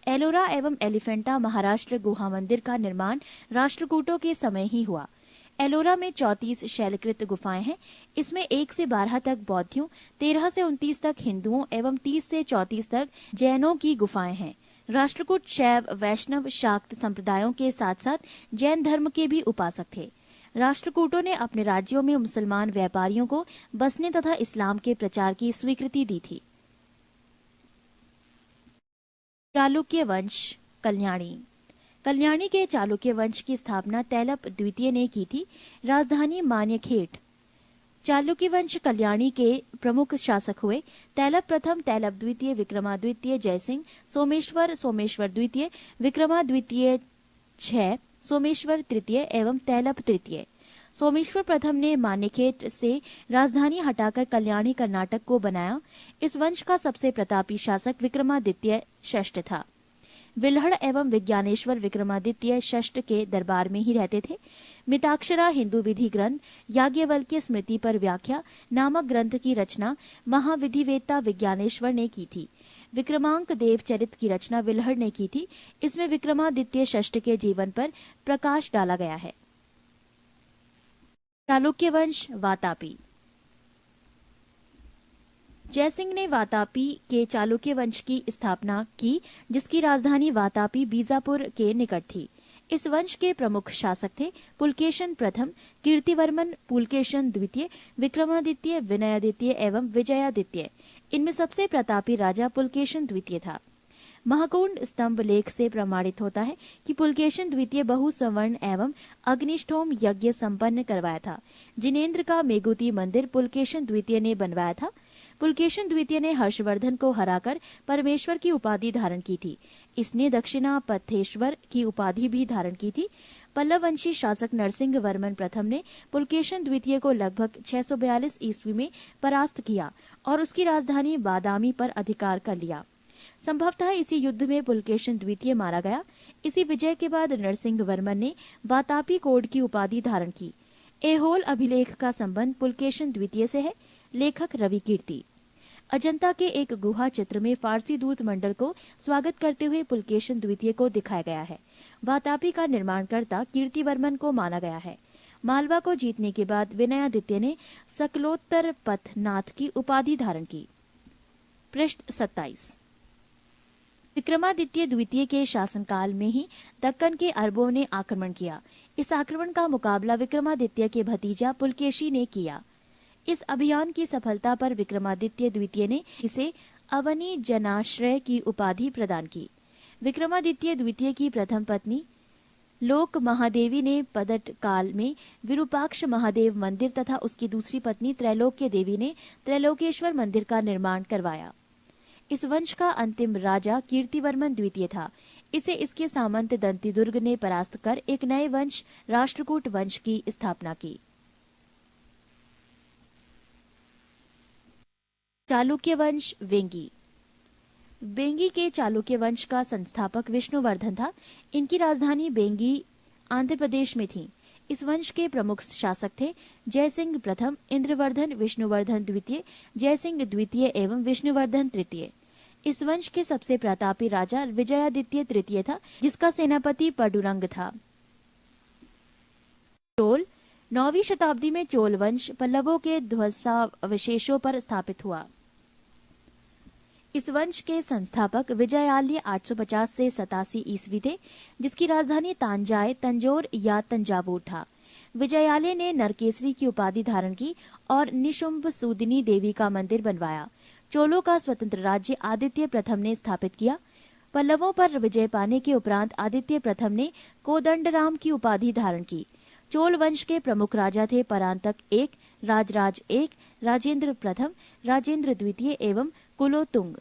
एलोरा एवं एलिफेंटा महाराष्ट्र गुहा मंदिर का निर्माण राष्ट्रकूटों के समय ही हुआ। एलोरा में 34 शैलकृत गुफाएं हैं। इसमें 1 से 12 तक बौद्धियों, 13 से 29 तक हिंदुओं एवं 30 से 34 तक जैनों की गुफाएं हैं। राष्ट्रकूट शैव, वैष्णव, शाक्त संप्रदायों के साथ साथ जैन धर्म के भी उपासक थे। राष्ट्रकूटों ने अपने राज्यों में मुसलमान व्यापारियों को बसने तथा इस्लाम के प्रचार की स्वीकृति दी थी। चालुक्य वंश कल्याणी के चालुक्य वंश की स्थापना तैलप द्वितीय ने की थी। राजधानी मान्यखेट। चालुक्य वंश कल्याणी के प्रमुख शासक हुए तैलप प्रथम, तैलप द्वितीय, विक्रमाद्वितीय, जयसिंह, सोमेश्वर द्वितीय, विक्रमाद्वितीय 6, सोमेश्वर तृतीय एवं तैलप तृतीय। सोमेश्वर प्रथम ने मान्यखेट से राजधानी हटाकर कल्याणी कर्नाटक को बनाया। इस वंश का सबसे प्रतापी शासक विक्रमादित्य षष्ठ था। विल्हड़ एवं विज्ञानेश्वर विक्रमादित्य षष्ठ के दरबार में ही रहते थे। मिताक्षरा हिंदू विधि ग्रंथ याज्ञवल्क्य स्मृति पर व्याख्या नामक ग्रंथ की रचना महाविधिवेत्ता विज्ञानेश्वर ने की थी। विक्रमांक देव चरित की रचना विल्हड़ ने की थी। इसमें विक्रमादित्य षष्ठ के जीवन पर प्रकाश डाला गया है। चालुक्य वंश वातापी। जयसिंह ने वातापी के चालुक्य वंश की स्थापना की, जिसकी राजधानी वातापी बीजापुर के निकट थी। इस वंश के प्रमुख शासक थे पुलकेशन प्रथम, कीर्तिवर्मन, पुलकेशन द्वितीय, विक्रमादित्य, विनयादित्य एवं विजयादित्य। इनमें सबसे प्रतापी राजा पुलकेशन द्वितीय था। महाकुंड स्तंभ लेख से प्रमाणित होता है कि पुलकेशन द्वितीय बहु स्वर्ण एवं अग्निष्ठोम यज्ञ संपन्न करवाया था। जिनेन्द्र का मेघुती मंदिर पुलकेशन द्वितीय ने बनवाया था। पुलकेशन द्वितीय ने हर्षवर्धन को हराकर परमेश्वर की उपाधि धारण की थी। इसने दक्षिणापथेश्वर की उपाधि भी धारण की थी। पल्लव वंशी शासक नरसिंह वर्मन प्रथम ने पुलकेशन द्वितीय को लगभग 642 ईस्वी में परास्त किया और उसकी राजधानी बादामी पर अधिकार कर लिया। संभवतः इसी युद्ध में पुलकेशन द्वितीय मारा गया। इसी विजय के बाद नरसिंह वर्मन ने वातापी कोड की उपाधि धारण की। ऐहोल अभिलेख का संबंध पुलकेशन द्वितीय से है। लेखक रवि कीर्ति। अजंता के एक गुहा चित्र में फारसी दूत मंडल को स्वागत करते हुए पुलकेशन द्वितीय को दिखाया गया है। वातापी का निर्माणकर्ता कीर्तिवर्मन को माना गया है। मालवा को जीतने के बाद विनयादित्य ने सकलोत्तर पथनाथ की उपाधि धारण की। पृष्ठ 27। विक्रमादित्य द्वितीय के शासनकाल में ही दक्कन के अरबों ने आक्रमण किया। इस आक्रमण का मुकाबला विक्रमादित्य के भतीजा पुलकेशी ने किया। इस अभियान की सफलता पर विक्रमादित्य द्वितीय ने इसे अवनी जनाश्रय की उपाधि प्रदान की। विक्रमादित्य द्वितीय की प्रथम पत्नी लोक महादेवी ने पदट काल में विरूपाक्ष महादेव मंदिर तथा उसकी दूसरी पत्नी त्रैलोक्य देवी ने त्रैलोकेश्वर मंदिर का निर्माण करवाया। इस वंश का अंतिम राजा कीर्तिवर्मन द्वितीय था। इसे इसके सामंत दंतीदुर्ग ने परास्त कर एक नए वंश राष्ट्रकूट वंश की स्थापना की। चालुक्य वंश वेंगी। बेंगी के चालुक्य वंश का संस्थापक विष्णुवर्धन था। इनकी राजधानी बेंगी आंध्र प्रदेश में थी। इस वंश के प्रमुख शासक थे जयसिंह प्रथम, इंद्रवर्धन, विष्णुवर्धन द्वितीय, जयसिंह द्वितीय एवं विष्णुवर्धन तृतीय। इस वंश के सबसे प्रतापी राजा विजयादित्य तृतीय था, जिसका सेनापति पडुरंग था। चोल। 9वीं शताब्दी में चोल वंश पल्लवों के ध्वंसावशेषों पर स्थापित हुआ। इस वंश के संस्थापक विजयालय 850 से 87 ईस्वी थे, जिसकी राजधानी तांजाय, तंजौर या तंजावुर था। विजयालय ने नरकेसरी की उपाधि धारण की और निशुंभ सूदिनी देवी का मंदिर बनवाया। चोलों का स्वतंत्र राज्य आदित्य प्रथम ने स्थापित किया। पल्लवों पर विजय पाने के उपरांत आदित्य प्रथम ने कोदंडराम की उपाधि धारण की। चोल वंश के प्रमुख राजा थे परांतक एक, राजराज एक, राजेंद्र प्रथम, राजेंद्र द्वितीय एवं कुलोतुंग।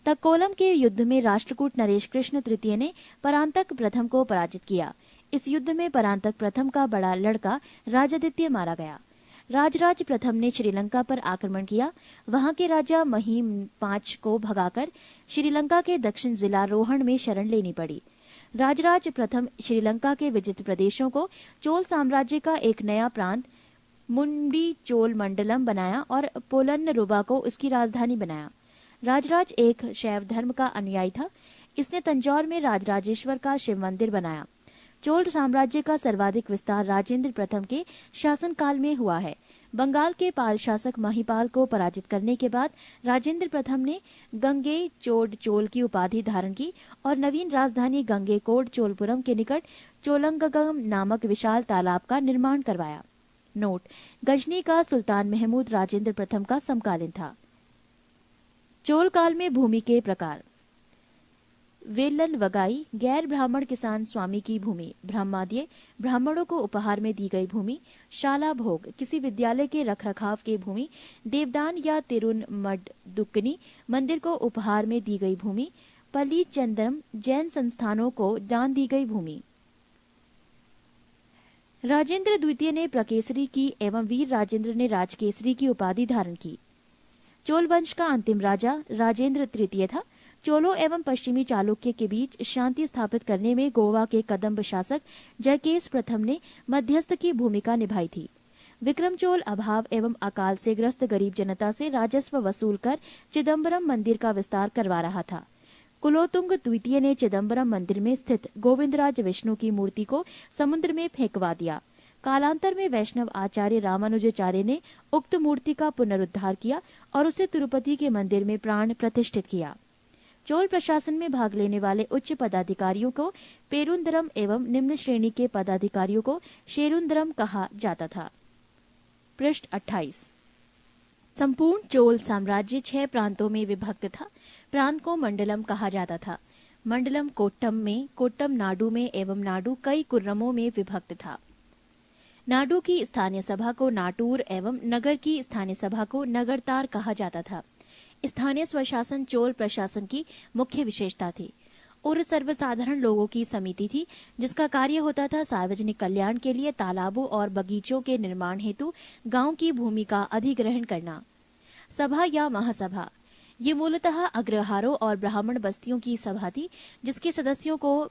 तक्कोलम के युद्ध में राष्ट्रकूट नरेश कृष्ण तृतीय ने परांतक प्रथम को पराजित किया। इस युद्ध में परांतक प्रथम का बड़ा लड़का राजादित्य मारा गया। राजराज प्रथम ने श्रीलंका पर आक्रमण किया। वहां के राजा महिम पांच को भगाकर श्रीलंका के दक्षिण जिला रोहण में शरण लेनी पड़ी। राजराज प्रथम श्रीलंका के विजित प्रदेशों को चोल साम्राज्य का एक नया प्रांत मुंडी चोल मंडलम बनाया और पोलन्नरुवा को उसकी राजधानी बनाया। राजराज एक शैव धर्म का अनुयायी था। इसने तंजौर में राजराजेश्वर का शिव मंदिर बनाया। चोल साम्राज्य का सर्वाधिक विस्तार राजेंद्र प्रथम के शासनकाल में हुआ है। बंगाल के पाल शासक महिपाल को पराजित करने के बाद राजेंद्र प्रथम ने गंगे चोड चोल की उपाधि धारण की और नवीन राजधानी गंगेकोड चोलपुरम के निकट चोलंगगम नामक विशाल तालाब का निर्माण करवाया। नोट: गजनी का सुल्तान महमूद राजेंद्र प्रथम का समकालीन था। चोल काल में भूमि के प्रकार: वेलन वगाई, गैर ब्राह्मण किसान स्वामी की भूमि। ब्रह्माद्य, ब्राह्मणों को उपहार में दी गई भूमि। शाला भोग, किसी विद्यालय के रखरखाव की भूमि। देवदान या तिरुनमडदुक्कनी, मंदिर को उपहार में दी गई भूमि। पली चंद्रम, जैन संस्थानों को दान दी गई भूमि। राजेंद्र द्वितीय ने प्रकेसरी की एवं वीर राजेंद्र ने राजकेसरी की उपाधि धारण की। चोल वंश का अंतिम राजा राजेंद्र तृतीय था। चोलों एवं पश्चिमी चालुक्य के बीच शांति स्थापित करने में गोवा के कदम्ब शासक जयकेश प्रथम ने मध्यस्थ की भूमिका निभाई थी। विक्रम चोल अभाव एवं अकाल से ग्रस्त गरीब जनता से राजस्व वसूल कर चिदम्बरम मंदिर का विस्तार करवा रहा था। कुलोतुंग द्वितीय ने चिदम्बरम मंदिर में स्थित गोविंदराज विष्णु की मूर्ति को समुद्र में फेंकवा दिया। कालांतर में वैष्णव आचार्य रामानुजाचार्य ने उक्त मूर्ति का पुनरुद्धार किया और उसे तिरुपति के मंदिर में प्राण प्रतिष्ठित किया। चोल प्रशासन में भाग लेने वाले उच्च पदाधिकारियों को पेरुंदरम एवं निम्न श्रेणी के पदाधिकारियों को शेरुंदरम कहा जाता था। पृष्ठ 28। संपूर्ण चोल साम्राज्य 6 प्रांतों में विभक्त था। प्रांत को मंडलम कहा जाता था। मंडलम कोट्टम में, कोट्टम नाडु में एवं नाडु कई कुर्रमों में विभक्त था। नाडु की स्थानीय सभा को नाटूर एवं नगर की स्थानीय सभा को नगरतार कहा जाता था। स्थानीय स्वशासन चोल प्रशासन की मुख्य विशेषता थी। और सर्वसाधारण लोगों की समिति थी जिसका कार्य होता था सार्वजनिक कल्याण के लिए तालाबों और बगीचों के निर्माण हेतु गांव की भूमि का अधिग्रहण करना। सभा या महासभा ये मूलतः अग्रहारों और ब्राह्मण बस्तियों की सभा थी जिसके सदस्यों को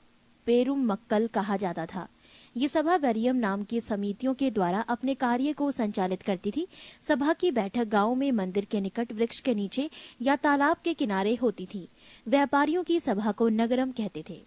पेरुमक्कल कहा जाता था। ये सभा वरियम नाम की समितियों के द्वारा अपने कार्य को संचालित करती थी। सभा की बैठक गांव में मंदिर के निकट वृक्ष के नीचे या तालाब के किनारे होती थी। व्यापारियों की सभा को नगरम कहते थे।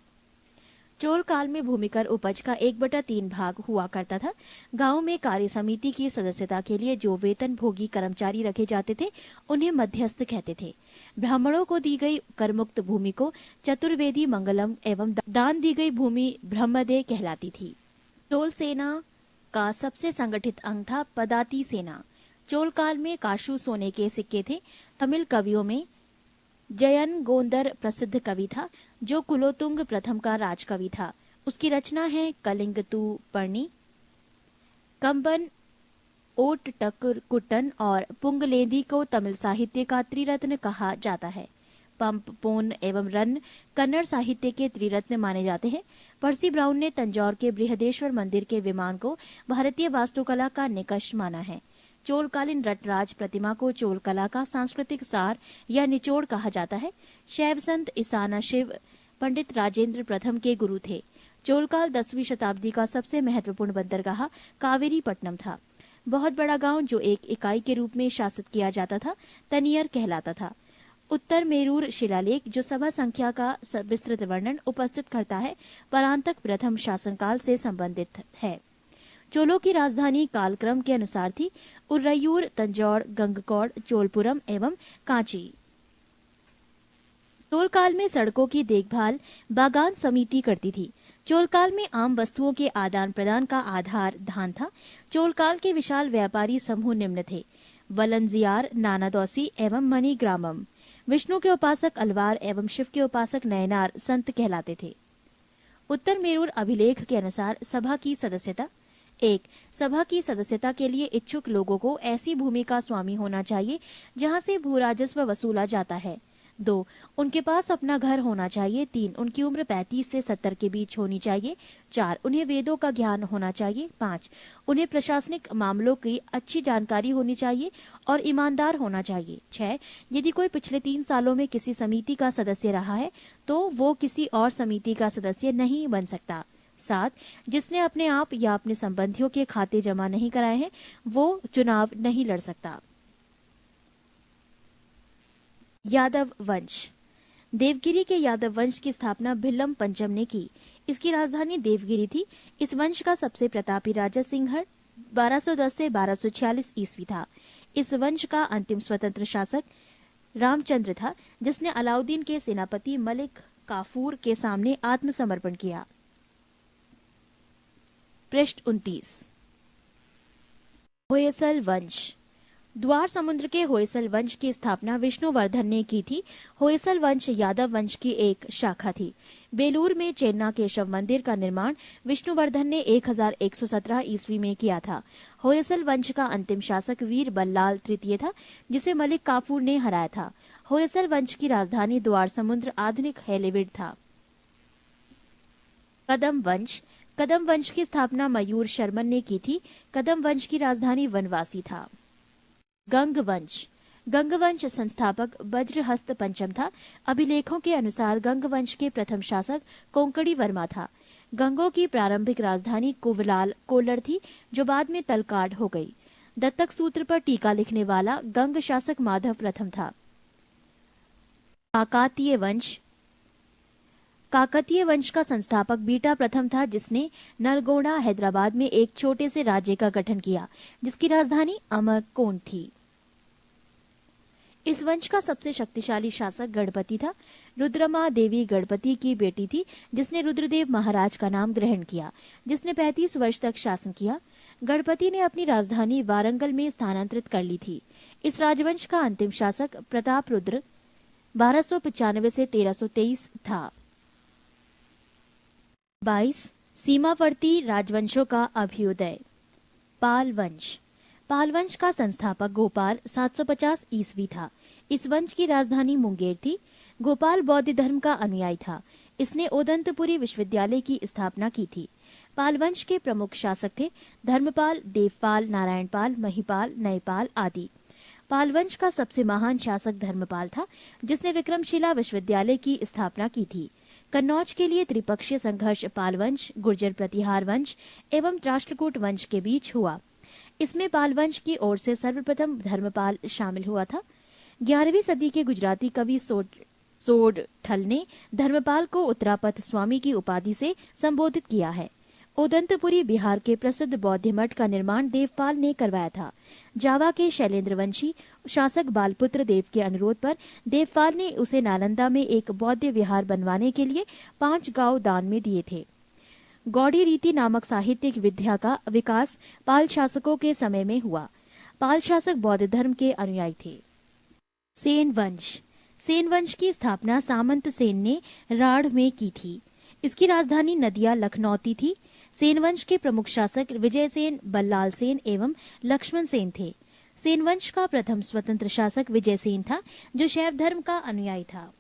चोल काल में भूमिकर उपज का 1/3 भाग हुआ करता था। गांव में कार्य समिति की सदस्यता के लिए जो वेतन भोगी कर्मचारी रखे जाते थे उन्हें मध्यस्थ कहते थे। ब्राह्मणों को दी गई करमुक्त भूमि को चतुर्वेदी मंगलम एवं दान दी गई भूमि ब्रह्मदे कहलाती थी। चोल सेना का सबसे संगठित अंग था पदाती सेना। चोल काल में काशू सोने के सिक्के थे। तमिल कवियों में जयन गोंदर प्रसिद्ध कवि था जो कुलोतुंग प्रथम का राजकवि था। उसकी रचना है कलिंगतु पर्णी, कंबन, ओट कुट्टन और पुंगलेंदी को तमिल साहित्य का त्रिरत्न कहा जाता है। पंप, पोन एवं रन कन्नड़ साहित्य के त्रिरत्न माने जाते हैं। पर्सी ब्राउन ने तंजौर के बृहदेश्वर मंदिर के विमान को भारतीय वास्तुकला का निकष माना है। चोलकालीन रटराज प्रतिमा को चोल कला का सांस्कृतिक सार या निचोड़ कहा जाता है। शैव संत ईसाना शिव पंडित राजेंद्र प्रथम के गुरु थे। चोलकाल 10वीं शताब्दी का सबसे महत्वपूर्ण बंदरगाह कावेरीपट्टनम था। बहुत बड़ा गांव जो एक इकाई के रूप में शासित किया जाता था तनियर कहलाता था। उत्तर मेरूर शिलालेख जो सभा संख्या का विस्तृत वर्णन उपस्थित करता है परांतक प्रथम शासनकाल से संबंधित है। चोलों की राजधानी कालक्रम के अनुसार थी उर्रयूर, तंजौर, गंगकौड़, चोलपुरम एवं कांची। चोलकाल में सड़कों की देखभाल बागान समिति करती थी। चोलकाल में आम वस्तुओं के आदान प्रदान का आधार धान था। चोलकाल के विशाल व्यापारी समूह निम्न थे: वलंजियार, नानादौसी एवं मणिग्रामम। विष्णु के उपासक अलवार एवं शिव के उपासक नयनार संत कहलाते थे। उत्तर मेरूर अभिलेख के अनुसार सभा की सदस्यता: 1. सभा की सदस्यता के लिए इच्छुक लोगों को ऐसी भूमि का स्वामी होना चाहिए जहां से भूराजस्व वसूला जाता है। 2. उनके पास अपना घर होना चाहिए। 3. उनकी उम्र 35 से 70 के बीच होनी चाहिए। 4. उन्हें वेदों का ज्ञान होना चाहिए। 5. उन्हें प्रशासनिक मामलों की अच्छी जानकारी होनी चाहिए और ईमानदार होना चाहिए। 6. यदि कोई पिछले 3 सालों में किसी समिति का सदस्य रहा है तो वो किसी और समिति का सदस्य नहीं बन सकता। 7. जिसने अपने आप या अपने संबंधियों के खाते जमा नहीं कराए हैं वो चुनाव नहीं लड़ सकता। यादव वंश: देवगिरी के यादव वंश की स्थापना भिल्लम पंचम ने की। इसकी राजधानी देवगिरी थी। इस वंश का सबसे प्रतापी राजा सिंहर 1210 से 1246 ईस्वी था। इस वंश का अंतिम स्वतंत्र शासक रामचंद्र था जिसने अलाउद्दीन के सेनापति मलिक काफूर के सामने आत्मसमर्पण किया। पृष्ठ 29। होयसल वंश: द्वार समुद्र के होयसल वंश की स्थापना विष्णुवर्धन ने की थी। होयसल वंश यादव वंश की एक शाखा थी। बेलूर में चेन्ना केशव मंदिर का निर्माण विष्णुवर्धन ने 1117 ईस्वी में किया था। होयसल वंश का अंतिम शासक वीर बल्लाल तृतीय था जिसे मलिक काफूर ने हराया था। होयसल वंश की राजधानी द्वार समुद्र आधुनिक हेलेविड था। कदम वंश: कदम वंश की स्थापना मयूर शर्मन ने की थी। कदम वंश की राजधानी वनवासी था। गंग वंश: गंग वंश संस्थापक वज्रहस्त पंचम था। अभिलेखों के अनुसार गंग वंश के प्रथम शासक कोंकणी वर्मा था। गंगों की प्रारंभिक राजधानी कुवलाल कोल्लर थी जो बाद में तलकाड हो गई। दत्तक सूत्र पर टीका लिखने वाला गंग शासक माधव प्रथम था। काकतीय वंश: काकतीय वंश का संस्थापक बीटा प्रथम था जिसने नलगोंडा हैदराबाद में एक छोटे से राज्य का गठन किया जिसकी राजधानी अमरकोंड थी। इस वंश का सबसे शक्तिशाली शासक गणपति था। रुद्रमा देवी गणपति की बेटी थी, जिसने रुद्रदेव महाराज का नाम ग्रहण किया, जिसने 35 वर्ष तक शासन किया। गणपति ने अपनी राजधानी वारंगल में स्थानांतरित कर ली थी। इस राजवंश का अंतिम शासक प्रताप रुद्र 1295 से 1323 था। 22 सीमावर्ती राजवंशों का अभ्युदय। पाल वंश। पाल वंश का संस्थापक गोपाल 750 ईस्वी था। इस वंश की राजधानी मुंगेर थी। गोपाल बौद्ध धर्म का अनुयायी था। इसने ओदंतपुरी विश्वविद्यालय की स्थापना की थी। पाल वंश के प्रमुख शासक थे धर्मपाल, देवपाल, नारायणपाल, महिपाल, नयपाल आदि। पाल वंश का सबसे महान शासक धर्मपाल था, जिसने विक्रमशिला विश्वविद्यालय की स्थापना की थी। कन्नौज के लिए त्रिपक्षीय संघर्ष पाल वंश, गुर्जर प्रतिहार वंश एवं राष्ट्रकूट वंश के बीच हुआ। इसमें पाल वंश की ओर से सर्वप्रथम धर्मपाल शामिल हुआ था। 11वीं सदी के गुजराती कवि सोडठल ने धर्मपाल को उत्तरापथ स्वामी की उपाधि से संबोधित किया है। ओदंतपुरी बिहार के प्रसिद्ध बौद्ध मठ का निर्माण देवपाल ने करवाया था। जावा के शैलेंद्रवंशी शासक बालपुत्र देव के अनुरोध पर देवपाल ने उसे नालंदा में एक बौद्ध विहार बनवाने के लिए 5 गांव दान में दिए थे। गौड़ी रीति नामक साहित्यिक विद्या का विकास पाल शासकों के समय में हुआ। पाल शासक बौद्ध धर्म के अनुयायी थे। सेन वंश। सेन वंश की स्थापना सामंत सेन ने राढ़ में की थी। इसकी राजधानी नदिया लखनौती थी। सेन वंश के प्रमुख शासक विजय सेन, बल्लाल सेन एवं लक्ष्मण सेन थे। सेन वंश का प्रथम स्वतंत्र शासक विजय सेन था, जो शैव धर्म का अनुयायी था।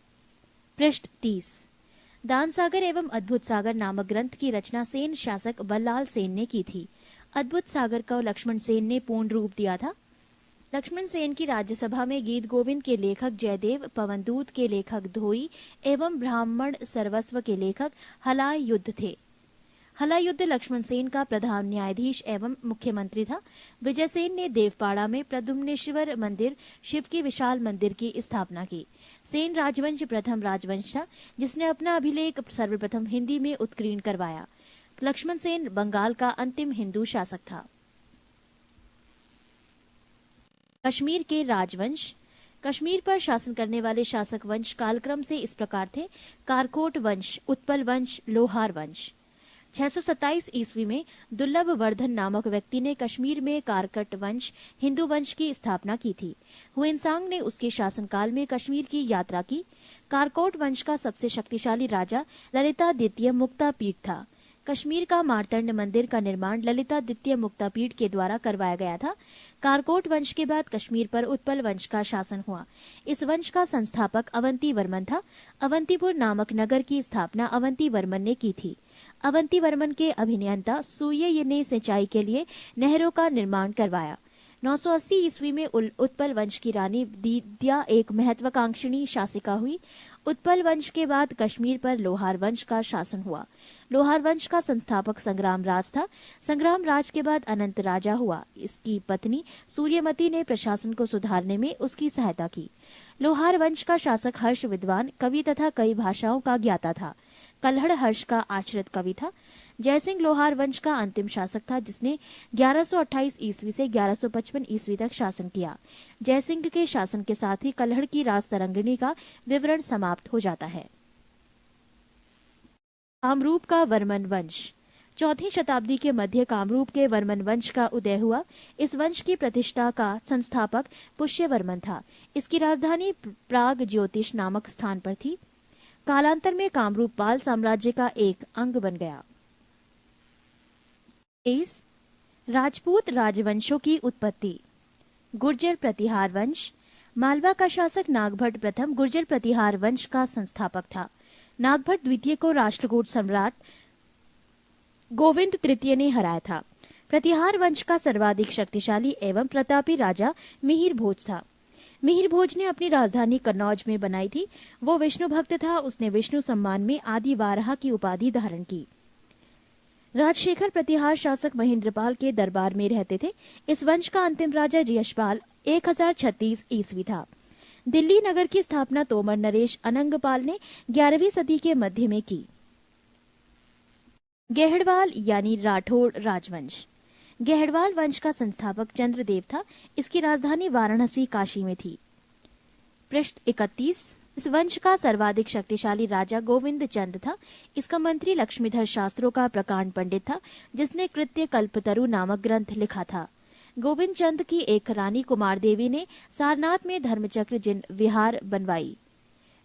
पृष्ठ 30। दान सागर एवं अद्भुत सागर नामक ग्रंथ की रचना सेन शासक बल्लाल सेन ने की थी। अद्भुत सागर को लक्ष्मण सेन ने पूर्ण रूप दिया था। लक्ष्मण सेन की राज्यसभा में गीत गोविंद के लेखक जयदेव, पवनदूत के लेखक धोई एवं ब्राह्मण सर्वस्व के लेखक हलायुद्ध थे। हलायुद्ध लक्ष्मण सेन का प्रधान न्यायाधीश एवं मुख्यमंत्री था। विजय सेन ने देवपाड़ा में प्रद्युम्नेश्वर मंदिर, शिव की विशाल मंदिर की स्थापना की। सेन राजवंश प्रथम राजवंश था, जिसने अपना अभिलेख सर्वप्रथम हिंदी में उत्कीर्ण करवाया। लक्ष्मण सेन बंगाल का अंतिम हिंदू शासक था। कश्मीर के राजवंश। कश्मीर पर शासन करने वाले शासक वंश कालक्रम से इस प्रकार थे: कारकोट वंश, उत्पल वंश, लोहार वंश। 627 ईस्वी में दुर्लभ वर्धन नामक व्यक्ति ने कश्मीर में कारकट वंश, हिंदू वंश की स्थापना की थी। हुएनसांग ने उसके शासनकाल में कश्मीर की यात्रा की। कारकोट वंश का सबसे शक्तिशाली राजा ललिता द्वितीय मुक्तापीठ था। कश्मीर का मार्तंड मंदिर का निर्माण ललिता द्वितीय मुक्तापीठ के द्वारा करवाया गया था। कारकोट वंश के बाद कश्मीर पर उत्पल वंश का शासन हुआ। इस वंश का संस्थापक अवंती वर्मन था। अवंतीपुर नामक नगर की स्थापना अवंती वर्मन ने की थी। अवंती वर्मन के अभियंता सूर्य ने सिंचाई के लिए नहरों का निर्माण करवाया। 980 ईस्वी में उत्पल वंश की रानी दीदिया एक महत्वाकांक्षिणी शासिका हुई। उत्पल वंश के बाद कश्मीर पर लोहार वंश का शासन हुआ। लोहार वंश का संस्थापक संग्राम राज था। संग्राम राज के बाद अनंत राजा हुआ। इसकी पत्नी सूर्यमती ने प्रशासन को सुधारने में उसकी सहायता की। लोहार वंश का शासक हर्ष विद्वान, कवि तथा कई भाषाओं का ज्ञाता था। कल्हड़ हर्ष का आश्रित कवि था। जयसिंह लोहार वंश का अंतिम शासक था, जिसने 1128 ईस्वी से 1155 ईस्वी तक शासन किया। जयसिंह के शासन के साथ ही कल्हड़ की राज तरंगिणी का विवरण समाप्त हो जाता है। कामरूप का वर्मन वंश। 4वीं शताब्दी के मध्य कामरूप के वर्मन वंश का उदय हुआ। इस वंश की प्रतिष्ठा का संस्थापक पुष्यवर्मन था। इसकी राजधानी प्राग ज्योतिष नामक स्थान पर थी। कालांतर में कामरूप पाल साम्राज्य का एक अंग बन गया। राजपूत राजवंशों की उत्पत्ति। गुर्जर प्रतिहार वंश। मालवा का शासक नागभट्ट प्रथम गुर्जर प्रतिहार वंश का संस्थापक था। नागभट्ट द्वितीय को राष्ट्रकूट सम्राट गोविंद तृतीय ने हराया था। प्रतिहार वंश का सर्वाधिक शक्तिशाली एवं प्रतापी राजा मिहिर भोज था। मिहिर भोज ने अपनी राजधानी कन्नौज में बनाई थी। वो विष्णु भक्त था। उसने विष्णु सम्मान में आदि वाराह की उपाधि धारण की। राजशेखर प्रतिहार शासक महेंद्रपाल के दरबार में रहते थे। इस वंश का अंतिम राजा यशपाल 1036 ईस्वी था। दिल्ली नगर की स्थापना तोमर नरेश अनंगपाल ने 11वीं सदी के मध्य में की। गेहड़वाल यानी राठौड़ राजवंश। गेहड़वाल वंश का संस्थापक चंद्रदेव था। इसकी राजधानी वाराणसी काशी में थी। पृष्ठ 31। इस वंश का सर्वाधिक शक्तिशाली राजा गोविंद चंद था। इसका मंत्री लक्ष्मीधर शास्त्रों का प्रकांड पंडित था, जिसने कृत्य कल्पतरु नामक ग्रंथ लिखा था। गोविंद चंद की एक रानी कुमार देवी ने सारनाथ में धर्मचक्र जिन विहार बनवाई।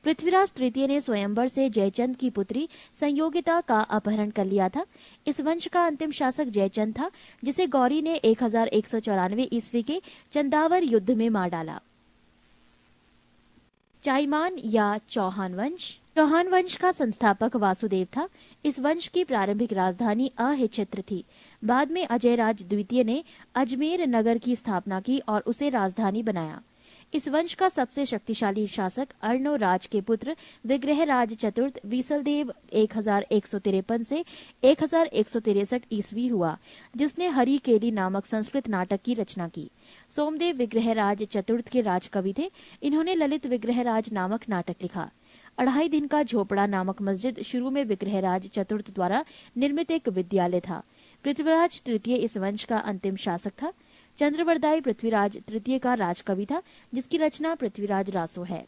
पृथ्वीराज तृतीय ने स्वयंवर से जयचंद की पुत्री संयोगिता का अपहरण कर लिया था। इस वंश का अंतिम शासक जयचंद था, जिसे गौरी ने 1194 ईस्वी के चंदावर युद्ध में मार डाला। चाईमान या चौहान वंश। चौहान वंश का संस्थापक वासुदेव था। इस वंश की प्रारंभिक राजधानी अहिच्छत्र थी। बाद में अजयराज द्वितीय ने अजमेर नगर की स्थापना की और उसे राजधानी बनाया। इस वंश का सबसे शक्तिशाली शासक अर्णोराज के पुत्र विग्रहराज चतुर्थ विसलदेव 1153 से 1163 ईस्वी हुआ, जिसने हरि केली नामक संस्कृत नाटक की रचना की। सोमदेव विग्रहराज चतुर्थ के राजकवि थे। इन्होंने ललित विग्रहराज नामक नाटक लिखा। 2.5 दिन का झोपड़ा नामक मस्जिद शुरू में विग्रहराज चतुर्थ द्वारा निर्मित एक विद्यालय था। पृथ्वीराज तृतीय इस वंश का अंतिम शासक था। चंद्रवरदाई पृथ्वीराज तृतीय का राजकवि था, जिसकी रचना पृथ्वीराज रासो है।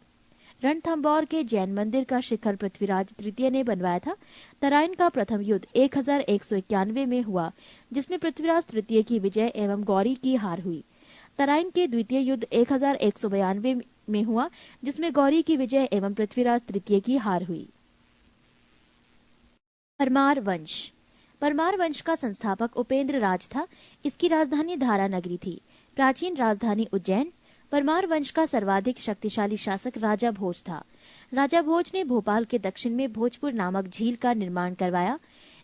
रणथंभौर के जैन मंदिर का शिखर पृथ्वीराज तृतीय ने बनवाया था। तराइन का प्रथम युद्ध 1191 में हुआ, जिसमें पृथ्वीराज तृतीय की विजय एवं गौरी की हार हुई। तराइन के द्वितीय युद्ध 1192 में हुआ, जिसमें गौरी की विजय एवं पृथ्वीराज तृतीय की हार हुई। परमार वंश। परमार वंश का संस्थापक उपेंद्र राज था। इसकी राजधानी धारा नगरी थी। प्राचीन राजधानी उज्जैन। परमार वंश का सर्वाधिक शक्तिशाली शासक राजा भोज था। राजा भोज ने भोपाल के दक्षिण में भोजपुर नामक झील का निर्माण करवाया।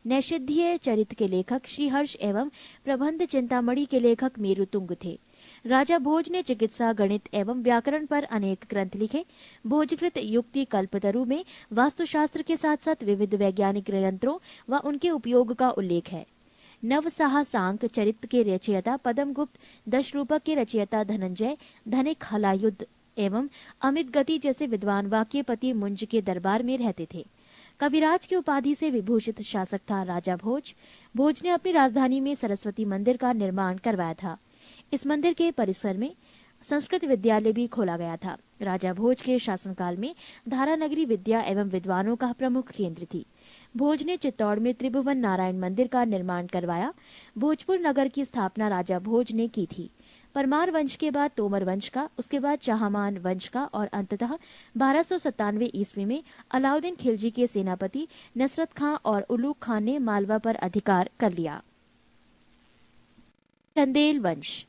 नैषधीय चरित के लेखक श्रीहर्ष एवं प्रबंध चिंतामणि के लेखक मेरुतुंग थे। राजा भोज ने चिकित्सा, गणित एवं व्याकरण पर अनेक ग्रंथ लिखे। भोजकृत युक्ति कल्पतरु में वास्तुशास्त्र के साथ साथ विविध वैज्ञानिक यंत्रों व उनके उपयोग का उल्लेख है। नवसाह सांक चरित्र के रचयिता पद्मगुप्त, दशरूपक के रचयिता धनंजय, धनिक हलायुद्ध एवं अमित गति जैसे विद्वान वाक्यपति मुंज के दरबार में रहते थे। कविराज की उपाधि से विभूषित शासक था राजा भोज। भोज ने अपनी राजधानी में सरस्वती मंदिर का निर्माण करवाया था। इस मंदिर के परिसर में संस्कृत विद्यालय भी खोला गया था। राजा भोज के शासनकाल में धारा नगरी विद्या एवं विद्वानों का प्रमुख केंद्र थी। भोज ने चित्तौड़ में त्रिभुवन नारायण मंदिर का निर्माण करवाया। भोजपुर नगर की स्थापना राजा भोज ने की थी। परमार वंश के बाद तोमर वंश का, उसके बाद चाहमान वंश का और अंततः 1297 ईस्वी में अलाउद्दीन खिलजी के सेनापति नसरत खां और उलूग खां ने मालवा पर अधिकार कर लिया। चंदेल वंश।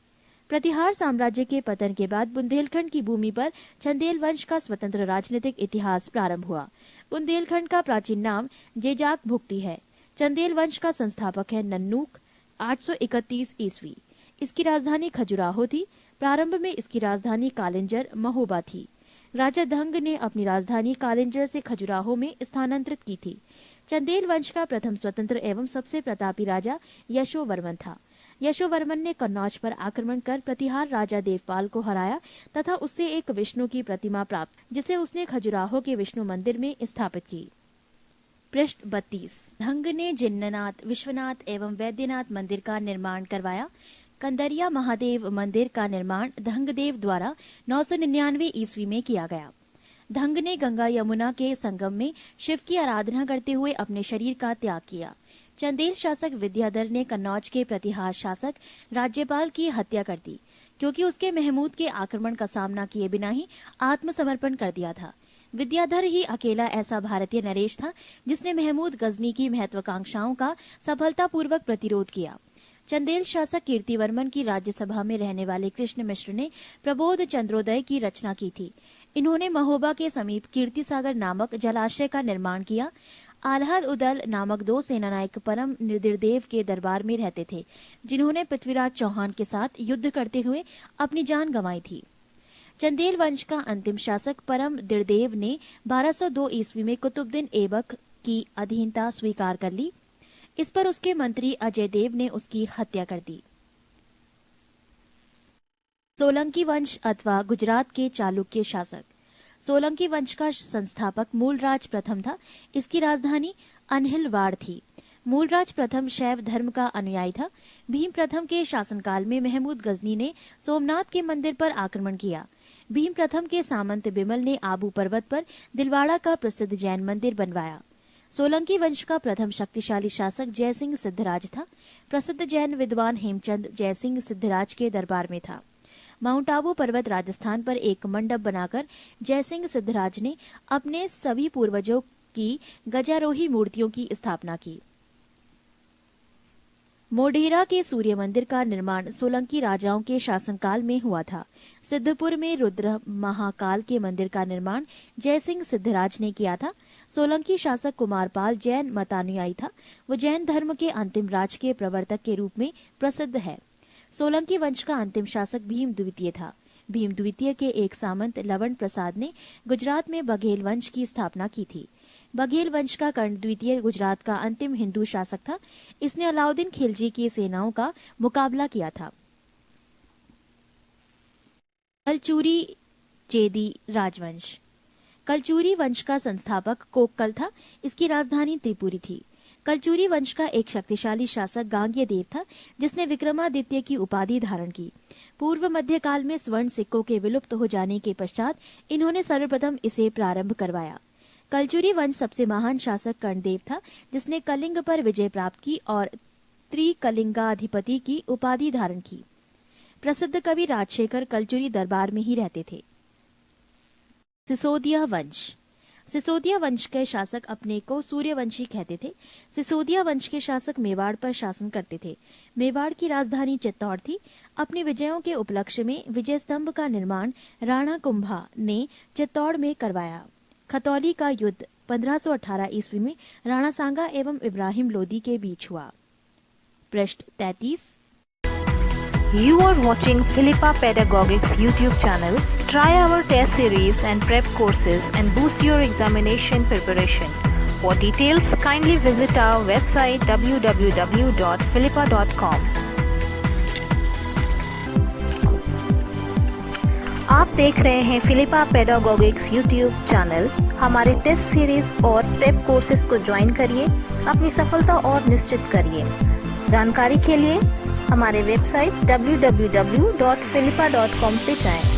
प्रतिहार साम्राज्य के पतन के बाद बुंदेलखंड की भूमि पर चंदेल वंश का स्वतंत्र राजनीतिक इतिहास प्रारंभ हुआ। बुंदेलखंड का प्राचीन नाम जेजाक भुक्ति है। चंदेल वंश का संस्थापक है नन्नूक 831 ईस्वी। इसकी राजधानी खजुराहो थी। प्रारंभ में इसकी राजधानी कालिंजर महोबा थी। राजा धंग ने अपनी राजधानी कालिंजर से खजुराहो में स्थानांतरित की थी। चंदेल वंश का प्रथम स्वतंत्र एवं सबसे प्रतापी राजा यशोवर्मन था। यशोवर्मन ने कन्नौज पर आक्रमण कर प्रतिहार राजा देवपाल को हराया तथा उससे एक विष्णु की प्रतिमा प्राप्त, जिसे उसने खजुराहो के विष्णु मंदिर में स्थापित की। पृष्ठ 32। धंग ने जिन्ननाथ, विश्वनाथ एवं वैद्यनाथ मंदिर का निर्माण करवाया। कंदरिया महादेव मंदिर का निर्माण धंगदेव द्वारा 999 ईस्वी में किया गया। धंग ने गंगा यमुना के संगम में शिव की आराधना करते हुए अपने शरीर का त्याग किया। चंदेल शासक विद्याधर ने कन्नौज के प्रतिहार शासक राज्यपाल की हत्या कर दी, क्योंकि उसके महमूद के आक्रमण का सामना किए बिना ही आत्मसमर्पण कर दिया था। विद्याधर ही अकेला ऐसा भारतीय नरेश था जिसने महमूद गजनी की महत्वाकांक्षाओं का सफलतापूर्वक प्रतिरोध किया। चंदेल शासक कीर्तिवर्मन की राज्यसभा में रहने वाले कृष्ण मिश्र ने प्रबोध चंद्रोदय की रचना की थी। इन्होंने महोबा के समीप कीर्ति सागर नामक जलाशय का निर्माण किया। आल्हाद उदल नामक 2 सेनानायक परम निर्देव के दरबार में रहते थे, जिन्होंने पृथ्वीराज चौहान के साथ युद्ध करते हुए अपनी जान गंवाई थी। चंदेल वंश का अंतिम शासक परम निर्देव ने 1202 ईस्वी में कुतुबुद्दीन ऐबक की अधीनता स्वीकार कर ली। इस पर उसके मंत्री अजय देव ने उसकी हत्या कर दी। सोलंकी वंश अथवा गुजरात के चालुक्य शासक। सोलंकी वंश का संस्थापक मूलराज प्रथम था। इसकी राजधानी अनहिलवाड़ थी। मूलराज प्रथम शैव धर्म का अनुयायी था। भीम प्रथम के शासनकाल में महमूद गजनी ने सोमनाथ के मंदिर पर आक्रमण किया। भीम प्रथम के सामंत बिमल ने आबू पर्वत पर दिलवाड़ा का प्रसिद्ध जैन मंदिर बनवाया। सोलंकी वंश का प्रथम शक्तिशाली शासक जयसिंह सिद्धराज था। प्रसिद्ध जैन विद्वान हेमचंद जयसिंह सिद्धराज के दरबार में था। माउंट आबू पर्वत राजस्थान पर एक मंडप बनाकर जयसिंह सिद्धराज ने अपने सभी पूर्वजों की गजारोही मूर्तियों की स्थापना की। मोढेरा के सूर्य मंदिर का निर्माण सोलंकी राजाओं के शासनकाल में हुआ था। सिद्धपुर में रुद्र महाकाल के मंदिर का निर्माण जयसिंह सिद्धराज ने किया था। सोलंकी शासक कुमारपाल जैन मतानुयायी था। वो जैन धर्म के अंतिम राज के प्रवर्तक के रूप में प्रसिद्ध है। सोलंकी वंश का अंतिम शासक भीम द्वितीय था। भीम द्वितीय के एक सामंत लवण प्रसाद ने गुजरात में बघेल वंश की स्थापना की थी। बघेल वंश का कर्ण द्वितीय गुजरात का अंतिम हिंदू शासक था। इसने अलाउद्दीन खिलजी की सेनाओं का मुकाबला किया था। कलचुरी चेदी राजवंश। कलचुरी वंश का संस्थापक कोक्कल था। इसकी राजधानी त्रिपुरी थी। कलचुरी वंश का एक शक्तिशाली शासक गांग्य देव था, जिसने विक्रमादित्य की उपाधि धारण की। पूर्व मध्यकाल में स्वर्ण सिक्कों के विलुप्त हो जाने के पश्चात इन्होंने सर्वप्रथम इसे प्रारंभ करवाया। कलचुरी वंश सबसे महान शासक कर्णदेव था, जिसने कलिंग पर विजय प्राप्त की और त्रिकलिंगाधिपति की उपाधि धारण की। प्रसिद्ध कवि राजशेखर कलचुरी दरबार में ही रहते थे। सिसोदिया वंश। सिसोदिया वंश के शासक अपने को सूर्यवंशी कहते थे। सिसोदिया वंश के शासक मेवाड़ पर शासन करते थे। मेवाड़ की राजधानी चित्तौड़ थी। अपने विजयों के उपलक्ष्य में विजय स्तंभ का निर्माण राणा कुंभा ने चित्तौड़ में करवाया। खतौली का युद्ध 1518 ईस्वी में राणा सांगा एवं इब्राहिम लोदी के बीच हुआ। पृष्ठ 33। You are watching Philippa Pedagogics YouTube channel. Try our test series and prep courses and boost your examination preparation. For details, kindly visit our website www.philippa.com. आप देख रहे हैं फिलिपा पेडागोगिक्स YouTube चैनल। हमारे टेस्ट सीरीज और prep courses को join करिए, अपनी सफलता और निश्चित करिए। जानकारी के लिए हमारे वेबसाइट www.philippa.com पे जाएं।